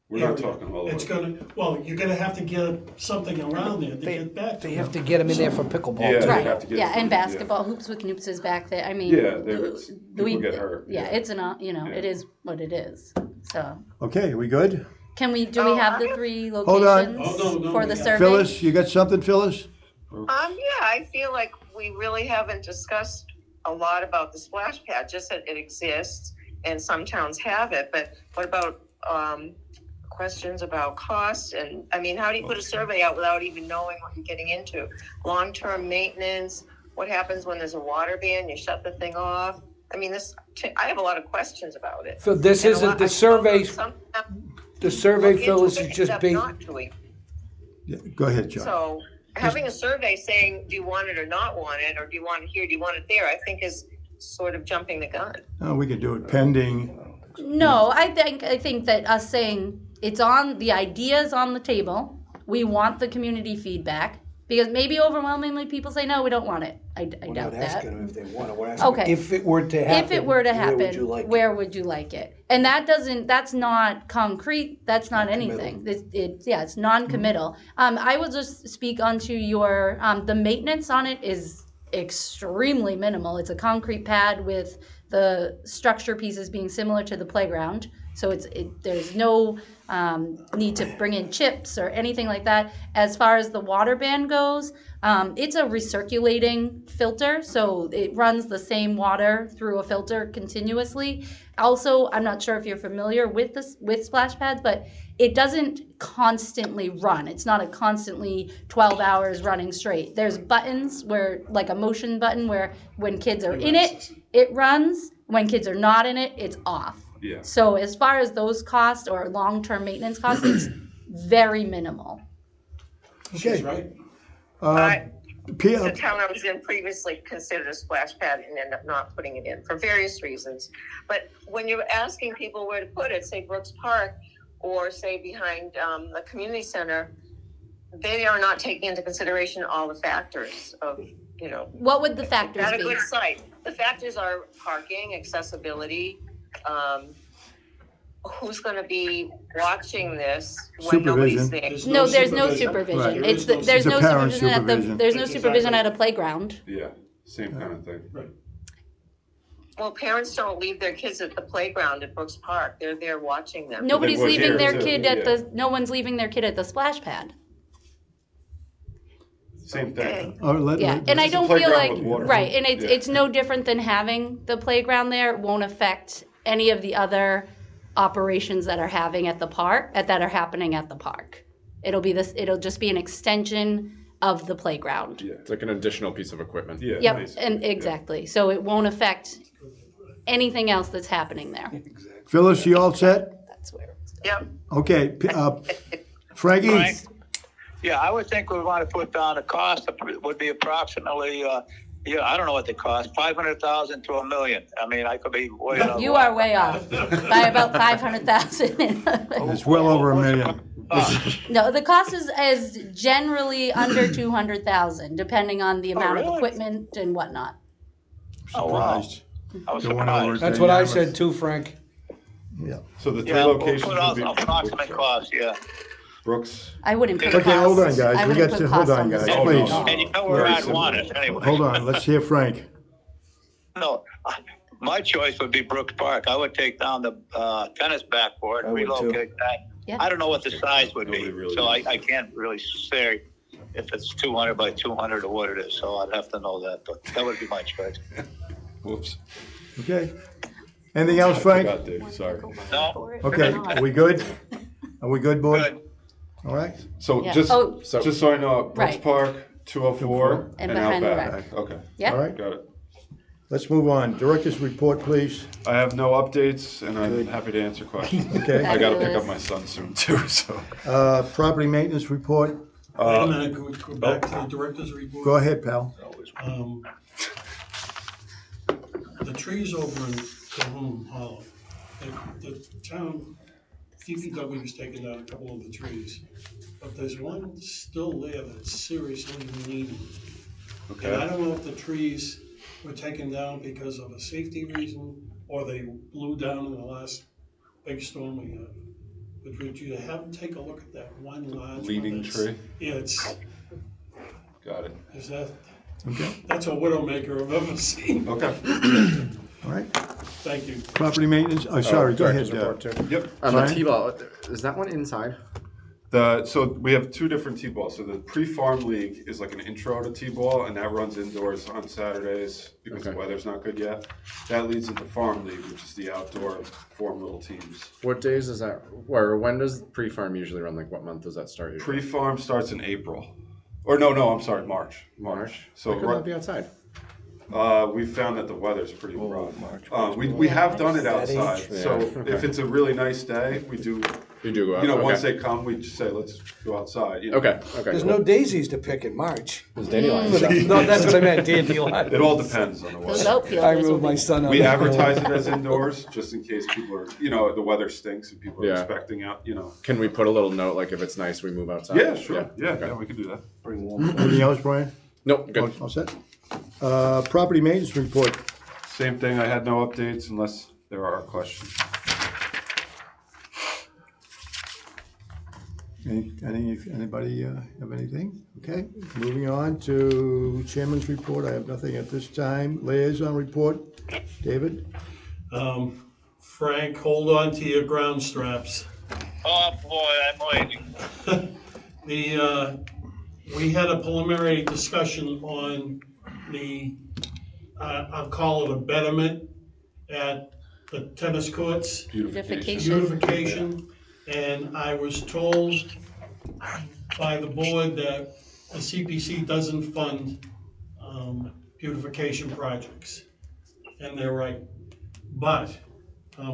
We're not area, talking all the It's way. gonna, well, you're gonna have to get something around there to get back to They them. have to get them in there for pickleball. Yeah, too. they have Right, to get yeah, and some- yeah. basketball, hoops with noops is back there, I mean. Yeah, people get hurt. Yeah, it's an, you know, Yeah. it is what it is, so. Okay, we good? Can we, do we have the three Hold on. locations Oh, no, for the we have- survey? Phyllis, you got something, Phyllis? Yeah, I feel like we really haven't discussed a lot about the splash pad, just that it exists and some towns have it, but what about, questions about costs and, I mean, how do you put a survey out without even knowing what you're getting into? Long-term maintenance, what happens when there's a water ban, you shut the thing off? I mean, I have a lot of questions about it. So this And a isn't lot- the I suppose survey, some the survey, look into Phyllis, it is and just end up based, not doing. Yeah, go ahead, John. So having a survey saying, do you want it or not want it, or do you want it here, do you want it there, I think is sort of jumping the gun. Oh, we can do it pending. No, I think that us saying it's on, the idea's on the table, we want the community feedback, because maybe overwhelmingly people say, no, we don't want it. I we're doubt not that. asking them if they want it, we're asking Okay. if it were to happen. If it were to where would you happen, like it? where would you like it? And that's not concrete, that's not anything. It's non-committal. I will just speak onto your, the maintenance on it is extremely minimal. It's a concrete pad with the structure pieces being similar to the playground. So there's no need to bring in chips or anything like that. As far as the water ban goes, it's a recirculating filter, so it runs the same water through a filter continuously. Also, I'm not sure if you're familiar with splash pads, but it doesn't constantly run. It's not a constantly 12 hours running straight. There's buttons where, like a motion button, where when kids are in it runs. When kids are not in it, it's off. Yeah. So as far as those costs or long-term maintenance costs, it's very minimal. She's right. The town I was in previously considered a splash pad and ended up not putting it in for various reasons. But when you're asking people where to put it, say Brooks Park or say behind the community center, they are not taking into consideration all the factors of, What would the factors not a be? good site. The factors are parking, accessibility, who's going to be watching this when nobody's there? No, there's no supervision. Right. There's no parent supervision there's no supervision at a playground. Yeah, same kind of thing. Right. Well, parents don't leave their kids at the playground at Brooks Park. They're there watching them. Nobody's would leaving here, their too, kid yeah. no one's leaving their kid at the splash pad. Same thing. Yeah, and I It's a don't feel playground like, with water. right, and Yeah. it's no different than having the playground there. It won't affect any of the other operations that are happening at the park. It'll just be an extension of the playground. Yeah. It's like an additional piece of equipment. Yeah. Yep, basically, and exactly. So it won't affect anything else that's happening there. Phyllis, you all set? That's where it's Yep. Okay, Frankie? Frank? Yeah, I would think we want to put down the cost would be approximately, I don't know what they cost, 500,000 to $1 million. I mean, I could be way off. You are way off by about 500,000. It's well over $1 million. No, the cost is generally under 200,000, depending on the amount of really? equipment and whatnot. Oh, wow. Surprised. I was Going over surprised. That's what I said too, Frank. Yeah. So the three Yeah, we'll locations put would out be approximate cost, yeah. Brooks. I wouldn't put Okay, hold on, costs. guys. I We wouldn't got put to- hold costs on, the guys, site. please. And you know where I'd want it anyway. Hold on, let's hear Frank. No, my choice would be Brooks Park. I would take down the tennis backboard, I would too. relocate that. Yeah. I don't know what the size would be, Nobody really so knows. I can't really say if it's 200 by 200 or what it is, so I'd have to know that, but that would be my choice. Whoops. Okay. Anything else, I Frank? forgot, Dave. Sorry. No? Okay, are we good? Are we good, board? Good. All right. So Yeah. just Oh. just so I know, Brooks Right. Park, 204, And and behind the Outback. rec. Okay, Yeah. All right, got it. let's move on. Director's report, please. I have no updates, and I'm happy to answer questions. Okay. I got to pick Fabulous. up my son soon too. So Property maintenance report. Wait a minute, can we go back to the director's report? Go ahead, pal. The trees over in Cahoon Hollow, the town, DPW's taken down a couple of the trees, but there's one still there that's seriously needed. And I okay. don't know if the trees were taken down because of a safety reason, or they blew down in the last big storm we had. But would you take a look at that one large one? Leaning that's- tree. Yeah, Got it. that's a widowmaker I've ever seen. Okay. All right. Thank you. Property maintenance, oh, sorry, go ahead. Director's report too. Yep. The Brian? T-ball, is that one inside? So we have two different T-ball. So the pre-farm league is like an intro to T-ball, and that runs indoors on Saturdays because the Okay. weather's not good yet. That leads into farm league, which is the outdoor form little teams. What days is that? Or when does pre-farm usually run? Like what month does that start? Usually? Pre-farm starts in April, or no, I'm sorry, March. So Why couldn't that be outside? we found that the weather's pretty rough. We have done it outside. Yeah. So Okay. if it's a really nice day, we do. You do go out. You know, okay. once they come, we just say let's go outside. You know? Okay. There's cool. no daisies to pick in March. There's dandelions. No, that's what I meant, dandelion. It all depends on the Those weather. outfielders I will moved be- my son out. We advertise it as indoors, just in case people are, the weather stinks and people are Yeah. expecting out, Can we put a little note like if it's nice, we move outside? Yeah, sure. Yeah, Okay. we can do that. Anything else, Brian? Nope. Good. All set? Property maintenance report. Same thing. I had no updates unless there are questions. Anybody have anything? Okay, moving on to chairman's report. I have nothing at this time. Liaison report. David? Frank, hold on to your ground straps. Oh, boy, I'm waiting. We had a preliminary discussion on the, I'll call it a betterment at the tennis courts. Beautification. And I was told by the board that the CPC doesn't fund beautification projects. And they're right. But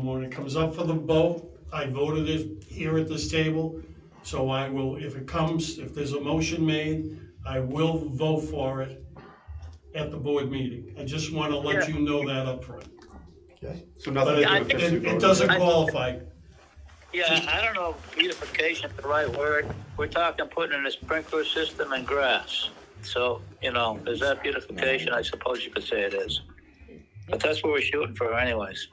when it comes up for the vote, I voted it here at this table. So I will, if there's a motion made, I will vote for it at the board meeting. I just want to let you know that up front. Okay. So nothing But it doesn't qualify. Yeah, I don't know if beautification is the right word. We're talking putting in a sprinkler system and grass. So, is that beautification? I suppose you could say it is. But that's what we're shooting for anyways.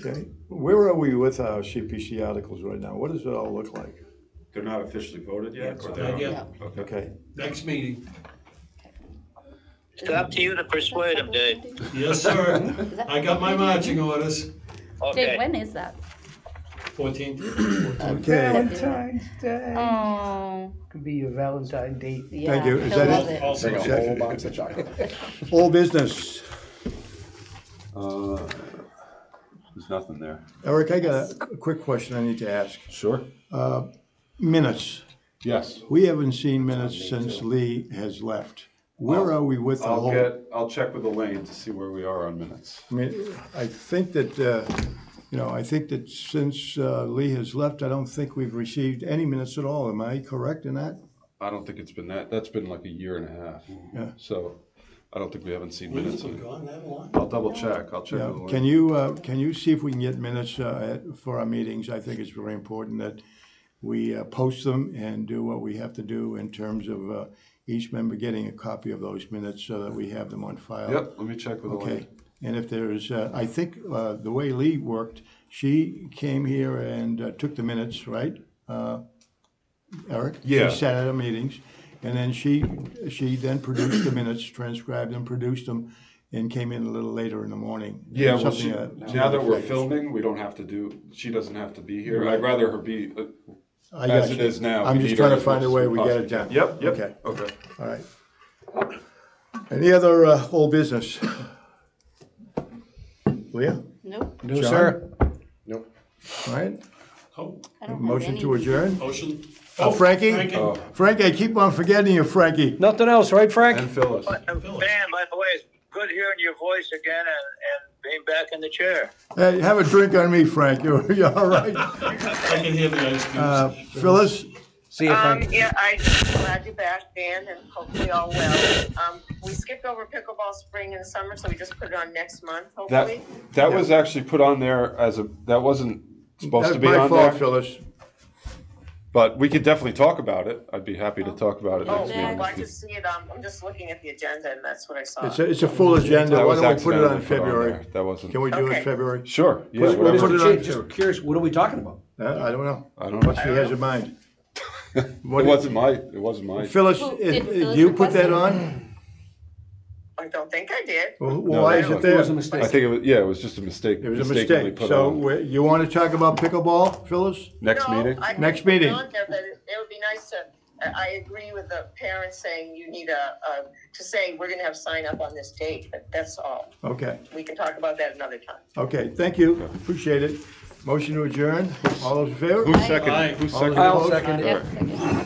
Okay, where are we with our CPC articles right now? What does it all look like? They're not officially voted yet? or Not they're- yet. Okay, Next meeting. It's up to you to persuade them, Dave. Yes, sir. I got my marching orders. Dave, Okay. when is that? 14th. okay, Valentine's Day. Oh, Could be your Valentine date. yeah. Thank you. Is he'll that love it? Also, Bring a whole box of chocolate. all business. There's nothing there. Eric, I got a quick question I need to ask. Sure. Minutes. Yes. We haven't seen minutes since Lee has left. Where are we with the whole? I'll check with Elaine to see where we are on minutes. I mean, I think that, I think that since Lee has left, I don't think we've received any minutes at all. Am I correct in that? I don't think it's been that's been like a year and a half. Yeah. So I don't think we haven't seen Minutes minutes. been gone that long? I'll double check. I'll check Yeah. with Elaine. Can you see if we can get minutes for our meetings? I think it's very important that we post them and do what we have to do in terms of each member getting a copy of those minutes so that we have them on file. Yep, let me check with Elaine. Okay, and if there's, I think the way Lee worked, she came here and took the minutes, right? Eric? Yeah. She sat at our meetings, and then she then produced the minutes, transcribed them, produced them, and came in a little later in the morning. Yeah, well, Something, now that we're effect. filming, we don't have to she doesn't have to be here. Right. I'd rather her be I as got it you. is now. I'm We just need trying her to find a as way much we as get it done. Yep, Okay. okay. All right. Any other old business? Leah? Nope, No, John? sir. Nope. All right, Oh, I don't have motion any. to adjourn? motion. Frankie? Frankie. Oh, Frankie, I keep on forgetting you, Frankie. Nothing else, right, Frank? and Phyllis. Dan, by the way, it's good hearing your voice again and being back in the chair. Hey, have a drink on me, Frank. You all right? I can hear the ice cubes. Phyllis? See you, Frank. Yeah, I'm glad you're back, Dan, and hopefully all well. We skipped over pickleball spring and summer, so we just put it on next month, hopefully. That was actually put on there that wasn't supposed to That's be my on fault, there. Phyllis. But we could definitely talk about it. I'd be happy to talk about it Oh, next well, meeting. I just see it, I'm just looking at the agenda, and that's what I saw. It's a full agenda. That Why was don't we put it on accidentally put February? there. That wasn't. Can we do it Okay. February? Sure, yeah, Put it- whatever. put it on- Just curious, what are we talking about? I don't know. I don't know. What she has in mind. What It wasn't my. Phyllis, Well, did did Phyllis you put that request on? I don't think I did. Well, No, why is that it It there? was a mistake. I think it was just a mistake. It was a mistakenly mistake. put So on. you want to talk about pickleball, Phyllis? Next No, meeting? I can Next put it meeting. on there, but it would be nice to, I agree with the parents saying you need to say, we're gonna have sign up on this date, but that's all. Okay, We can talk about that another time. okay, thank you. Appreciate it. Motion to adjourn. All those in favor? Who seconded? Aye. Who All those seconded? I'll opposed? second it. Yep, second.